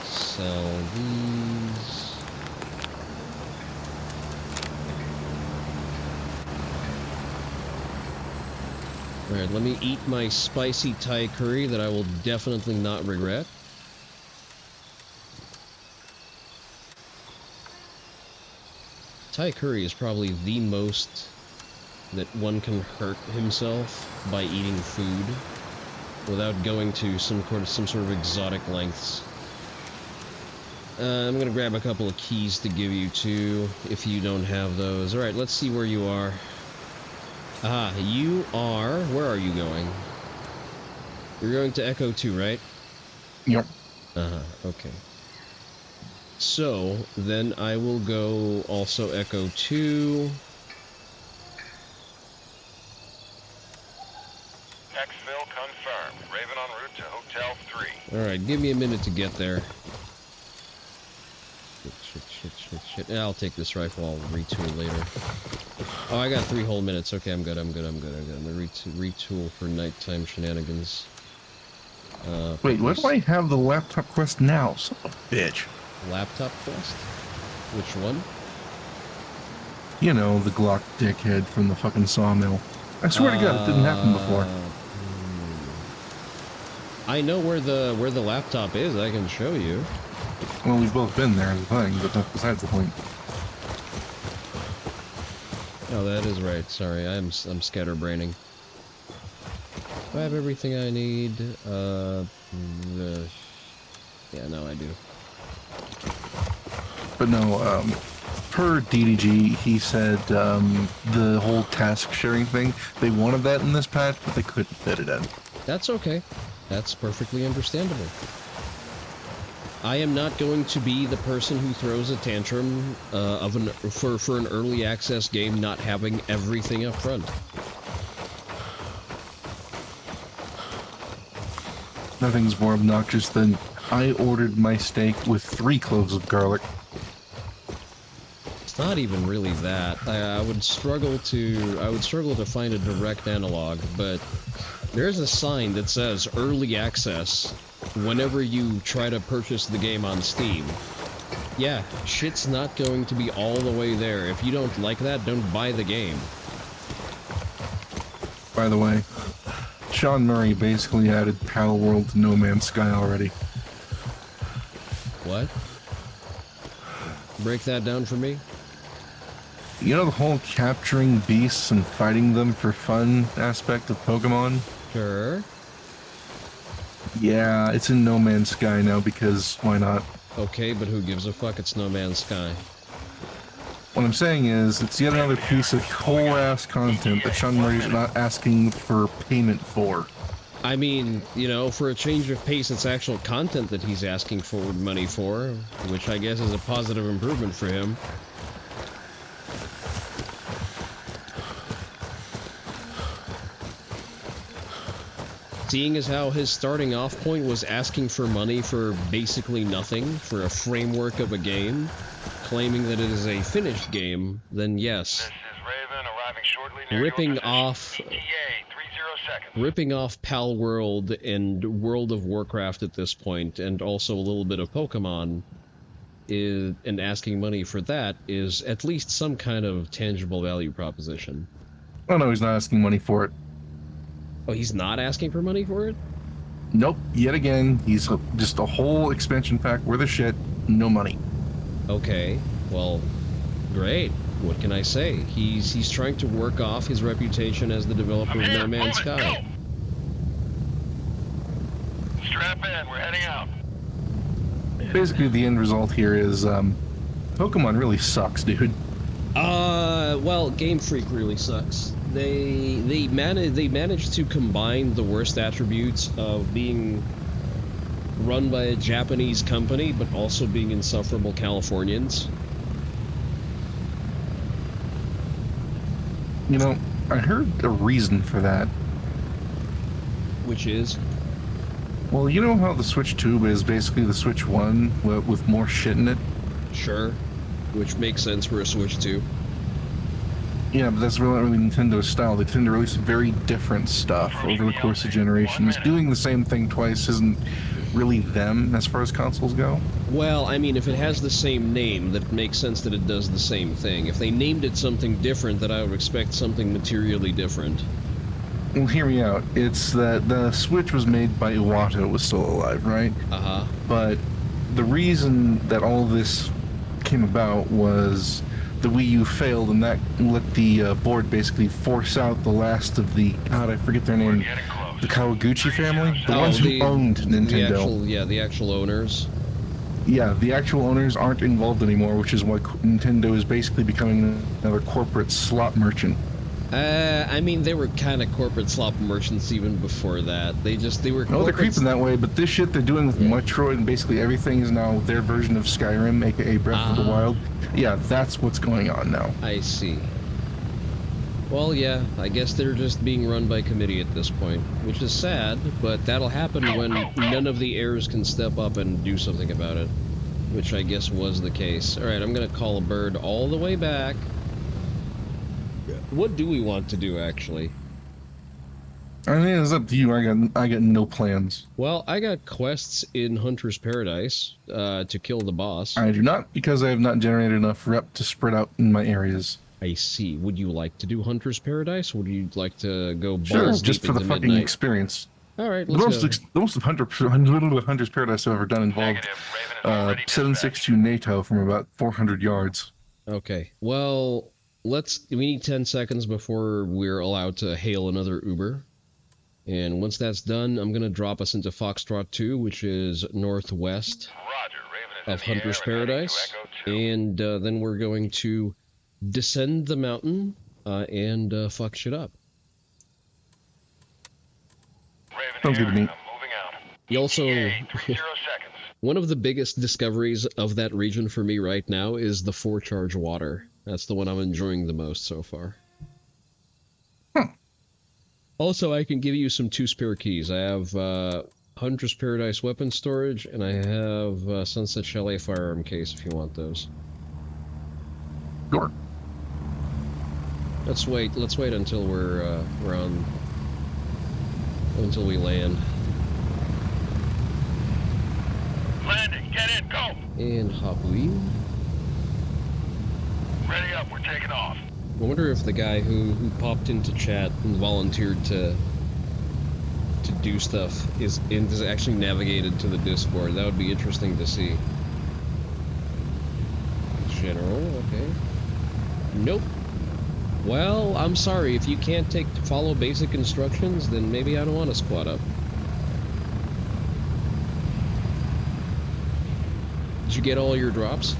Sell these. Alright, let me eat my spicy Thai curry that I will definitely not regret. Thai curry is probably the most that one can hurt himself by eating food without going to some sort of exotic lengths. I'm gonna grab a couple of keys to give you too, if you don't have those. Alright, let's see where you are. Aha, you are... Where are you going? You're going to Echo 2, right? Yep. Uh-huh, okay. So, then I will go also Echo 2. Exfil confirmed. Raven en route to Hotel 3. Alright, give me a minute to get there. Shit. I'll take this rifle, I'll retool later. Oh, I got 3 whole minutes. Okay, I'm good. I'm gonna retool for nighttime shenanigans. Wait, why do I have the laptop quest now? Son of a bitch. Laptop quest? Which one? You know, the Glock dickhead from the fucking sawmill. I swear to God, it didn't happen before. I know where the laptop is. I can show you. Well, we've both been there, is the thing, but that's besides the point. Oh, that is right. Sorry, I'm scatterbraining. Do I have everything I need? Yeah, no, I do. But no, per DDG, he said the whole task sharing thing, they wanted that in this patch, but they couldn't fit it in. That's okay. That's perfectly understandable. I am not going to be the person who throws a tantrum for an early access game not having everything up front. Nothing's more obnoxious than I ordered my steak with 3 cloves of garlic. It's not even really that. I would struggle to find a direct analog, but there's a sign that says early access whenever you try to purchase the game on Steam. Yeah, shit's not going to be all the way there. If you don't like that, don't buy the game. By the way, Sean Murray basically added Pal World to No Man's Sky already. What? Break that down for me? You know the whole capturing beasts and fighting them for fun aspect of Pokemon? Sure. Yeah, it's in No Man's Sky now because why not? Okay, but who gives a fuck? It's No Man's Sky. What I'm saying is, it's yet another piece of whole-ass content that Sean Murray's not asking for payment for. I mean, you know, for a change of pace, it's actual content that he's asking for money for, which I guess is a positive improvement for him. seeing as how his starting off point was asking for money for basically nothing, for a framework of a game, claiming that it is a finished game, then This yes, is Raven arriving shortly near ripping your position. off ETA 30 seconds. ripping off Pal World and World of Warcraft at this point, and also a little bit of Pokemon, and asking money for that is at least some kind of tangible value proposition. Oh no, he's not asking money for it. Oh, he's not asking for money for it? Nope. Yet again, he's just a whole expansion pack worth of shit. No money. Okay, well, great. What can I say? He's trying to work off his reputation as the developer of No Man's Sky. Go. Strap in, we're heading out. Basically, the end result here is Pokemon really sucks, dude. Well, Game Freak really sucks. They managed to combine the worst attributes of being run by a Japanese company, but also being insufferable Californians. You know, I heard a reason for that. Which is? Well, you know how the Switch Tube is basically the Switch 1 with more shit in it? Sure. Which makes sense for a Switch 2. Yeah, but that's really Nintendo's style. They tend to release very different stuff over the course of generations. Doing the same thing twice isn't really them as far as consoles go. Well, I mean, if it has the same name, that makes sense that it does the same thing. If they named it something different, then I would expect something materially different. Well, hear me out. It's that the Switch was made by Iwata, was still alive, right? Uh-huh. But the reason that all this came about was the Wii U failed, and that let the board basically force out the last of the, God, I forget their name, Getting close. the Kawaguchi family? The ones who owned Nintendo. The actual owners. Yeah, the actual owners aren't involved anymore, which is why Nintendo is basically becoming another corporate slot merchant. I mean, they were kind of corporate slop merchants even before that. They were. No, they're creeping that way, but this shit they're doing with Metroid and basically everything is now their version of Skyrim, aka Breath of the Wild. Yeah, that's what's going on now. I see. Well, yeah, I guess they're just being run by committee at this point, which is sad, but that'll happen when none of the heirs can step up and do something about it, which I guess was the case. All right, I'm gonna call a bird all the way back. What do we want to do, actually? I mean, it's up to you. I got no plans. Well, I got quests in Hunter's Paradise to kill the boss. I do not, because I have not generated enough rep to spread out in my areas. I see. Would you like to do Hunter's Paradise? Would you like to go balls Sure, deep just for the into fucking midnight? experience. All right, The let's go. most of Hunter's Paradise I've ever done involved Negative. Raven is already dispatched. 762 NATO from about 400 yards. Okay. Well, we need 10 seconds before we're allowed to hail another Uber. And once that's done, I'm going to drop us into Foxtrot 2, which is northwest Roger. Raven is of in the Hunter's air and heading to Paradise. Echo 2. And then we're going to descend the mountain and fuck shit up. Raven Sounds here. good to me. I'm moving out. You also... ETA 30 seconds. One of the biggest discoveries of that region for me right now is the 4-charge water. That's the one I'm enjoying the most so far. Also, I can give you some 2 spare keys. I have Hunter's Paradise weapon storage, and I have Sunset Chalet firearm case if you want those. Sure. Let's wait until we're on... until we land. Landing. Get in. Go. And hop in. Ready up. We're taking off. I wonder if the guy who popped into chat and volunteered to do stuff is actually navigated to the Discord. That would be interesting to see. General, okay. Nope. Well, I'm sorry. If you can't follow basic instructions, then maybe I don't want to squat up. Did you get all your drops?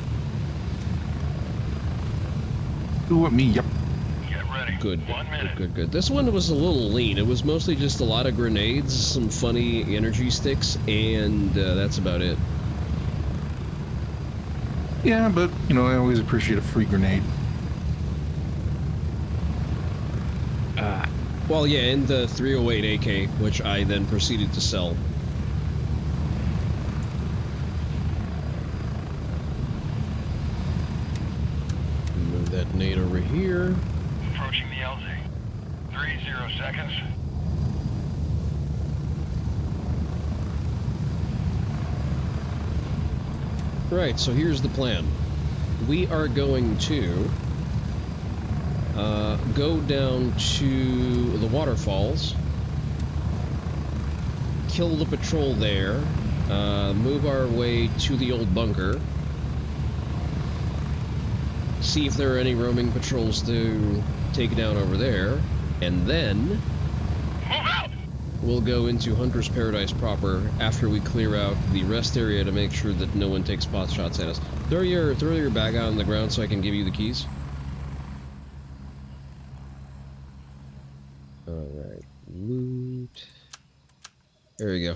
Who what me? Yep. Get ready. Good. 1 minute. Good. This one was a little lean. It was mostly just a lot of grenades, some funny energy sticks, and that's about it. Yeah, but you know I always appreciate a free grenade. Well, yeah, and the 308 AK, which I then proceeded to sell. Move that nade over here. Approaching the LZ. 30 seconds. Right, so here's the plan. We are going to go down to the waterfalls, kill the patrol there, move our way to the old bunker, see if there are any roaming patrols to take down over there, and then Move out! we'll go into Hunter's Paradise proper after we clear out the rest area to make sure that no one takes pot shots at us. Throw your bag out on the ground so I can give you the keys. Alright, loot. There we go.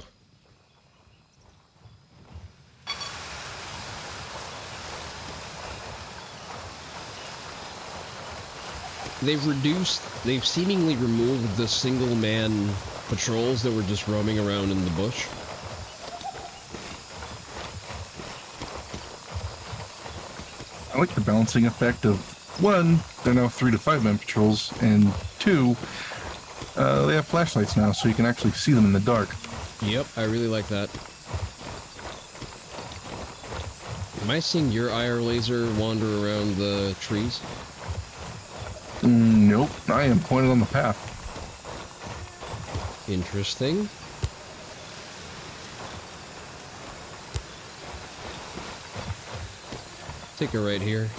They've seemingly removed the single-man patrols that were just roaming around in the bush. I like the balancing effect of, one, they're now 3 to 5 man patrols, and 2, they have flashlights now, so you can actually see them in the dark. Yep, I really like that. Am I seeing your IR laser wander around the trees? Nope, I am pointed on the path. Interesting. Take a right here.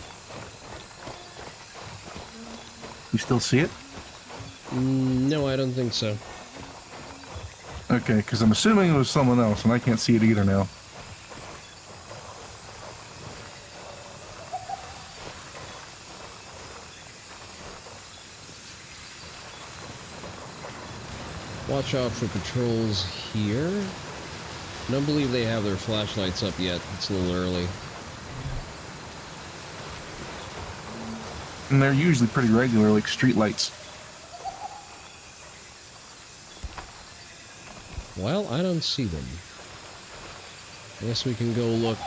You still see it? No, I don't think so. Okay, because I'm assuming it was someone else, and I can't see it either now. Watch out for patrols here. I don't believe they have their flashlights up yet. It's a little early. And they're usually pretty regular, like street lights. Well, I don't see them. I guess we can go look.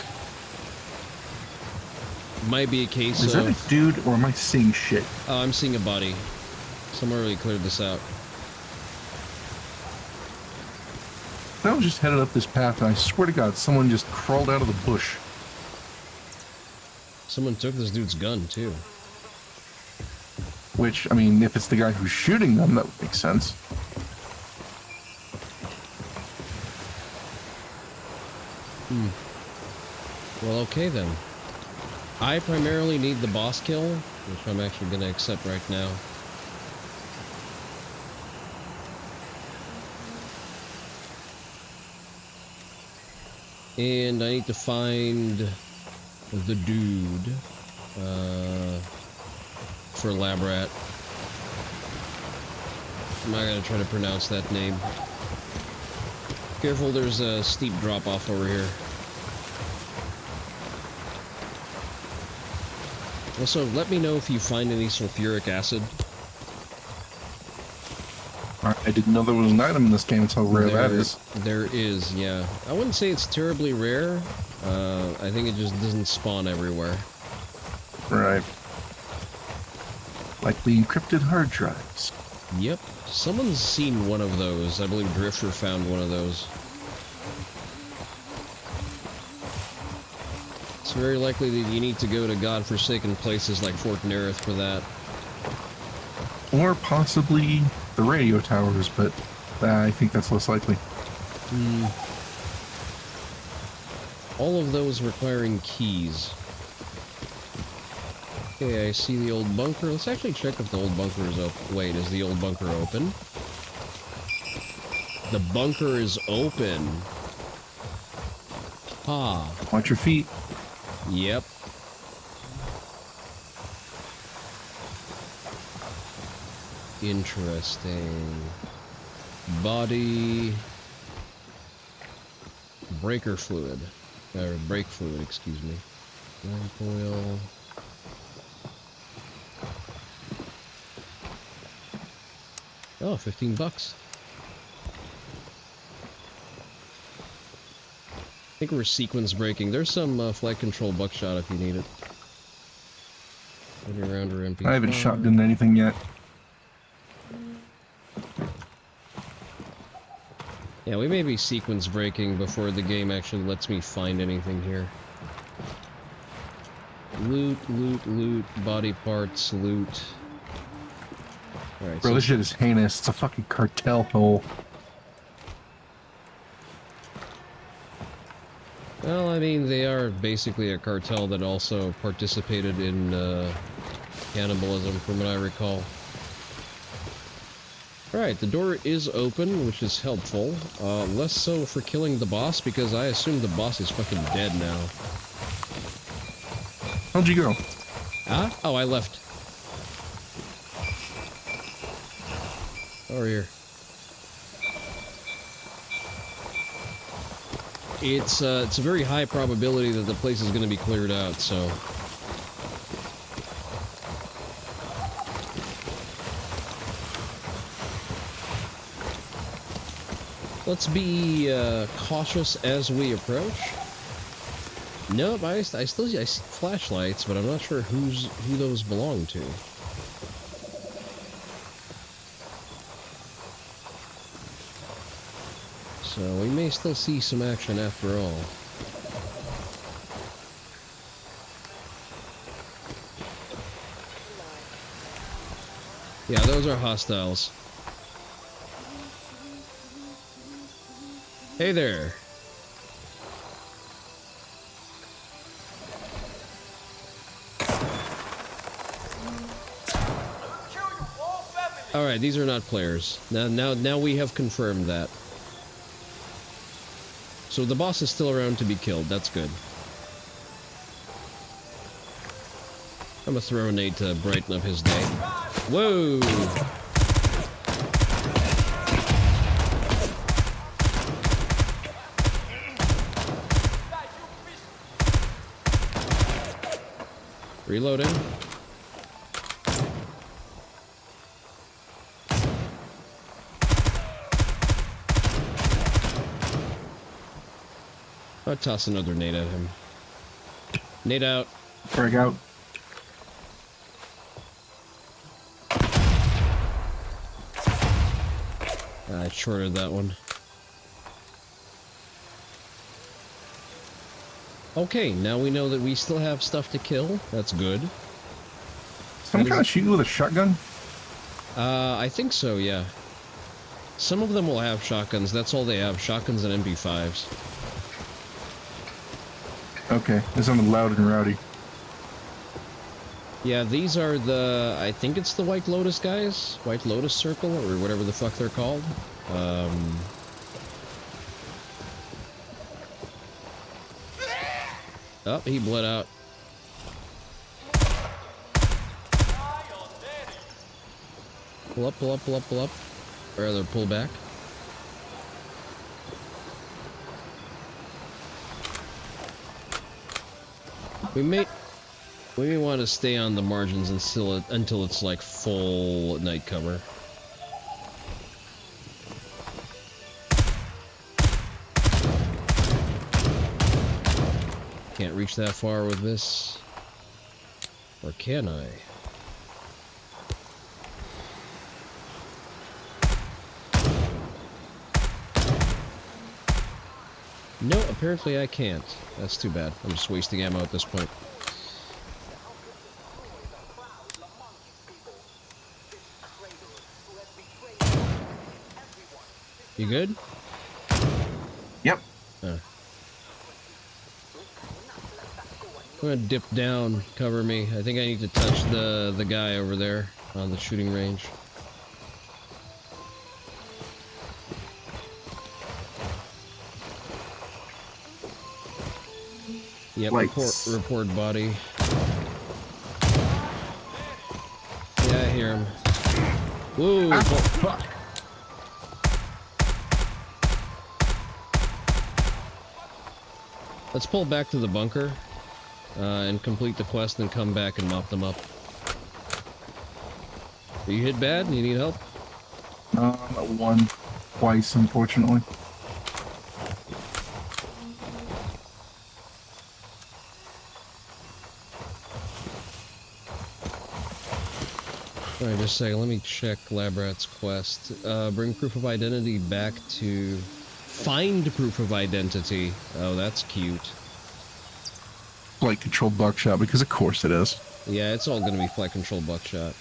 Might be a case Is of... that a dude, or am I seeing shit? Oh, I'm seeing a body. Someone already cleared this out. I was just headed up this path, and I swear to God, someone just crawled out of the bush. Someone took this dude's gun, too. Which, I mean, if it's the guy who's shooting them, that would make sense. Well, okay then. I primarily need the boss kill, which I'm actually going to accept right now. And I need to find the dude for Labrat. I'm not going to try to pronounce that name. Careful, there's a steep drop-off over here. Also, let me know if you find any sulfuric acid. I didn't know there was an item in this game. That's how rare that is. There is, yeah. I wouldn't say it's terribly rare. I think it just doesn't spawn everywhere. Right. Like the encrypted hard drives. Yep. Someone's seen one of those. I believe Drifter found one of those. It's very likely that you need to go to godforsaken places like Fort Nerith for that. Or possibly the radio towers, but I think that's less likely. All of those requiring keys. Okay, I see the old bunker. Let's actually check if the old bunker is open. Wait, is the old bunker open? The bunker is open. Ah. Watch your feet. Yep. Interesting. Body. Breaker fluid. Or brake fluid, excuse me. Lamp oil. Oh, 15 bucks. I think we're sequence breaking. There's some flight control buckshot if you need it. Maybe around or MP5. I haven't shotgunned anything yet. Yeah, we may be sequence breaking before the game actually lets me find anything here. Loot, loot, loot, body parts, loot. Alright, Bro, so this shit is heinous. It's a fucking cartel hole. well, I mean, they are basically a cartel that also participated in cannibalism, from what I recall. Alright, the door is open, which is helpful. Less so for killing the boss, because I assume the boss is fucking dead now. How'd you go? Huh? Oh, I left. Over here. It's a very high probability that the place is going to be cleared out, so... let's be cautious as we approach. Nope, I still see flashlights, but I'm not sure who those belong to. So we may still see some action after all. Yeah, those are hostiles. Hey there. Alright, these are not players. Now we have confirmed that. So the boss is still around to be killed, that's good. I'm gonna throw a nade to brighten up his day. Whoa! Reloading. I'll toss another nade at him. Nade out. Frag out. I shorted that one. Okay, now we know that we still have stuff to kill. That's good. Some kind of shoot with a shotgun? I think so, yeah. Some of them will have shotguns. That's all they have. Shotguns and MP5s. Okay, this sounded loud and rowdy. Yeah, these are the... I think it's the White Lotus guys? White Lotus Circle, or whatever the fuck they're called. Oh, he bled out. Pull up, pull up, pull up, pull up. Or rather, pull back. We may want to stay on the margins until it's like full night cover. Can't reach that far with this. Or can I? No, apparently I can't. That's too bad. I'm just wasting ammo at this point. You good? Yep. I'm gonna dip down, cover me. I think I need to touch the guy over there on the shooting range. Yep, report body. Yeah, I hear him. Whoa! Ah, fuck. Let's pull back to the bunker and complete the quest and come back and mop them up. Are you hit bad? You need help? One, twice, unfortunately. Alright, just a second. Let me check Labrat's quest. Bring proof of identity back to... Find proof of identity. Oh, that's cute. Flight control buckshot, because of course it is. Yeah, it's all gonna be flight control buckshot.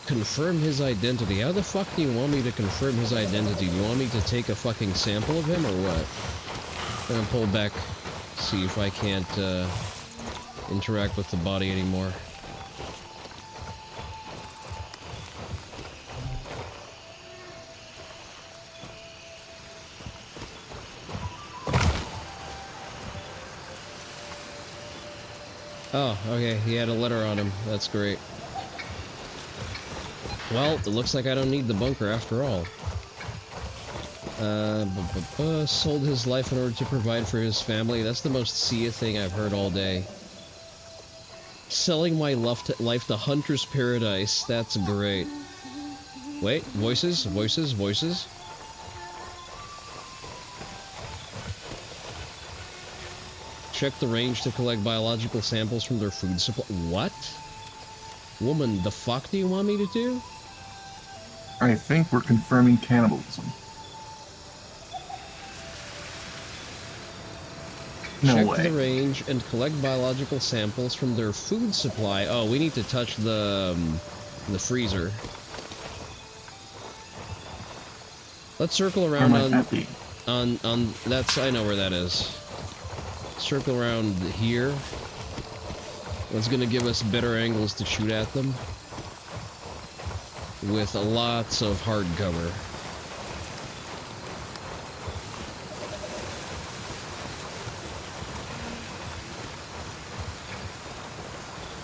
Confirm his identity. How the fuck do you want me to confirm his identity? Do you want me to take a fucking sample of him or what? I'm gonna pull back, see if I can't interact with the body anymore. Oh, okay, he had a letter on him. That's great. Well, it looks like I don't need the bunker after all. Sold his life in order to provide for his family. That's the most Sia thing I've heard all day. Selling my life to Hunter's Paradise. That's great. Wait, voices, voices, voices. Check the range to collect biological samples from their food supply. What? Woman, the fuck do you want me to do? I think we're confirming cannibalism. No Check way. the range and collect biological samples from their food supply. Oh, we need to touch the freezer. Let's circle around on that's, I know where that is. Circle around here. That's gonna give us better angles to shoot at them. With lots of hard cover.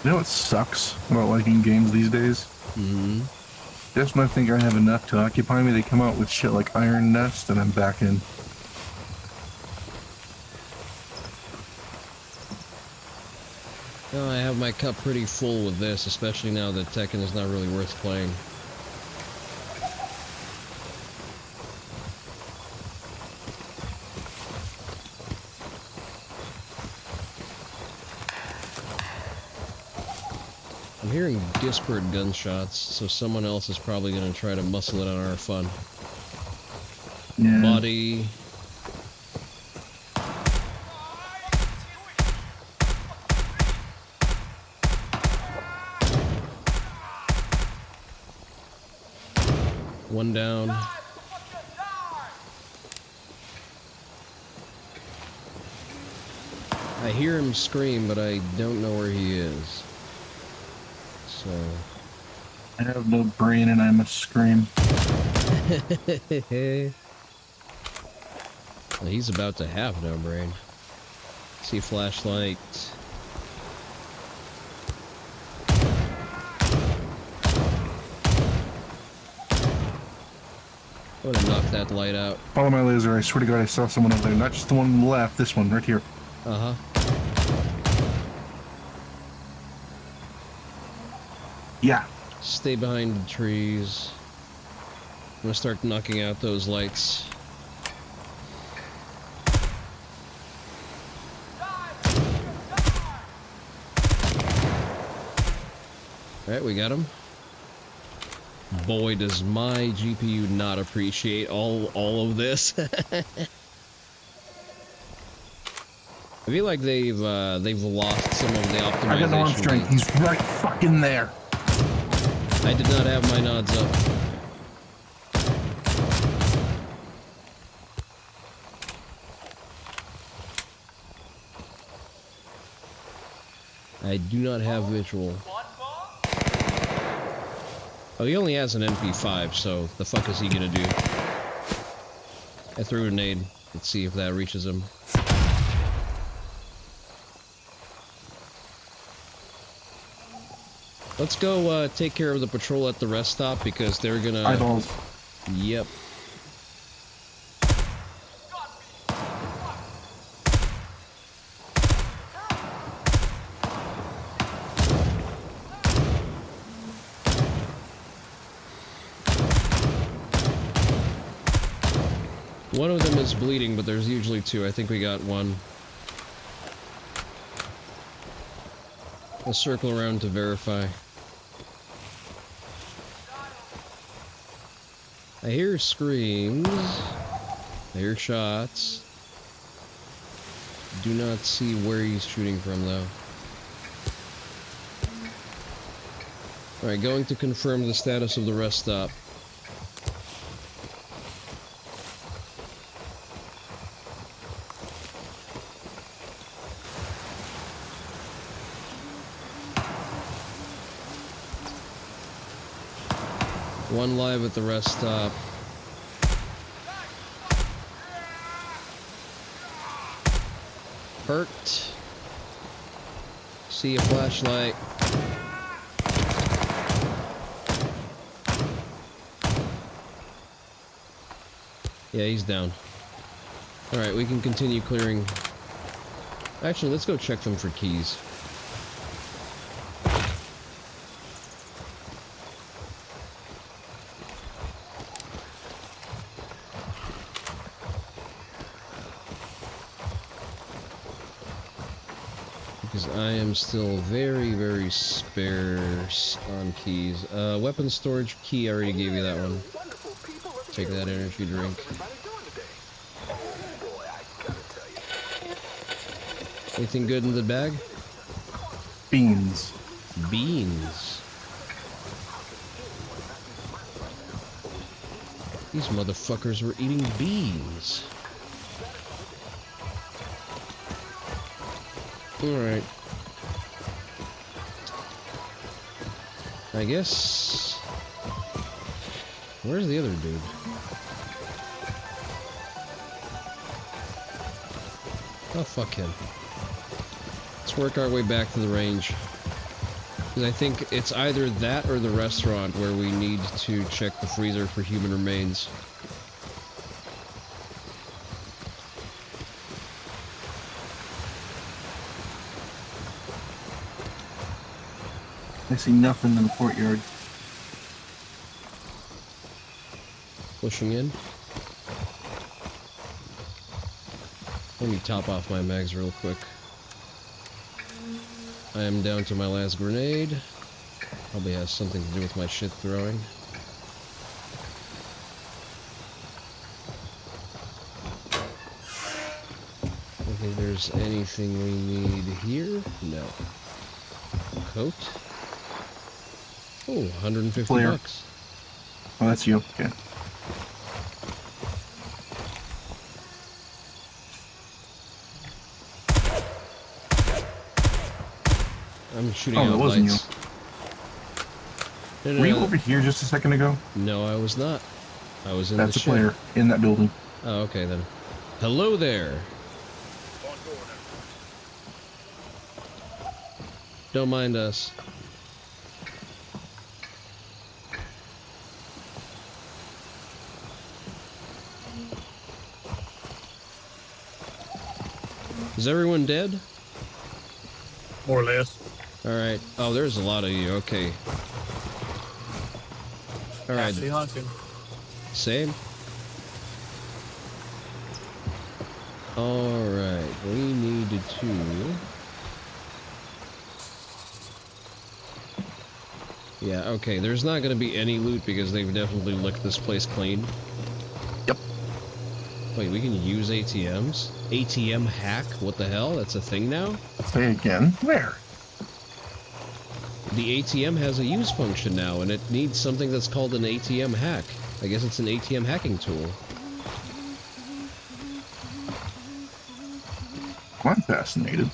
You know what sucks about liking games these days? Mm-hmm. Just when I think I have enough to occupy me, they come out with shit like Iron Nest, and I'm back in. Oh, I have my cup pretty full with this, especially now that Tekken is not really worth playing. I'm hearing disparate gunshots, so someone else is probably going to try to muscle it on our fun. Yeah. Body. One down. I hear him scream, but I don't know where he is. So... I have no brain and I must scream. Well, he's about to have no brain. See flashlight. I'm gonna knock that light out. Follow my laser, I swear to God I saw someone over there. Not just the one on the left, this one, right here. Uh-huh. Yeah. Stay behind the trees. I'm gonna start knocking out those lights. Alright, we got him. Boy, does my GPU not appreciate all of this. I feel like they've lost some of the optimization. I got an arm strength. He's right fucking there. I did not have my nods up. I do not have visual. Oh, he only has an MP5, so the fuck is he gonna do? I threw a nade. Let's see if that reaches him. Let's go take care of the patrol at the rest stop because they're gonna... Eyeballs. Yep. One of them is bleeding, but there's usually two. I think we got one. I'll circle around to verify. I hear screams. I hear shots. Do not see where he's shooting from, though. Alright, going to confirm the status of the rest stop. One live at the rest stop. Hurt. See a flashlight. Yeah, he's down. Alright, we can continue clearing. Actually, let's go check them for keys. Because I am still very, very sparse on keys. Weapon storage key, I already gave you that one. Take that energy drink. Anything good in the bag? Beans. Beans. These motherfuckers were eating beans. Alright. I guess... Where's the other dude? Oh, fuck him. Let's work our way back to the range. Because I think it's either that or the restaurant where we need to check the freezer for human remains. I see nothing in the courtyard. Pushing in. Let me top off my mags real quick. I am down to my last grenade. Probably has something to do with my shit throwing. I don't think there's anything we need here. No. Coat. Oh, 150 Clear. bucks. Oh, that's you. Okay. I'm shooting Oh, out that wasn't lights. Were you over here just a second ago? No, I was not. I was in That's the a shed. player in that building. Oh, okay then. Hello there. Don't mind us. Is everyone dead? More or less. Alright. Oh, there's a lot of you. Okay. Alright. Happy hunting. Same. Alright. We needed to... Yeah, okay. There's not going to be any loot because they've definitely licked this place clean. Yep. Wait, we can use ATMs? ATM hack? What the hell? That's a thing now? Say again. Where? The ATM has a use function now, and it needs something that's called an ATM hack. I guess it's an ATM hacking tool. I'm fascinated.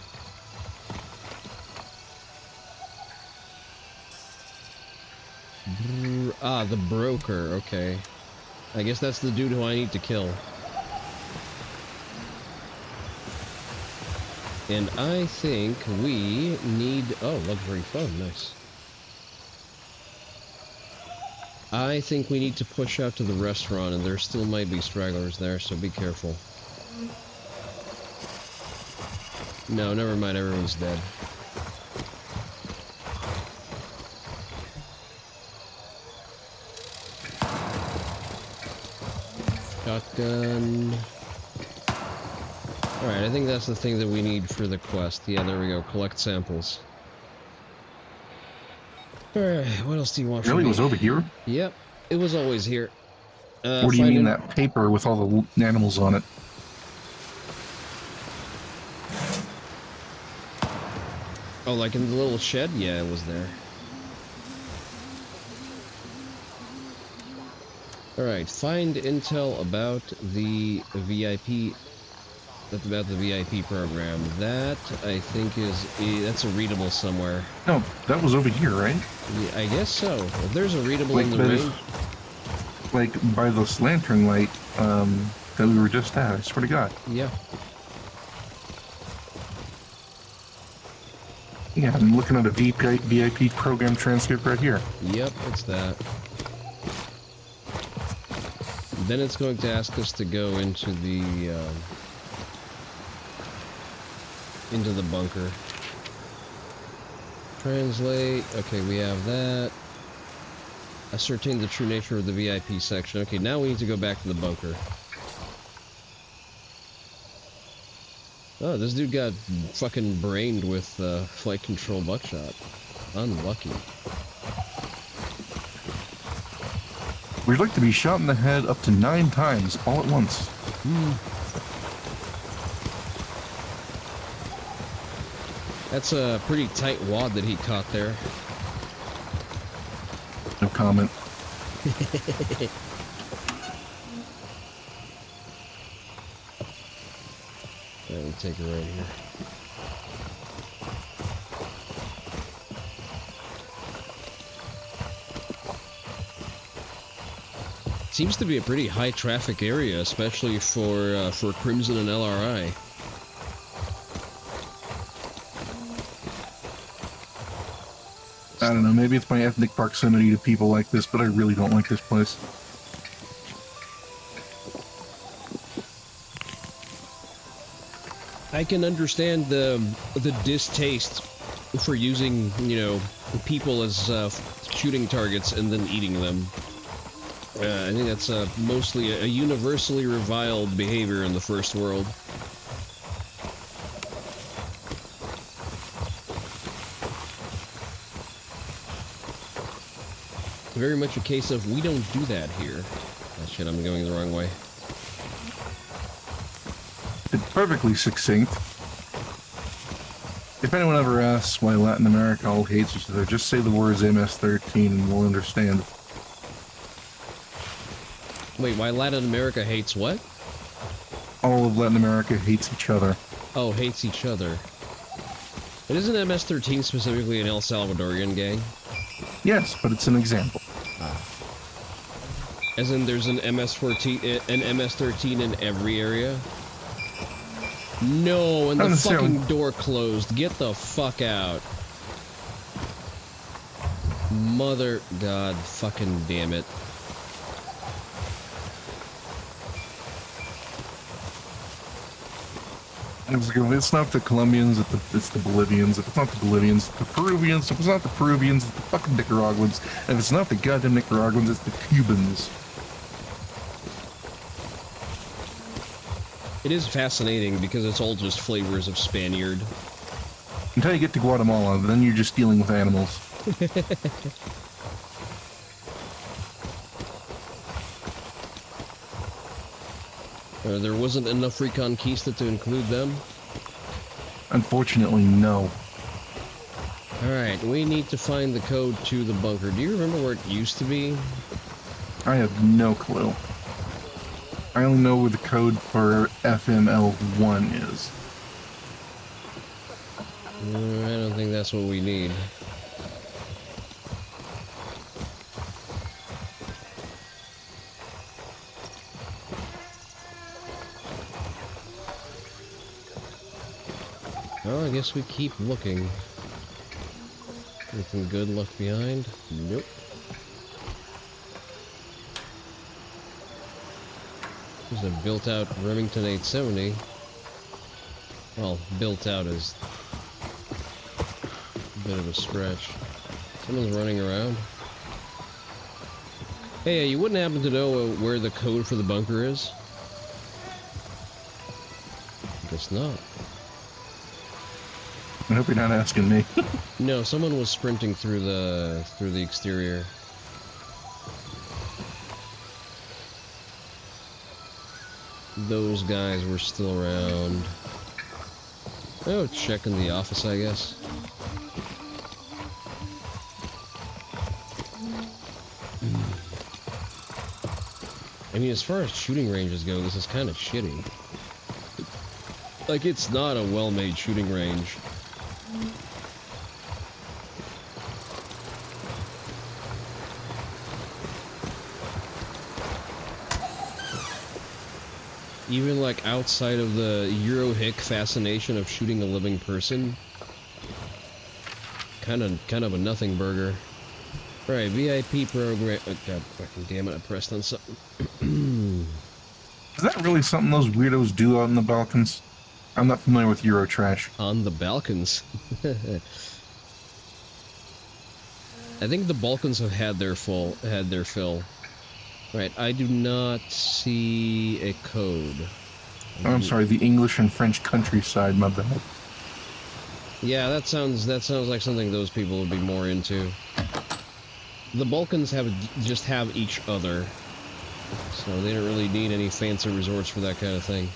Ah, the broker. Okay. I guess that's the dude who I need to kill. And I think we need... Oh, luxury phone. Nice. I think we need to push out to the restaurant, and there still might be stragglers there, so be careful. No, never mind. Everyone's dead. Shotgun. Alright, I think that's the thing that we need for the quest. Yeah, there we go. Collect samples. Alright, what else do you want from Really, me? it was over here? Yep, it was always here. What do you mean that paper with all the animals on it? Oh, like in the little shed? Yeah, it was there. Alright, find intel about the VIP. That's about the VIP program. That, I think, that's a readable somewhere. No, that was over here, right? Yeah, I guess so. If there's a readable Like, in the that range... is- Like, by this lantern light, that we were just at, I swear to God. Yeah. Yeah, I'm looking at a VIP program transcript right here. Yep, it's that. Then it's going to ask us to go into the bunker. Translate. Okay, we have that. Ascertain the true nature of the VIP section. Okay, now we need to go back to the bunker. Oh, this dude got fucking brained with flight control buckshot. Unlucky. We'd like to be shot in the head up to 9 times, all at once. That's a pretty tight wad that he caught there. No comment. Let me take it right here. Seems to be a pretty high traffic area, especially for Crimson and LRI. I don't know, maybe it's my ethnic proximity to people like this, but I really don't like this place. I can understand the distaste for using, you know, people as shooting targets and then eating them. I think that's mostly a universally reviled behavior in the first world. Very much a case of we don't do that here. Oh shit, I'm going the wrong way. It's perfectly succinct. If anyone ever asks why Latin America all hates each other, just say the words MS-13 and we'll understand. Wait, why Latin America hates what? All of Latin America hates each other. Oh, hates each other. It isn't MS-13 specifically an El Salvadorian gang? Yes, but it's an example. As in there's an MS-13 in every area? No, and Not the necessarily. fucking door closed. Get the fuck out. Mother God fucking damn it. It's not the Colombians, it's the Bolivians. If it's not the Bolivians, it's the Peruvians. If it's not the Peruvians, it's the fucking Nicaraguans. And if it's not the goddamn Nicaraguans, it's the Cubans. It is fascinating because it's all just flavors of Spaniard. Until you get to Guatemala, then you're just dealing with animals. There wasn't enough Reconquista to include them? Unfortunately, no. Alright, we need to find the code to the bunker. Do you remember where it used to be? I have no clue. I only know where the code for FML1 is. I don't think that's what we need. Well, I guess we keep looking. Anything good left behind? Nope. There's a built-out Remington 870. Well, built out is a bit of a stretch. Someone's running around. Hey, you wouldn't happen to know where the code for the bunker is? Guess not. I hope you're not asking me. No, someone was sprinting through the exterior. Those guys were still around. Oh, checking the office, I guess. I mean, as far as shooting ranges go, this is kind of shitty. Like, it's not a well-made shooting range. Even, like, outside of the Euro-hick fascination of shooting a living person, kind of a nothing burger. Right, VIP program. Oh, God fucking damn it! I pressed on something. Is that really something those weirdos do out in the Balkans? I'm not familiar with Euro trash. On the Balkans. I think the Balkans have had their fill. Right, I do not see a code. Oh, I'm sorry, the English and French countryside, my bad. Yeah, that sounds like something those people would be more into. The Balkans just have each other, so they don't really need any fancy resorts for that kind of thing.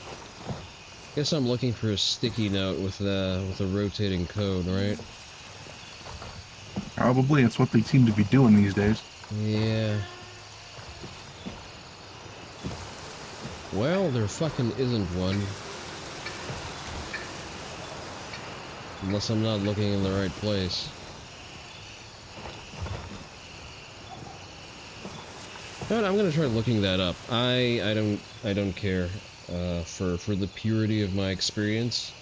Guess I'm looking for a sticky note with a rotating code, right? Probably, it's what they seem to be doing these days. Yeah. Well, there fucking isn't one. Unless I'm not looking in the right place. But I'm gonna try looking that up. I don't care for the purity of my experience.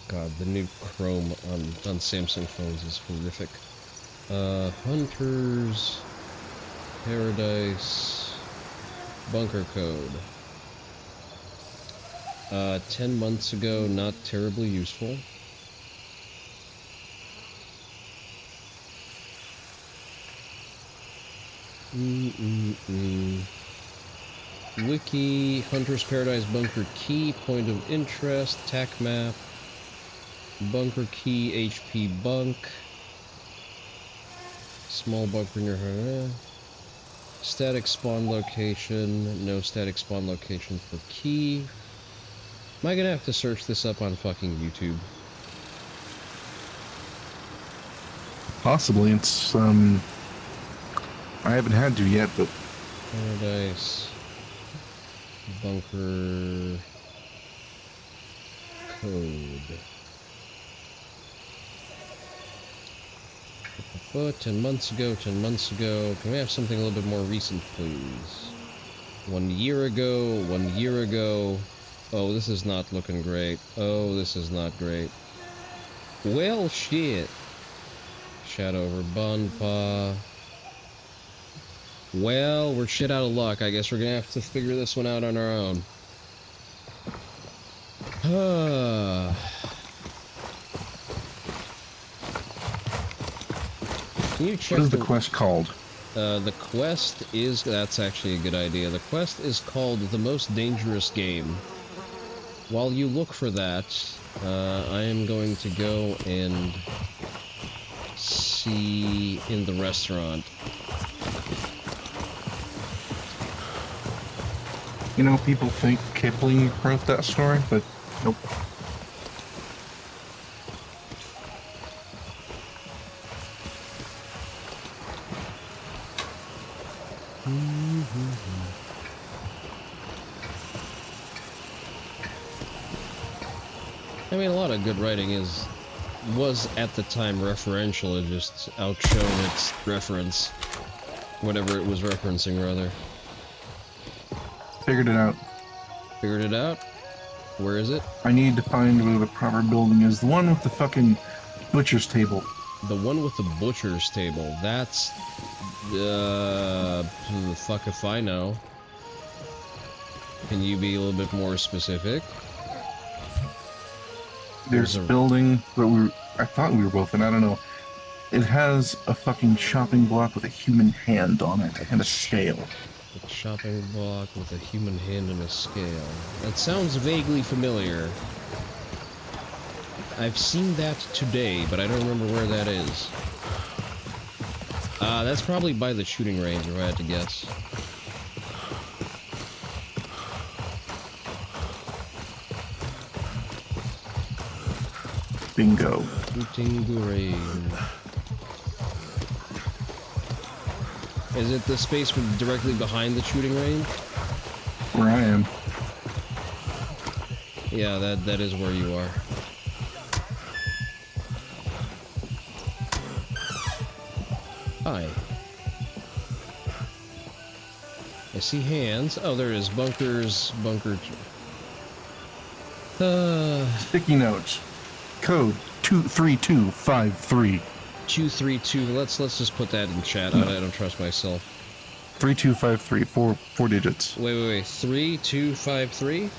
God, the new Chrome on Samsung phones is horrific. Hunters Paradise bunker code. 10 months ago, not terribly useful. Wiki, Hunter's Paradise bunker key, point of interest, tac map, bunker key, HP bunk, small bunker near static spawn location, no static spawn location for key. Am I gonna have to search this up on fucking YouTube? Possibly, it's, I haven't had to yet, but... Paradise bunker code. 10 months ago, 10 months ago. Can we have something a little bit more recent, please? 1 year ago, 1 year ago. Oh, this is not looking great. Oh, this is not great. Well, shit. Shadow over Bonpa. Well, we're shit out of luck. I guess we're gonna have to figure this one out on our own. Can you check What is the quest called? The quest is... That's actually a good idea. The quest is called The Most Dangerous Game. While you look for that, I am going to go and see in the restaurant. You know, people think Kipling wrote that story, but nope. I mean, a lot of good writing was at the time referential. It just outshone its reference, whatever it was referencing, rather. Figured it out. Figured it out? Where is it? I need to find where the proper building is. The one with the fucking butcher's table. The one with the butcher's table. That's... who the fuck if I know. Can you be a little bit more specific? There's a building that I thought we were both in, I don't know. It has a fucking chopping block with a human hand on it and a scale. A chopping block with a human hand and a scale. That sounds vaguely familiar. I've seen that today, but I don't remember where that is. That's probably by the shooting range, if I had to guess. Bingo. Shooting range. Is it the space directly behind the shooting range? Where I am. Yeah, that is where you are. Hi. I see hands. Oh, there it is. Bunkers. Bunker. Sticky notes. Code 23253. 232. Let's just put that in chat. I don't trust myself. 3253. Four digits. Wait. 3253?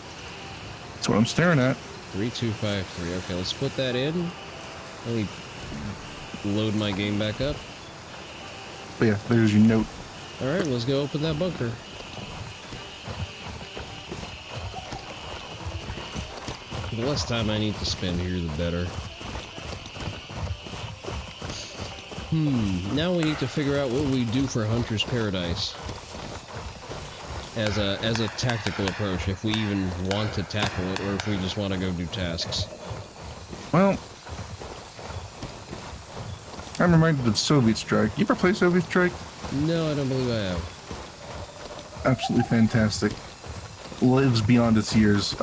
That's what I'm staring at. 3253. Okay, let's put that in. Let me load my game back up. But yeah, there's your note. Alright, let's go open that bunker. The less time I need to spend here, the better. Now we need to figure out what we do for Hunter's Paradise. As a tactical approach, if we even want to tackle it, or if we just want to go do tasks. Well, I'm reminded of Soviet Strike. You ever play Soviet Strike? No, I don't believe I have. Absolutely fantastic. Lives beyond its years.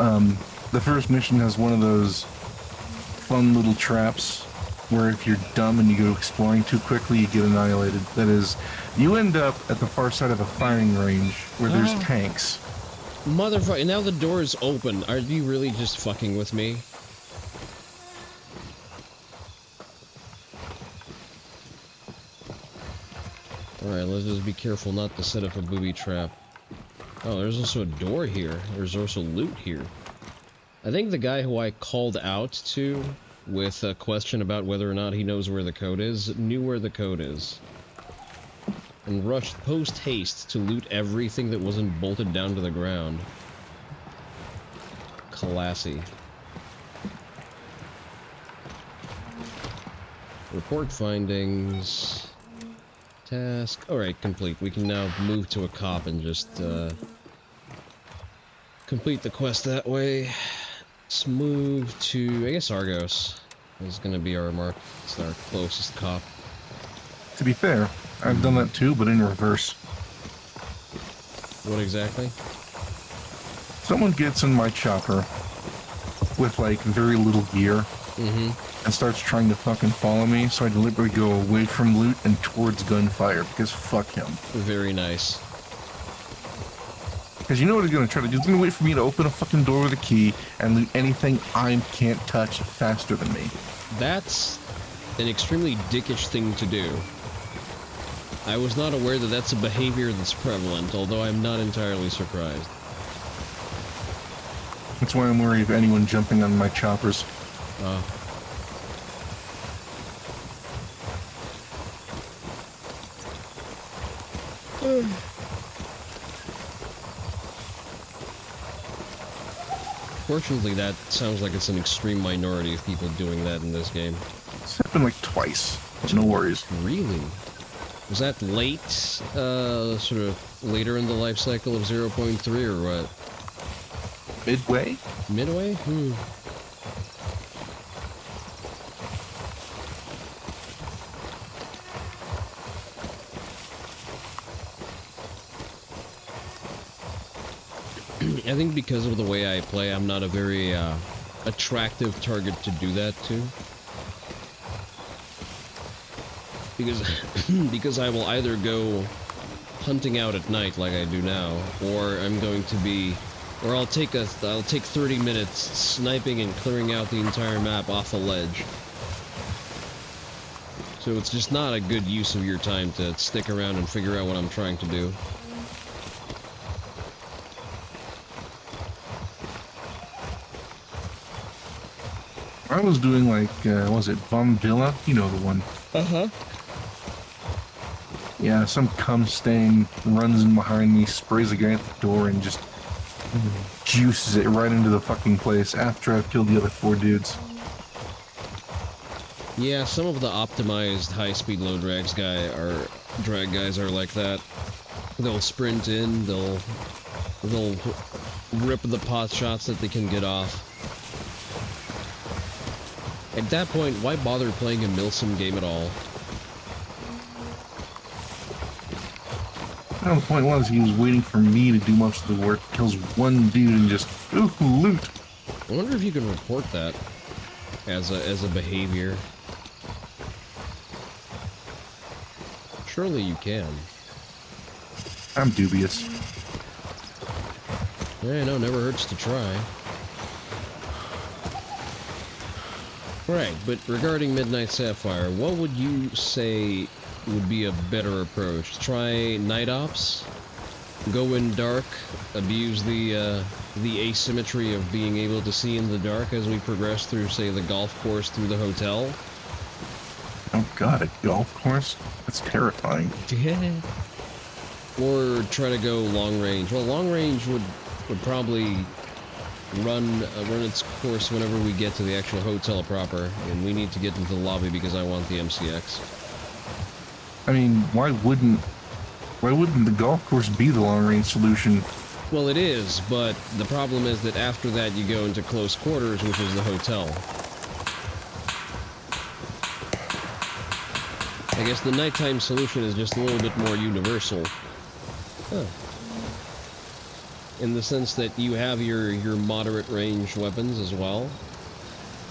The first mission has one of those fun little traps where if you're dumb and you go exploring too quickly, you get annihilated. That is, you end up at the far side of a firing range where there's tanks. Motherfucker, now the door is open. Are you really just fucking with me? Alright, let's just be careful not to set up a booby trap. Oh, there's also a door here. There's also loot here. I think the guy who I called out to with a question about whether or not he knows where the code is, knew where the code is. And rushed post-haste to loot everything that wasn't bolted down to the ground. Classy. Report findings. Task. Alright, complete. We can now move to a cop and just, complete the quest that way. Let's move to, I guess, Argos is going to be our mark. It's our closest cop. To be fair, I've done that too, but in reverse. What exactly? Someone gets in my chopper with, like, very little gear and starts trying to fucking follow me, so I deliberately go away from loot and towards gunfire, because fuck him. Very nice. Because you know what he's going to try to do? He's going to wait for me to open a fucking door with a key and loot anything I can't touch faster than me. That's an extremely dickish thing to do. I was not aware that that's a behavior that's prevalent, although I'm not entirely surprised. That's why I'm worried of anyone jumping on my choppers. Fortunately, that sounds like it's an extreme minority of people doing that in this game. It's happened like twice. No worries. Really? Was that late, sort of later in the life cycle of 0.3 or what? Midway? Midway? I think because of the way I play, I'm not a very attractive target to do that to. Because I will either go hunting out at night like I do now, or I'm going to be, or I'll take 30 minutes sniping and clearing out the entire map off a ledge. So it's just not a good use of your time to stick around and figure out what I'm trying to do. I was doing like, was it Von Villa? You know the one. Uh-huh. Yeah, some cum stain runs in behind me, sprays a guy at the door, and just juices it right into the fucking place after I've killed the other 4 dudes. Yeah, some of the optimized high-speed low drag guys are like that. They'll sprint in, they'll rip the pot shots that they can get off. At that point, why bother playing a Milsim game at all? Well, the point was, he was waiting for me to do most of the work, kills one dude and just, ooh, loot. I wonder if you can report that as a behavior. Surely you can. I'm dubious. Yeah, no, never hurts to try. Right, but regarding Midnight Sapphire, what would you say would be a better approach? Try night ops? Go in dark? Abuse the asymmetry of being able to see in the dark as we progress through, say, the golf course through the hotel? Oh god, a golf course? That's terrifying. Yeah. Or try to go long range. Well, long range would probably run its course whenever we get to the actual hotel proper, and we need to get into the lobby because I want the MCX. I mean, why wouldn't the golf course be the long-range solution? Well, it is, but the problem is that after that you go into close quarters, which is the hotel. I guess the nighttime solution is just a little bit more universal. Huh. In the sense that you have your moderate range weapons as well.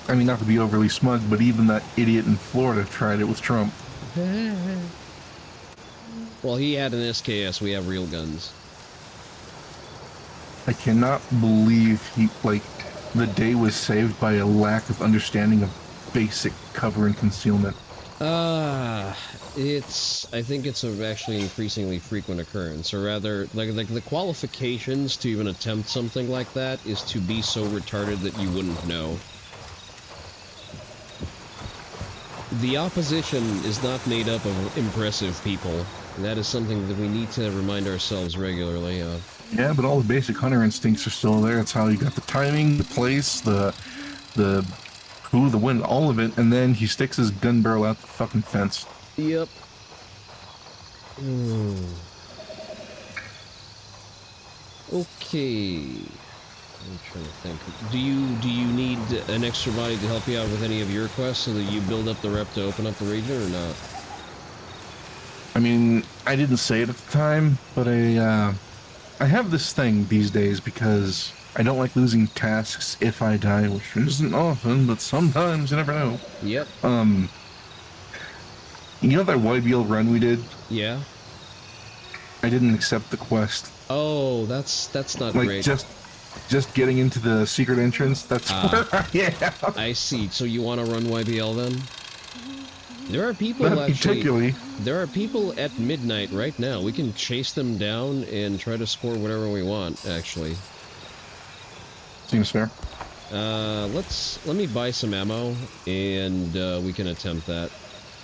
I mean, not to be overly smug, but even that idiot in Florida tried it with Trump. Well, he had an SKS, we have real guns. I cannot believe the day was saved by a lack of understanding of basic cover and concealment. I think it's actually increasingly frequent occurrence, or rather, like the qualifications to even attempt something like that is to be so retarded that you wouldn't know. The opposition is not made up of impressive people. That is something that we need to remind ourselves regularly of. Yeah, but all the basic hunter instincts are still there. It's how you got the timing, the place, the who, the wind, all of it, and then he sticks his gun barrel out the fucking fence. Yep. Okay. I'm trying to think. Do you need an extra body to help you out with any of your quests so that you build up the rep to open up the region or not? I mean, I didn't say it at the time, but I have this thing these days because I don't like losing tasks if I die, which isn't often, but sometimes, you never know. Yep. You know that YBL run we did? Yeah. I didn't accept the quest. Oh, that's not Like, great. just getting into the secret entrance, that's where I am. I see. So you want to run YBL then? There are people Not particularly. There are people at midnight right now. We can chase them down and try to score whatever we want, actually. Seems fair. Let me buy some ammo, and we can attempt that.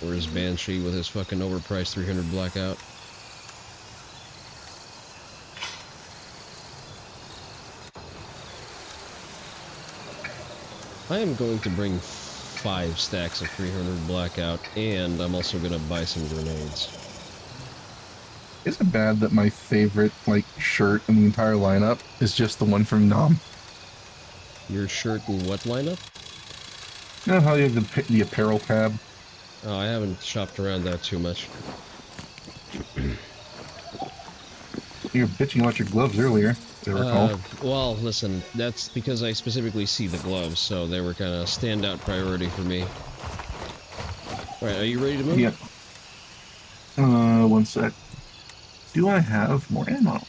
Where's Banshee with his fucking overpriced 300 blackout? I am going to bring 5 stacks of 300 blackout, and I'm also going to buy some grenades. Is it bad that my favorite, shirt in the entire lineup is just the one from Nom? Your shirt in what lineup? You know how you have the apparel tab? Oh, I haven't shopped around that too much. You were bitching about your gloves earlier, if I recall. Well, listen, that's because I specifically see the gloves, so they were kind of standout priority for me. Alright, are you ready to move? Yep. One sec. Do I have more ammo?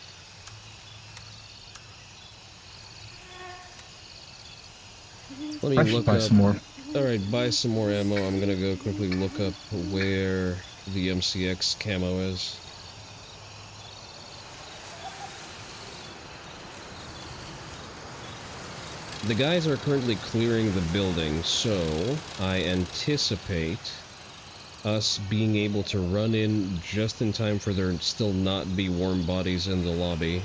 Let me I should look buy up. some more. Alright, buy some more ammo. I'm gonna go quickly look up where the MCX camo is. The guys are currently clearing the building, so I anticipate us being able to run in just in time for there still not be warm bodies in the lobby.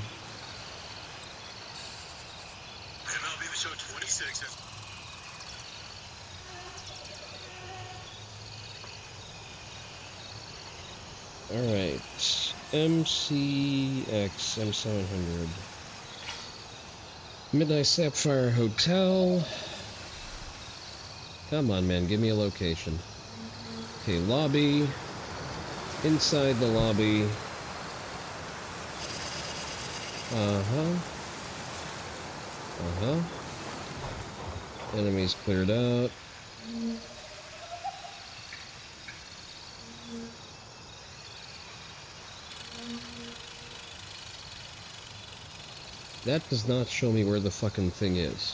MLB the show 26 has... Alright, MCX M700. Midnight Sapphire Hotel. Come on, man, give me a location. Okay, lobby. Inside the lobby. Enemies cleared out. That does not show me where the fucking thing is.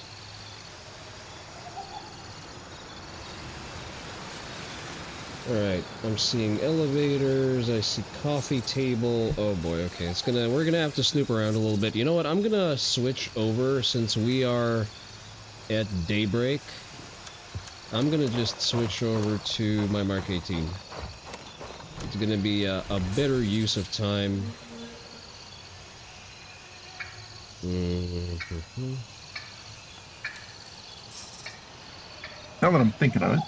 Alright, I'm seeing elevators, I see coffee table. Oh boy, okay, we're gonna have to snoop around a little bit. You know what, I'm gonna switch over since we are at daybreak. I'm gonna just switch over to my Mark 18. It's gonna be a better use of time. Now that I'm thinking of it,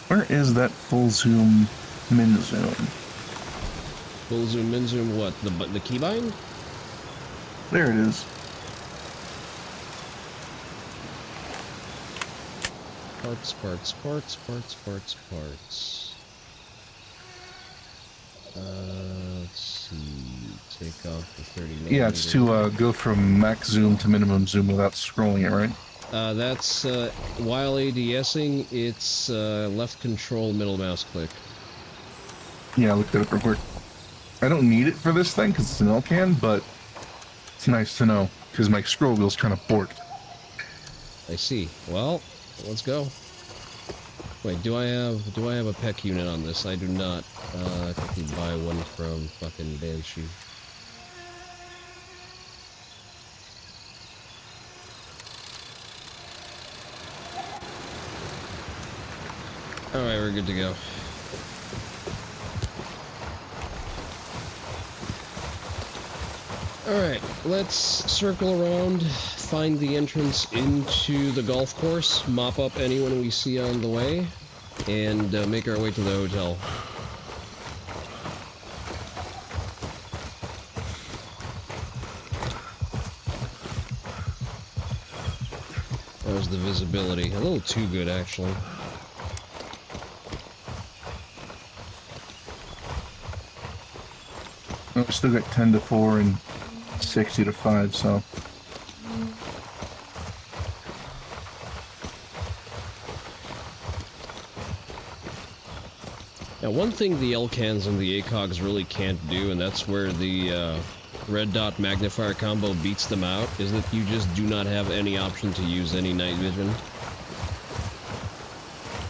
where is that full zoom min zoom? Full zoom, min zoom, what? The keybind? There it is. Parts. Let's see. Take off the 30 Yeah, it's to go from max zoom to minimum zoom without scrolling it, right? That's while ADSing, it's left control, middle mouse click. Yeah, I looked it up real quick. I don't need it for this thing because it's an L-can, but it's nice to know because my scroll wheel's kind of borked. I see. Well, let's go. Wait, do I have a PEC unit on this? I do not. I can buy one from fucking Banshee. Alright, we're good to go. Alright, let's circle around, find the entrance into the golf course, mop up anyone we see on the way, and make our way to the hotel. That was the visibility. A little too good, actually. We still got 10 to 4 and 60 to 5, so. Now, one thing the L-cans and the ACOGs really can't do, and that's where the red dot magnifier combo beats them out, is that you just do not have any option to use any night vision.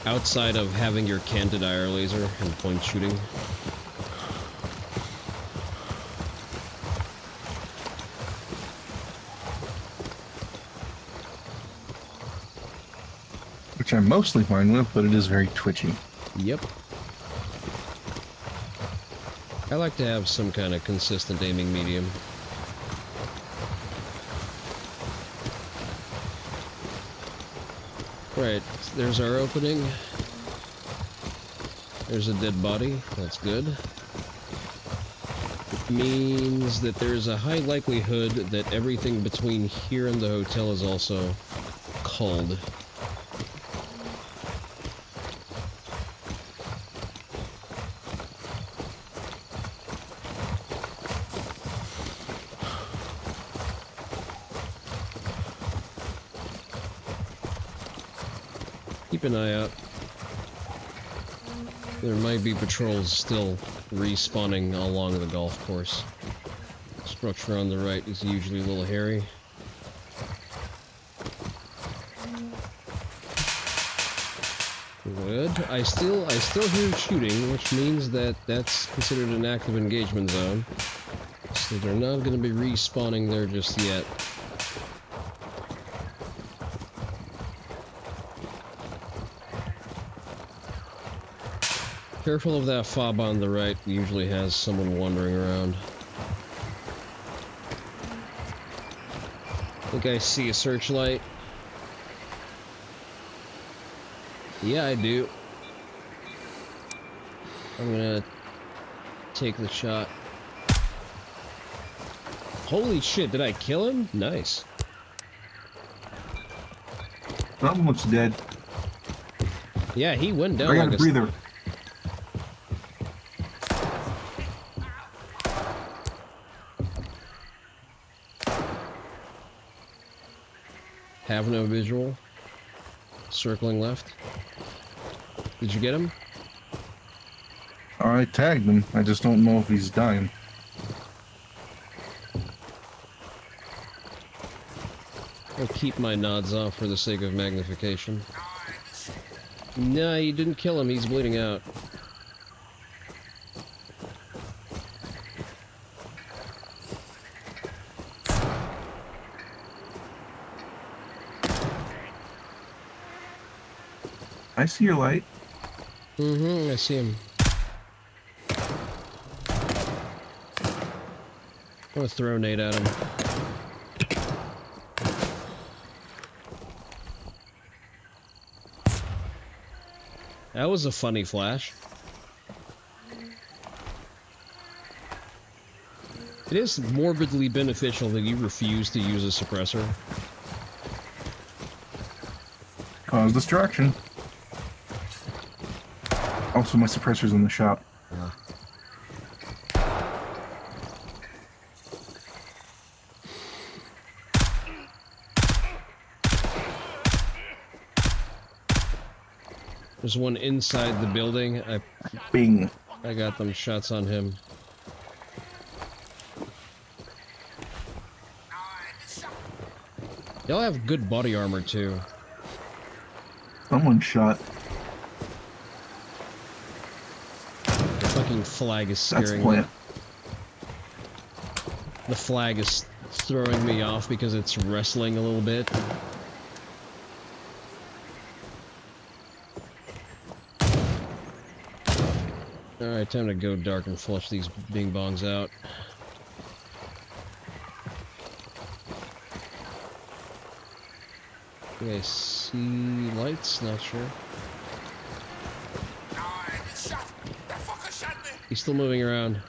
Outside of having your canted IR laser and point shooting. Which I'm mostly fine with, but it is very twitchy. Yep. I like to have some kind of consistent aiming medium. Right, there's our opening. There's a dead body, that's good. It means that there's a high likelihood that everything between here and the hotel is also culled. Keep an eye out. There might be patrols still respawning along the golf course. Structure on the right is usually a little hairy. Good. I still hear shooting, which means that that's considered an active engagement zone. So they're not going to be respawning there just yet. Careful of that fob on the right. Usually has someone wandering around. I think I see a searchlight. Yeah, I do. I'm gonna take the shot. Holy shit, did I kill him? Nice. That one looks dead. Yeah, he went down I got like a breather. Have no visual. Circling left. Did you get him? I tagged him. I just don't know if he's dying. I'll keep my nods off for the sake of magnification. Nah, you didn't kill him. He's bleeding out. I see your light. Mm-hmm, I see him. I'm gonna throw Nate at him. That was a funny flash. It is morbidly beneficial that you refuse to use a suppressor. Cause distraction. Also, my suppressor's in the shop. There's one inside the building. Bing. I got them shots on him. Y'all have good body armor too. Someone shot. The fucking flag is That's scaring me. plant. The flag is throwing me off because it's wrestling a little bit. Alright, time to go dark and flush these bing bongs out. Okay, see lights? Not sure. He's still moving around.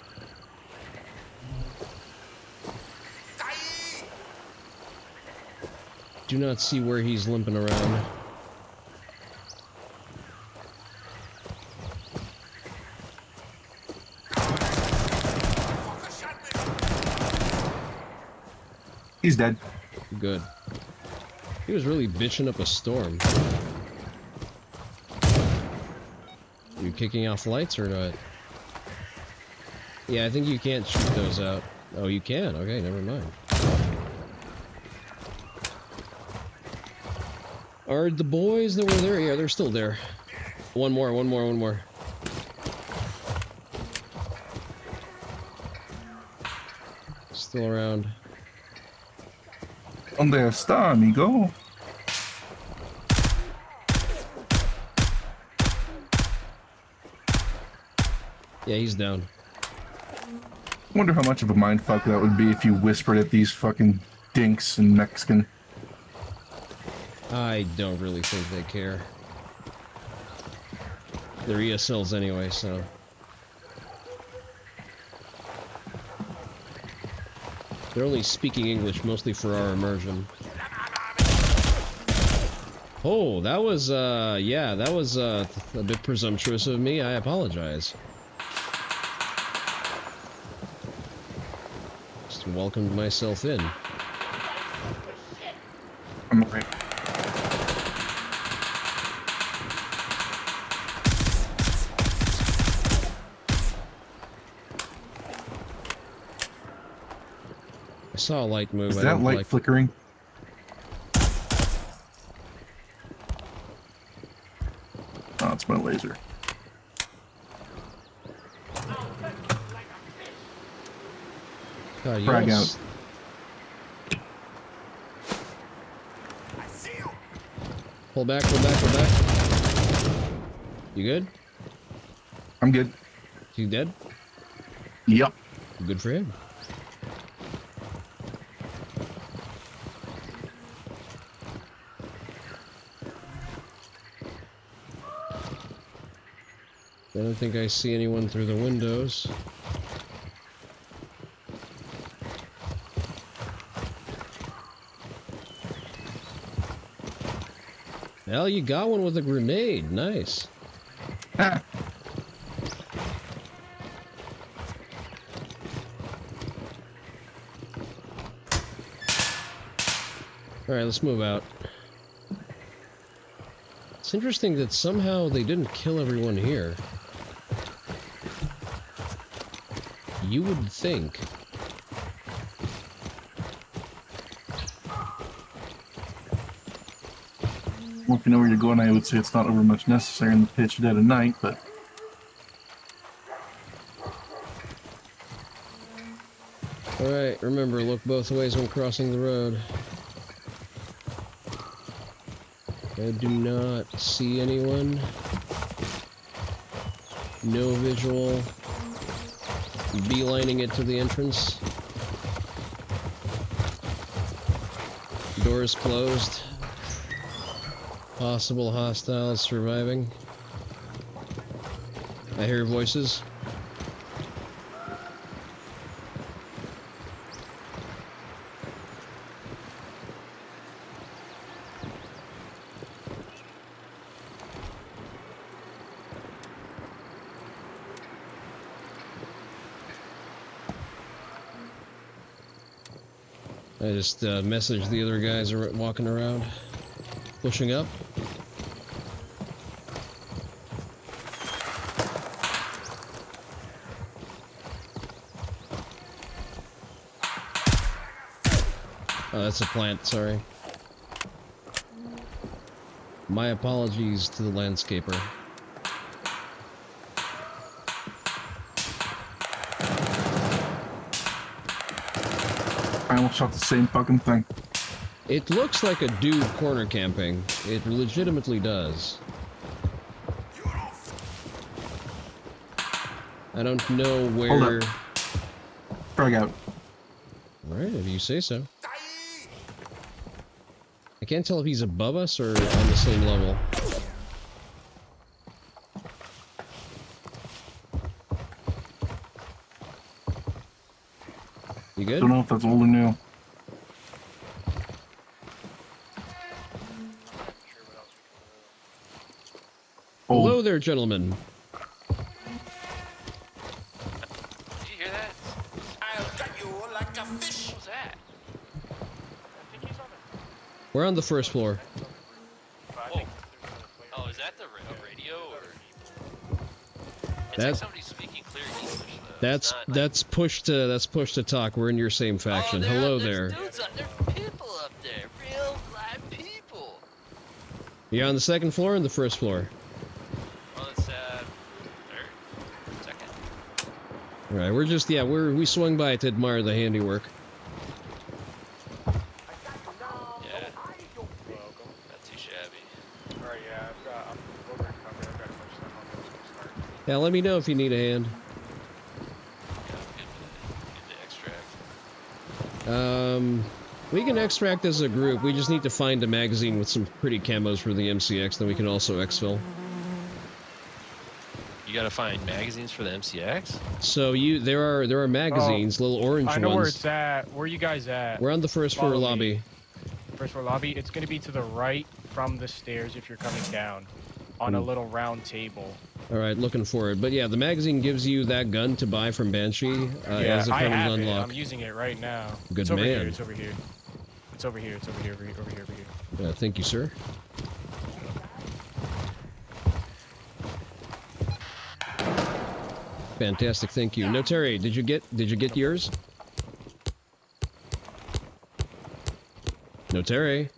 Do not see where he's limping around. He's dead. Good. He was really bitching up a storm. You kicking off lights or not? Yeah, I think you can't shoot those out. Oh, you can? Okay, never mind. Are the boys that were there? Yeah, they're still there. One more. Still around. ¿Dónde está, amigo? Yeah, he's down. Wonder how much of a mindfuck that would be if you whispered at these fucking dinks in Mexican. I don't really think they care. They're ESLs anyway, so... They're only speaking English mostly for our immersion. Oh, that was, yeah, that was, a bit presumptuous of me. I apologize. Just welcomed myself in. I'm okay. I saw a light move. Is I that didn't light like... flickering? Oh, it's my laser. God, Frag y'all out. Pull back. You good? I'm good. Is he dead? Yep. Good for him. I don't think I see anyone through the windows. Well, you got one with a grenade. Nice. Ah. Alright, let's move out. It's interesting that somehow they didn't kill everyone here. You would think. Well, if you know where you're going, I would say it's not over much necessary in the pitch dead of night, but... Alright, remember, look both ways when crossing the road. I do not see anyone. No visual. Beelining it to the entrance. Doors closed. Possible hostiles surviving. I hear voices. I just messaged the other guys are walking around, pushing up. Oh, that's a plant, sorry. My apologies to the landscaper. I almost shot the same fucking thing. It looks like a dude corner camping. It legitimately does. I don't know where... Hold up. Frag out. Alright, if you say so. I can't tell if he's above us or on the same level. You good? Don't know if that's old or new. Old. Hello there, gentlemen. Did you hear that? I'll cut you like a fish. What was that? I think he's on the. We're on the first floor. Whoa. Oh, is that the radio or? It's That- like somebody speaking clear English. Though. That's It's not that's push to talk. We're in your same faction. Oh, Hello there's there. Dudes up, there's people up there. Real live people. You on the second floor or the first floor? Well, it's third, second. All right, we're just we swung by to admire the handiwork. Yeah. Not too shabby. Alright, yeah, I'm over covered. I've got a bunch of stuff on this to start. Yeah, let me know if you need a hand. Yeah, good to extract. We can extract as a group. We just need to find a magazine with some pretty camos for the MCX. Then we can also exfil. You gotta find magazines for the MCX? So there are magazines, little orange I know where ones. it's at. Where are you guys at? We're on the first floor Follow me. lobby. First floor lobby. It's gonna be to the right from the stairs if you're coming down, on a little round table. All right, looking for it. But yeah, the magazine gives you that gun to buy from Banshee Yeah, as it I comes have it. unlock. I'm using it right now. Good it's over man. Here, it's over here. It's over here. It's over here. Over here. Over here. Over here. Thank you, sir. Fantastic, thank you. No, Terry, did you get yours? No, Terry,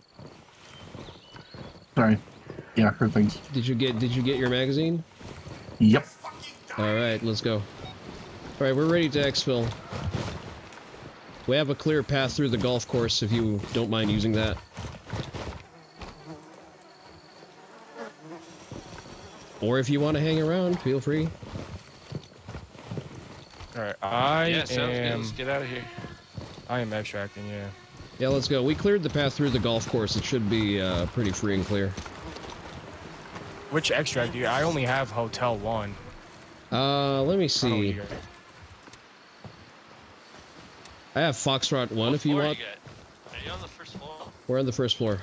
Sorry. Yeah, I heard things. did you get your magazine? Yep. All right, let's go. All right, we're ready to exfil. We have a clear path through the golf course if you don't mind using that. Or if you want to hang around, feel free. Alright, I Yeah, sounds good. am... Let's get out of here. I am extracting, yeah. Yeah, let's go. We cleared the path through the golf course. It should be pretty free and clear. Which extract do you... I only have Hotel 1. Let me I don't know what see. you got. I have Foxtrot 1 if you Floor want. you got? Are you on the first floor? We're on the first floor.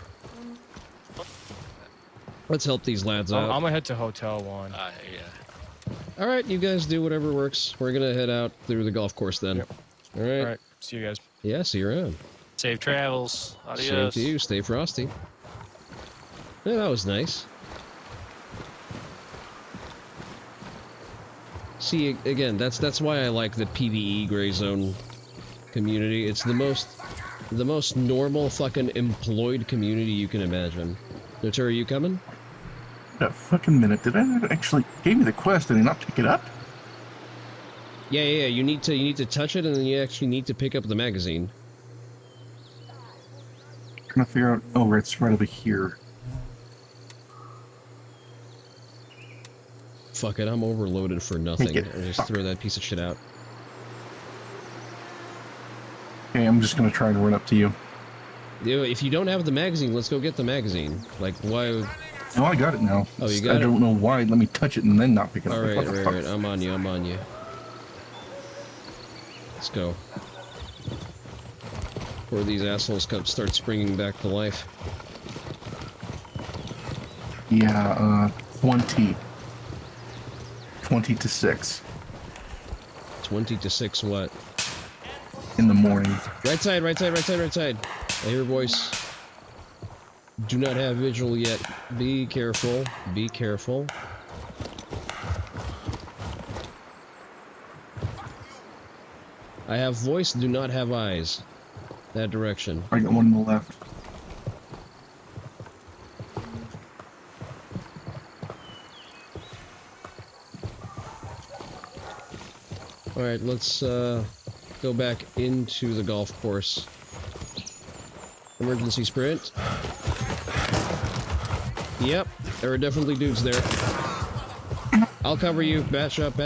Let's help these lads out. I'm gonna head to Hotel 1. Yeah. All right, you guys do whatever works. We're gonna head out through the golf course then. Yep. All right. Alright, see you guys. Yeah, see you around. Safe travels. Same Adios. to you. Stay frosty. Yeah, that was nice. See, again, that's why I like the PvE gray zone community. It's the most normal fucking employed community you can imagine. Notor, are you coming? That fucking minute. Did I actually gave me the quest? Did I not pick it up? Yeah. You need to touch it, and then you actually need to pick up the magazine. Trying to figure out. Oh, it's right over here. Fuck it, I'm overloaded for nothing. Take it. I'll just Fuck. throw that piece of shit out. Okay, I'm just gonna try and run up to you. If you don't have the magazine, let's go get the magazine. Like, why? Oh, I got it now. Oh, you got I it? don't know why. Let me touch it and then not pick it up. All Like, right, what the fuck? right. I'm on you. Let's go. Before these assholes start springing back to life. Yeah, 20. 20 to 6 20 to 6 what? in the morning. Right side. I hear a voice. Do not have visual yet. Be careful. I have voice, do not have eyes. That direction. I got one on the left. Alright, let's go back into the golf course. Emergency sprint. Yep, there are definitely dudes there. I'll cover you. Batch up.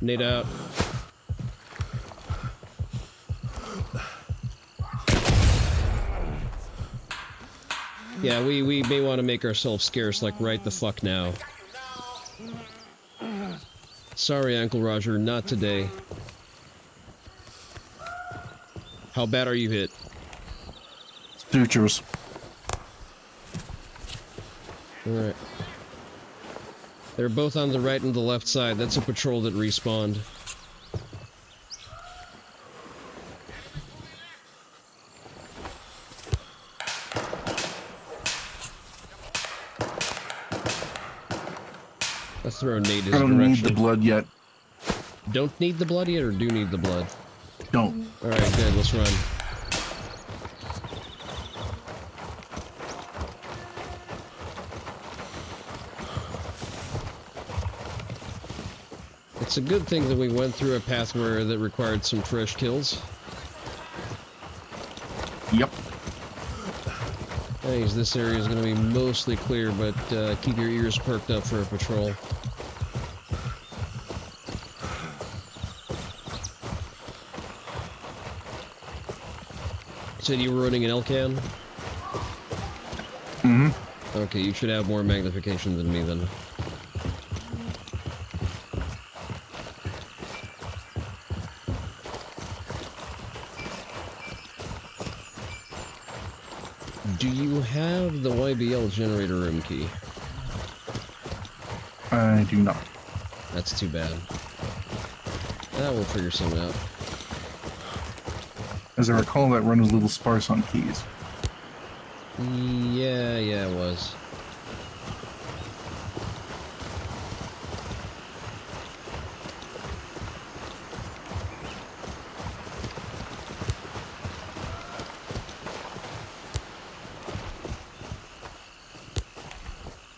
Nade out. Yeah, we may want to make ourselves scarce, like, right the fuck now. Sorry, Uncle Roger, not today. How bad are you hit? Sutures. Alright. They're both on the right and the left side. That's a patrol that respawned. Let's throw a nade his I don't need the direction. blood yet. Don't need the blood yet, or do need the blood? Don't. Alright, good, let's run. It's a good thing that we went through a path that required some fresh kills. Yep. Anyways, this area is going to be mostly clear, but keep your ears perked up for a patrol. You said you were running an L-can? Mm-hmm. Okay, you should have more magnification than me then. Do you have the YBL generator room key? I do not. That's too bad. We'll figure something out. As I recall, that run was a little sparse on keys. Yeah, it was.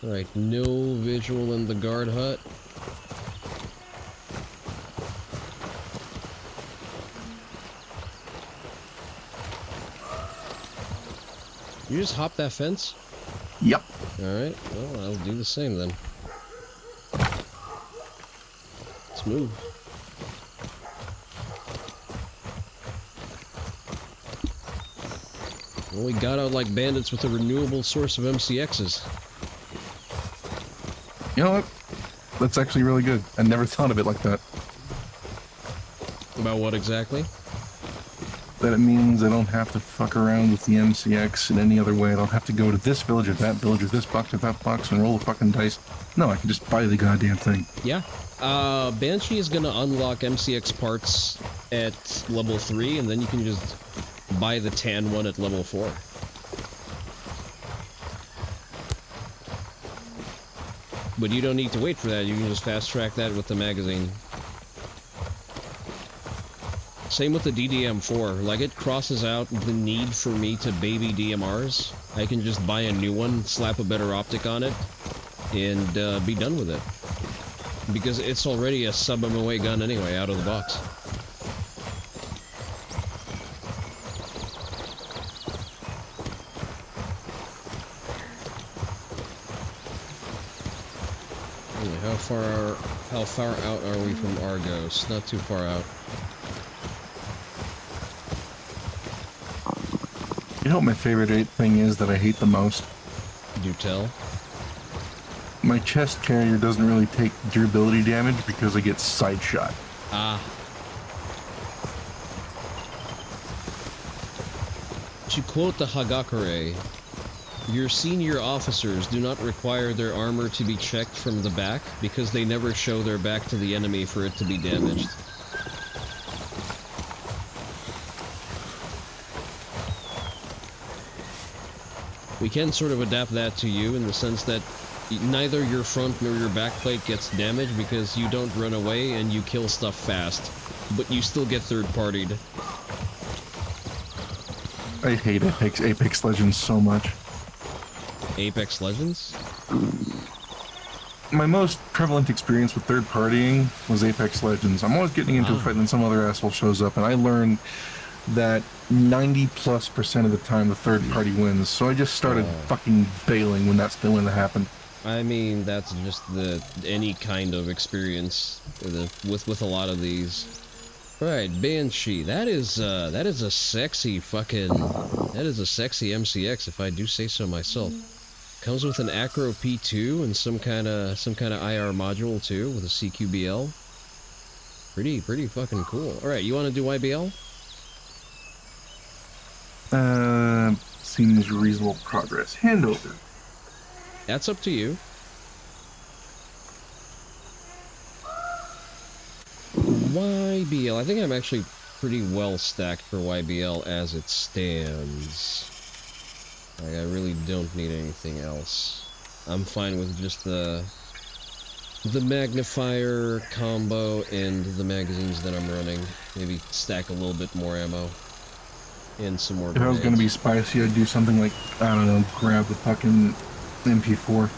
Alright, no visual in the guard hut. You just hop that fence? Yep. Alright, well, I'll do the same then. Let's move. Well, we got out like bandits with a renewable source of MCXs. You know what? That's actually really good. I never thought of it like that. About what exactly? That it means I don't have to fuck around with the MCX in any other way. I don't have to go to this village or that village or this box or that box and roll the fucking dice. No, I can just buy the goddamn thing. Yeah. Banshee is gonna unlock MCX parts at level 3, and then you can just buy the tan one at level 4. But you don't need to wait for that, you can just fast track that with the magazine. Same with the DDM4, like it crosses out the need for me to baby DMRs. I can just buy a new one, slap a better optic on it, and be done with it. Because it's already a sub-MOA gun anyway, out of the box. Anyway, how far out are we from Argos? Not too far out. You know what my favorite thing is that I hate the most? Do tell. My chest carrier doesn't really take durability damage because I get side shot. Ah. To quote the Hagakure, your senior officers do not require their armor to be checked from the back because they never show their back to the enemy for it to be damaged. We can sort of adapt that to you in the sense that neither your front nor your back plate gets damaged because you don't run away and you kill stuff fast, but you still get third-partied. I hate Apex Legends so much. Apex Legends? My most prevalent experience with third-partying was Apex Legends. I'm always getting into a fight and then some other asshole shows up, and I learned that 90+% of the time the third party wins, so I just started fucking bailing when that happened. I mean, that's just any kind of experience with a lot of these. Right, Banshee. That is a sexy MCX if I do say so myself. Comes with an Acro P2 and some kind of IR module too with a CQBL. Pretty fucking cool. All right, you want to do YBL? Seems reasonable progress. Handover. That's up to you. YBL. I think I'm actually pretty well stacked for YBL as it stands. Like, I really don't need anything else. I'm fine with just the magnifier combo and the magazines that I'm running. Maybe stack a little bit more ammo. And some more If I was gonna be spicy, I'd do something like, I don't know, grab the fucking MP4, or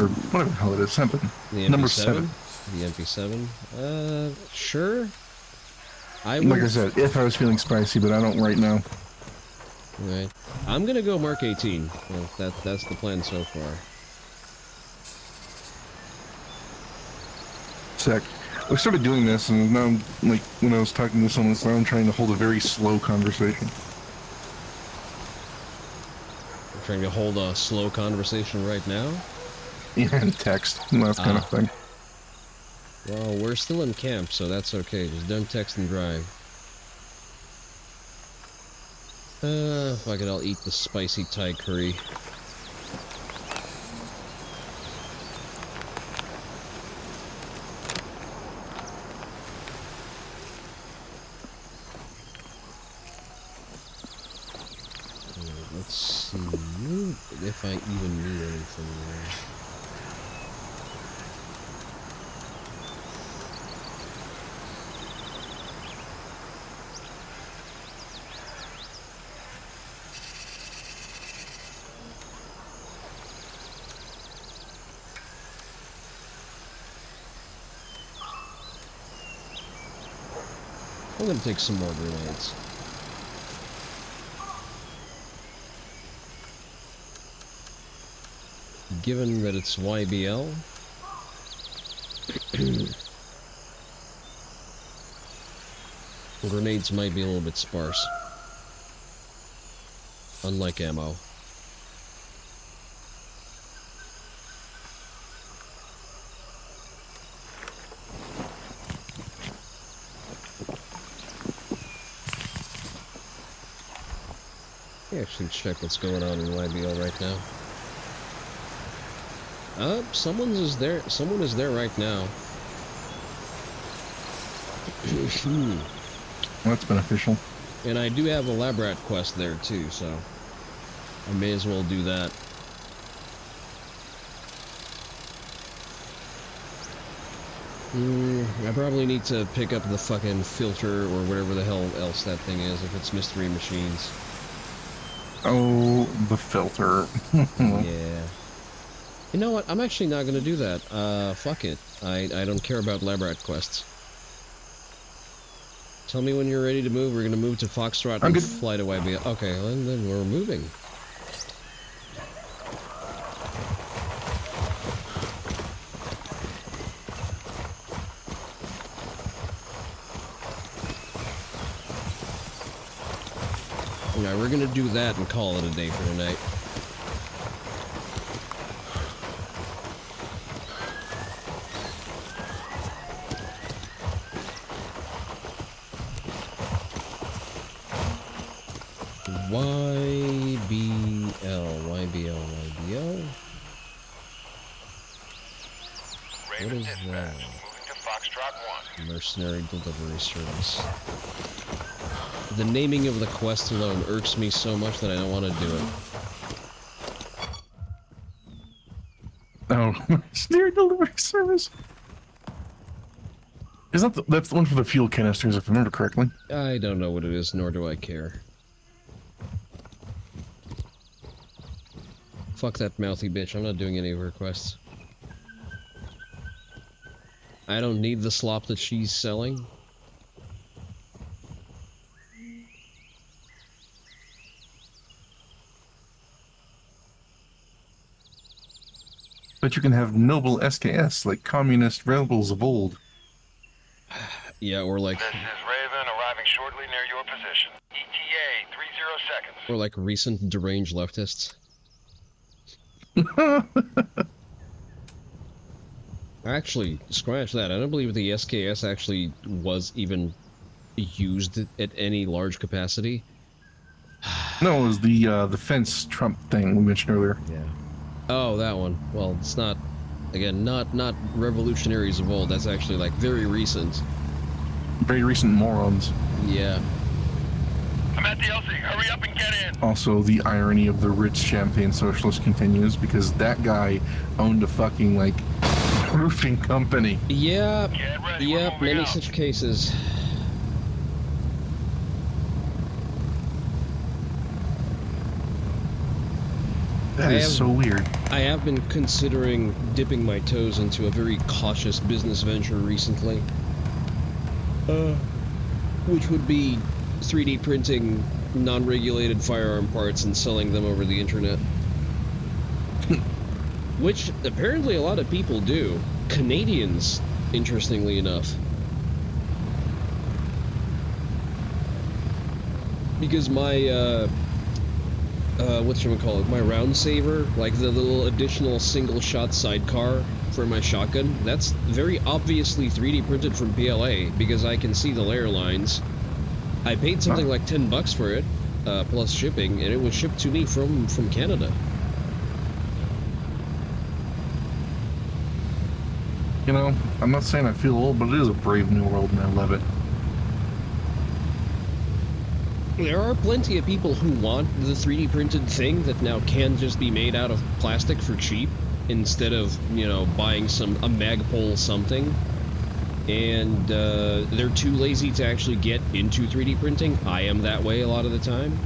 whatever the hell it is, something. The MP7? Number 7. The MP7? Sure. Like I said, if I was feeling spicy, but I don't right now. Right. I'm gonna go Mark 18. Well, that's the plan so far. Sick. I started doing this, and now, like, when I was talking to someone, now I'm trying to hold a very slow conversation. You're trying to hold a slow conversation right now? Yeah, and text, and that kind of thing. Well, we're still in camp, so that's okay. Just don't text and drive. Fuck it, I'll eat the spicy Thai curry. Let's see if I even need anything there. I'm gonna take some more grenades. Given that it's YBL, Grenades might be a little bit sparse. Unlike ammo. Let me actually check what's going on in YBL right now. Someone is there right now. Well, that's beneficial. And I do have a lab rat quest there too, so I may as well do that. I probably need to pick up the fucking filter or whatever the hell else that thing is if it's mystery machines. Oh, the filter. Yeah. You know what? I'm actually not gonna do that. Fuck it. I don't care about lab rat quests. Tell me when you're ready to move. We're gonna move to Foxtrot and fly to YBL. Okay, well, then we're moving. Alright, we're gonna do that and call it a day for tonight. YBL. What is that? Mercenary delivery service. The naming of the quest alone irks me so much that I don't want to do it. Oh, mercenary delivery service. Is that that's the one for the fuel canisters, if I remember correctly? I don't know what it is, nor do I care. Fuck that mouthy bitch, I'm not doing any of her quests. I don't need the slop that she's selling. But you can have noble SKS, like communist rebels of old. Yeah, or like... This is Raven, arriving shortly near your position. ETA, 30 seconds. Or like recent deranged leftists. Actually, scratch that. I don't believe the SKS actually was even used at any large capacity. No, it was the fence Trump thing we mentioned earlier. Yeah. Oh, that one. Well, it's not, again, not revolutionaries of old. That's actually like very recent. Very recent morons. Yeah. I'm at the LC. Hurry up and get in. Also, the irony of the rich champagne socialist continues because that guy owned a fucking like roofing company. Yep. Get ready. Yep. Many such cases. That is so weird. I have been considering dipping my toes into a very cautious business venture recently. Which would be 3D printing non-regulated firearm parts and selling them over the internet. Which apparently a lot of people do. Canadians, interestingly enough. Because my, whatchamacallit, my round saver, like the little additional single-shot sidecar for my shotgun, that's very obviously 3D printed from PLA, because I can see the layer lines. I paid something like $10 for it, plus shipping, and it was shipped to me from Canada. You know, I'm not saying I feel old, but it is a brave new world and I love it. There are plenty of people who want the 3D printed thing that now can just be made out of plastic for cheap, instead of, you know, buying a Magpul something. And they're too lazy to actually get into 3D printing. I am that way a lot of the time.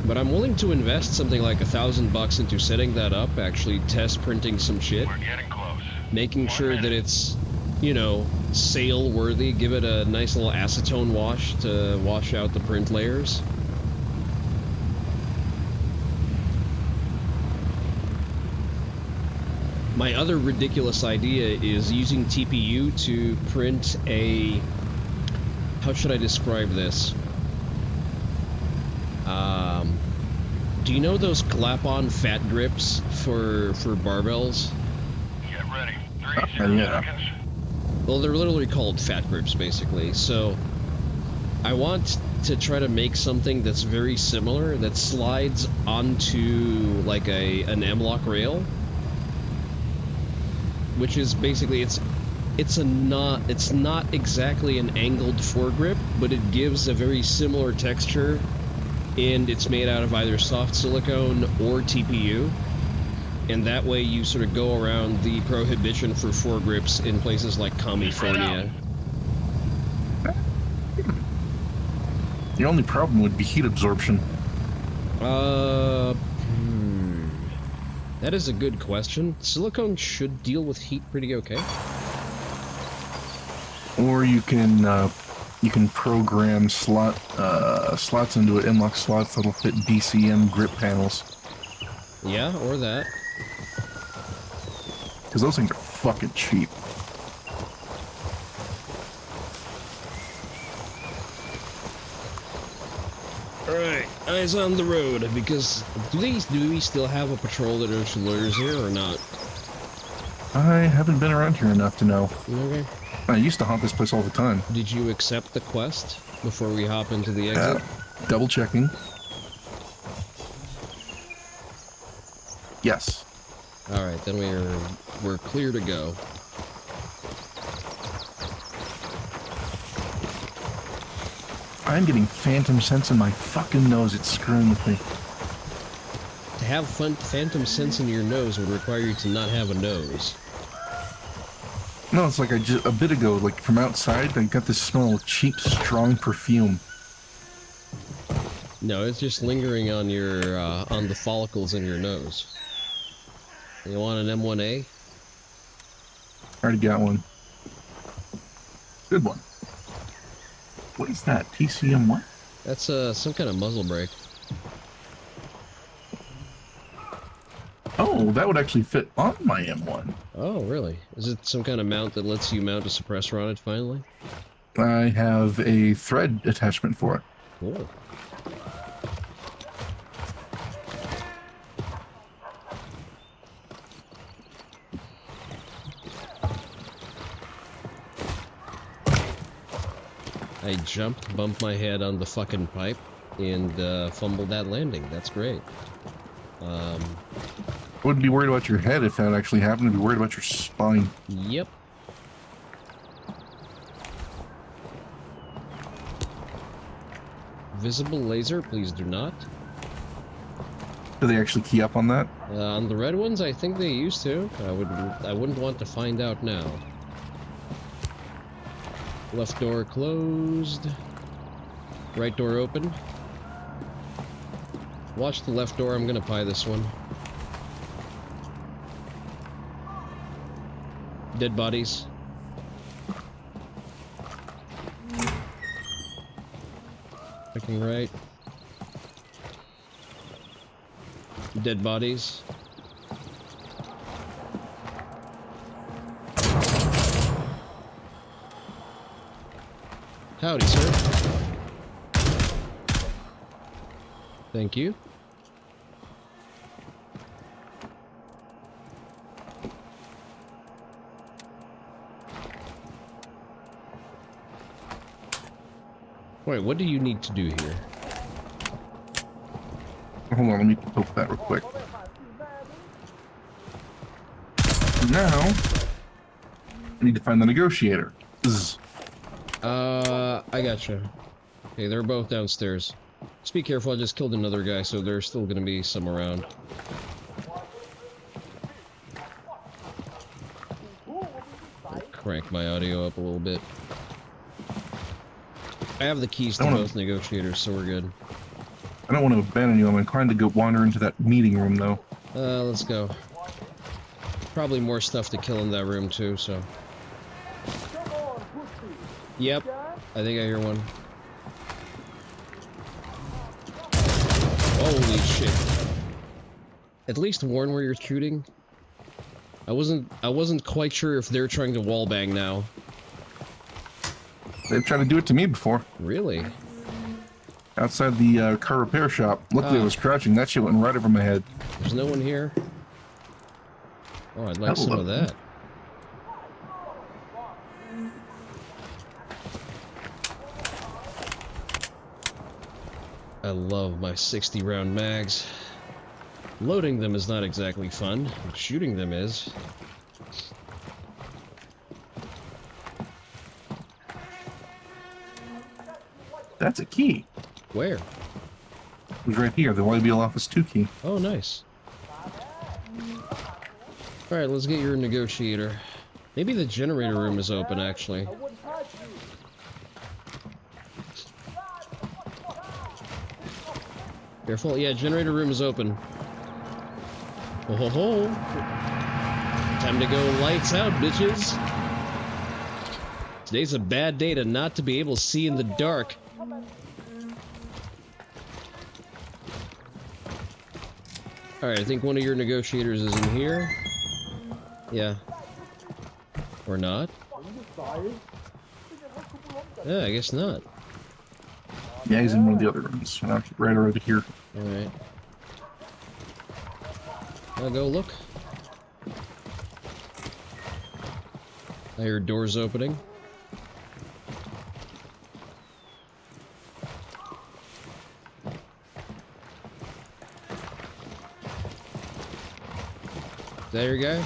But I'm willing to invest something like $1,000 into setting that up, actually test printing some shit. We're getting close. Making sure that it's, you know, sale worthy, give it a nice little acetone wash to wash out the print layers. My other ridiculous idea is using TPU to print a how should I describe this? Do you know those clap-on fat grips for barbells? Get ready. 30 yeah. seconds. Well, they're literally called fat grips, basically. So, I want to try to make something that's very similar, that slides onto, like, an M-lock rail. Which is basically, it's not exactly an angled foregrip, but it gives a very similar texture, and it's made out of either soft silicone or TPU. And that way you sort of go around the prohibition for foregrips in places like California. The only problem would be heat absorption. That is a good question. Silicone should deal with heat pretty okay. Or you can program slots into an M-lock slots that'll fit DCM grip panels. Yeah, or that. Because those things are fucking cheap. Alright, eyes on the road, because do we still have a patrol that are lawyers here or not? I haven't been around here enough to know. Okay. I used to haunt this place all the time. Did you accept the quest before we hop into the exit? Double checking. Yes. Alright, then we're clear to go. I'm getting phantom sense in my fucking nose. It's screwing with me. To have phantom sense in your nose would require you to not have a nose. No, it's like a bit ago, like from outside, I got this smell of cheap, strong perfume. No, it's just lingering on your on the follicles in your nose. You want an M1A? Already got one. Good one. What is that? TCM what? That's some kind of muzzle brake. Oh, that would actually fit on my M1. Oh, really? Is it some kind of mount that lets you mount a suppressor on it finally? I have a thread attachment for it. Cool. I jumped, bumped my head on the fucking pipe, and fumbled that landing. That's great. Wouldn't be worried about your head if that actually happened. I'd be worried about your spine. Yep. Visible laser, please do not. Do they actually key up on that? On the red ones, I think they used to. I wouldn't want to find out now. Left door closed. Right door open. Watch the left door, I'm gonna pie this one. Dead bodies. Looking right. Dead bodies. Howdy, sir. Thank you. Wait, what do you need to do here? Hold on, let me poke that real quick. Now, I need to find the negotiator. Zzz. I gotcha. Okay, they're both downstairs. Just be careful, I just killed another guy, so there's still gonna be some around. Crank my audio up a little bit. I have the keys to both negotiators, so we're good. I don't want to abandon you. I'm inclined to go wander into that meeting room, though. Let's go. Probably more stuff to kill in that room, too, so... Yep, I think I hear one. Holy shit. At least warn where you're shooting. I wasn't quite sure if they're trying to wallbang now. They've tried to do it to me before. Really? Outside the car repair shop. Luckily, I was crouching. That shit went right over my head. There's no one here. Oh, I'd like some of that. I love my 60-round mags. Loading them is not exactly fun. Shooting them is. That's a key. Where? It was right here, the YBL Office 2 key. Oh, nice. Alright, let's get your negotiator. Maybe the generator room is open, actually. Careful. Yeah, generator room is open. Oh ho ho! Time to go lights out, bitches! Today's a bad day to not to be able to see in the dark. Alright, I think one of your negotiators is in here. Yeah. Or not? Yeah, I guess not. Yeah, he's in one of the other rooms. Right over here. Alright. I'll go look. I hear doors opening. Is that your guy?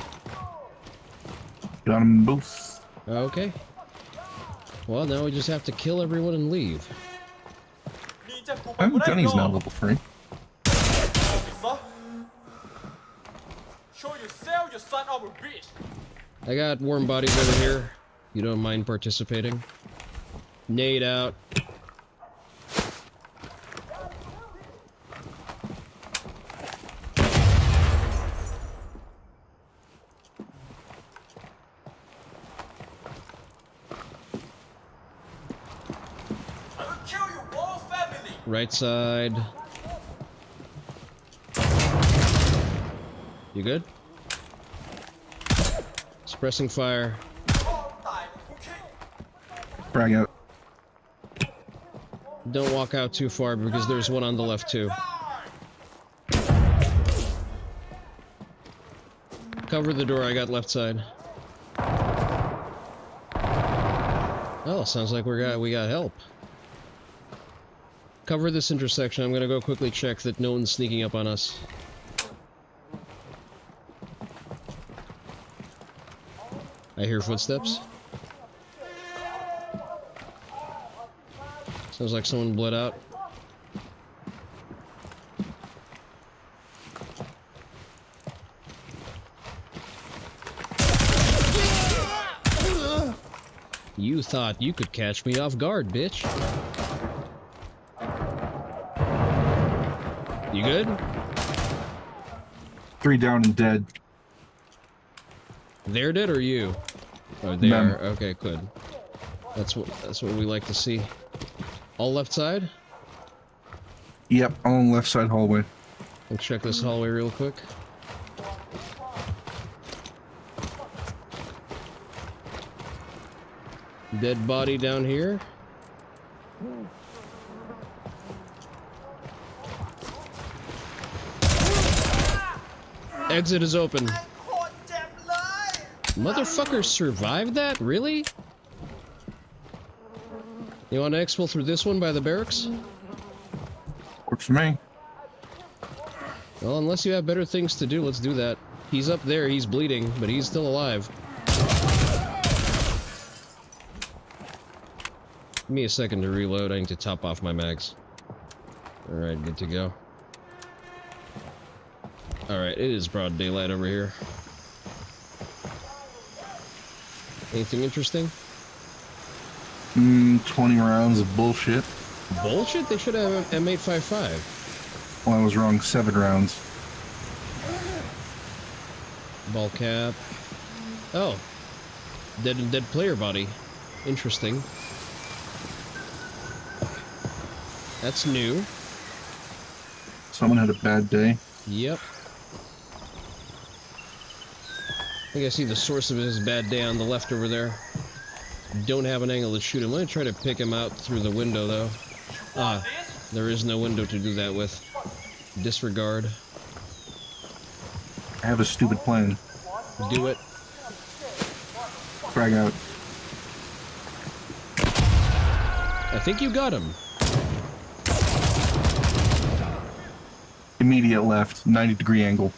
Got them both. Okay. Well, now we just have to kill everyone and leave. Gunny's now level 3. Show yourself, you son of a bitch! I got warm bodies over here. You don't mind participating? Nade out. Right side. You good? Suppressing fire. Frag out. Don't walk out too far because there's one on the left too. Cover the door, I got left side. Oh, sounds like we got help. Cover this intersection. I'm gonna go quickly check that no one's sneaking up on us. I hear footsteps. Sounds like someone bled out. You thought you could catch me off guard, bitch. You good? 3 down and dead. They're dead or you? Oh, they Them. are. Okay, good. That's what we like to see. All left side? Yep, all on the left side hallway. Let's check this hallway real quick. Dead body down here. Exit is open. Motherfucker survived that? Really? You want to exfil through this one by the barracks? Works for me. Well, unless you have better things to do, let's do that. He's up there, he's bleeding, but he's still alive. Give me a second to reload, I need to top off my mags. Alright, good to go. Alright, it is broad daylight over here. Anything interesting? 20 rounds of bullshit. Bullshit? They should have M855. Well, I was wrong. 7 rounds. Ball cap. Oh. Dead player body. Interesting. That's new. Someone had a bad day. Yep. I think I see the source of his bad day on the left over there. don't have an angle to shoot him. Let me try to pick him out through the window, though. Ah, there is no window to do that with. Disregard. I have a stupid plan. Do it. Frag out. I think you got him. Immediate left, 90-degree angle.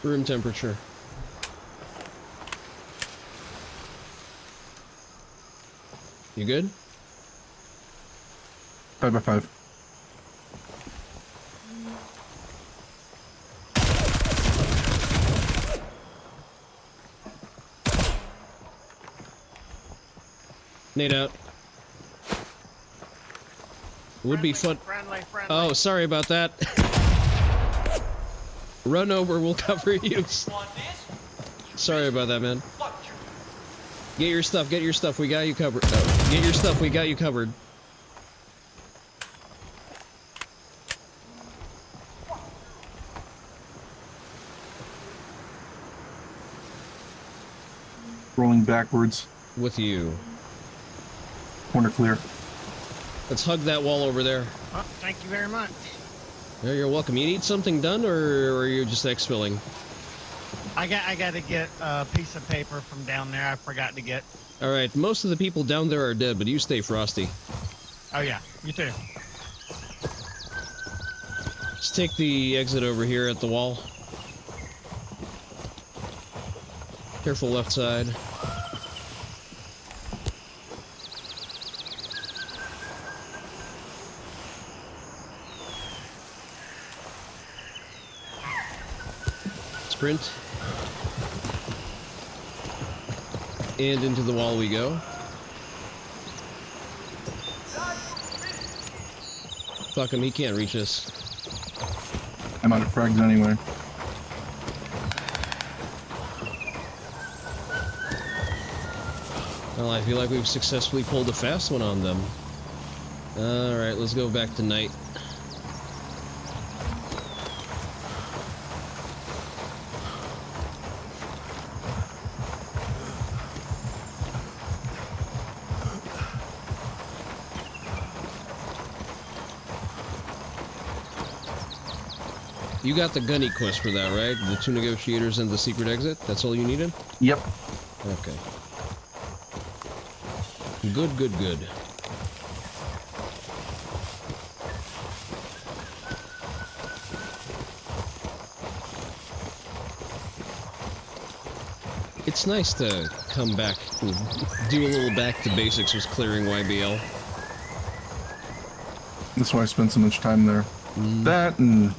Room temperature. You good? 5x5. Nade out. Would be fun. Oh, sorry about that. Run over, we'll cover you. Sorry about that, man. Get your stuff, we got you covered. Oh, get your stuff, we got you covered. Rolling backwards. With you. Corner clear. Let's hug that wall over there. Oh, thank you very much. Yeah, you're welcome. You need something done, or are you just exfilling? I got to get a piece of paper from down there. I forgot to get. All right, most of the people down there are dead, but you stay frosty. Oh yeah, you too. Let's take the exit over here at the wall. Careful left side. Sprint. And into the wall we go. Fuck him, he can't reach us. I'm out of frags anyway. Well, I feel like we've successfully pulled a fast one on them. Alright, let's go back to night. You got the gunny quest for that, right? The two negotiators and the secret exit? That's all you needed? Yep. Okay. Good, good, good. It's nice to come back and do a little back to basics with clearing YBL. That's why I spent so much time there. That and,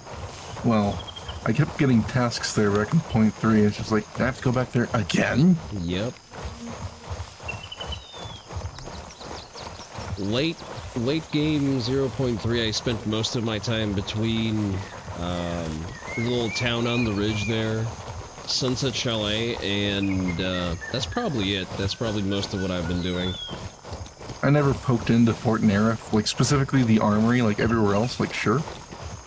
well, I kept getting tasks there back in point 3. It's just like, I have to go back there again? Yep. Late game 0.3, I spent most of my time between the little town on the ridge there, Sunset Chalet, and that's probably it. That's probably most of what I've been doing. I never poked into Fort Nerif, like specifically the armory, like everywhere else, like sure.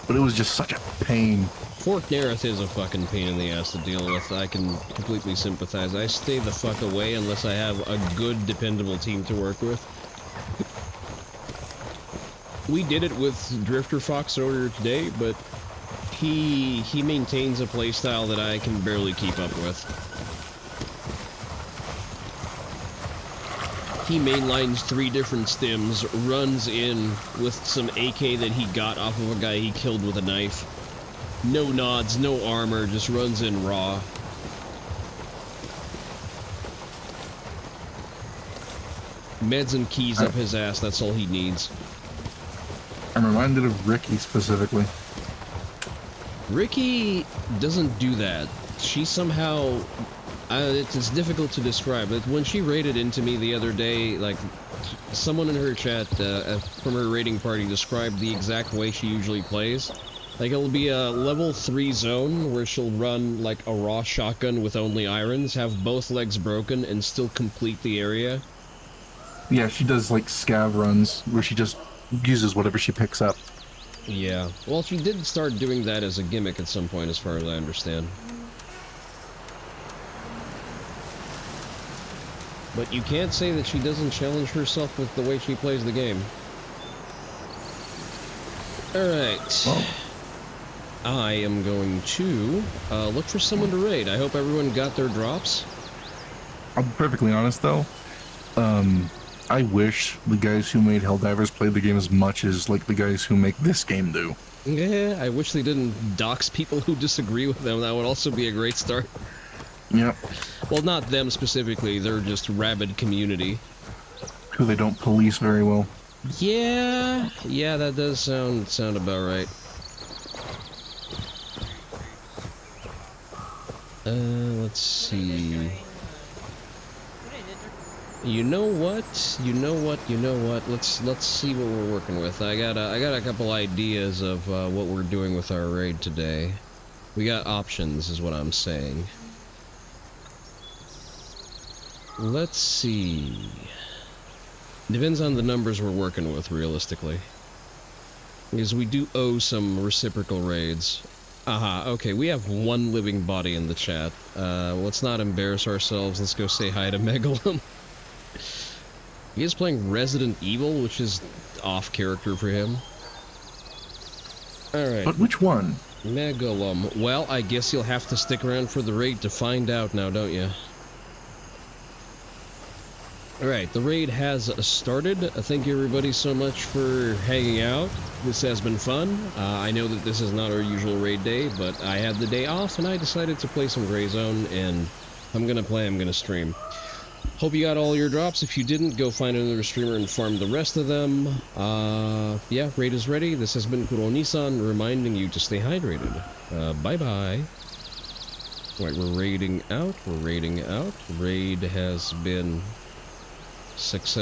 But it was just such a pain. Fort Nerith is a fucking pain in the ass to deal with. I can completely sympathize. I stay the fuck away unless I have a good, dependable team to work with. We did it with Drifter Fox earlier today, but he maintains a playstyle that I can barely keep up with. He mainlines 3 different stims, runs in with some AK that he got off of a guy he killed with a knife. No nods, no armor, just runs in raw. Meds and keys up his ass, that's all he needs. I'm reminded of Ricky specifically. Ricky doesn't do that. She somehow... it's difficult to describe, but when she raided into me the other day, like, someone in her chat from her raiding party described the exact way she usually plays. Like, it'll be a level 3 zone where she'll run, like, a raw shotgun with only irons, have both legs broken, and still complete the area. Yeah, she does, like, scav runs, where she just uses whatever she picks up. Yeah. Well, she did start doing that as a gimmick at some point, as far as I understand. But you can't say that she doesn't challenge herself with the way she plays the game. Alright. Well, I am going to look for someone to raid. I hope everyone got their drops. I'll be perfectly honest though. I wish the guys who made Helldivers played the game as much as like the guys who make this game do. Yeah, I wish they didn't dox people who disagree with them. That would also be a great start. Yep. Well, not them specifically. They're just rabid community. Who they don't police very well. Yeah, that does sound about right. Let's see. You know what? Let's see what we're working with. I got a couple ideas of what we're doing with our raid today. We got options, is what I'm saying. Let's see. Depends on the numbers we're working with, realistically. Because we do owe some reciprocal raids. Aha, okay, we have one living body in the chat. Let's not embarrass ourselves. Let's go say hi to Megalum. He is playing Resident Evil, which is off character for him. Alright. But which one? Megalum. Well, I guess you'll have to stick around for the raid to find out now, don't you? Alright, the raid has started. Thank you everybody so much for hanging out. This has been fun. I know that this is not our usual raid day, but I had the day off and I decided to play some Gray Zone, and I'm gonna stream. Hope you got all your drops. If you didn't, go find another streamer and farm the rest of them. Yeah, raid is ready. This has been Oni-san reminding you to stay hydrated. Bye-bye. Alright, we're raiding out. Raid has been successful.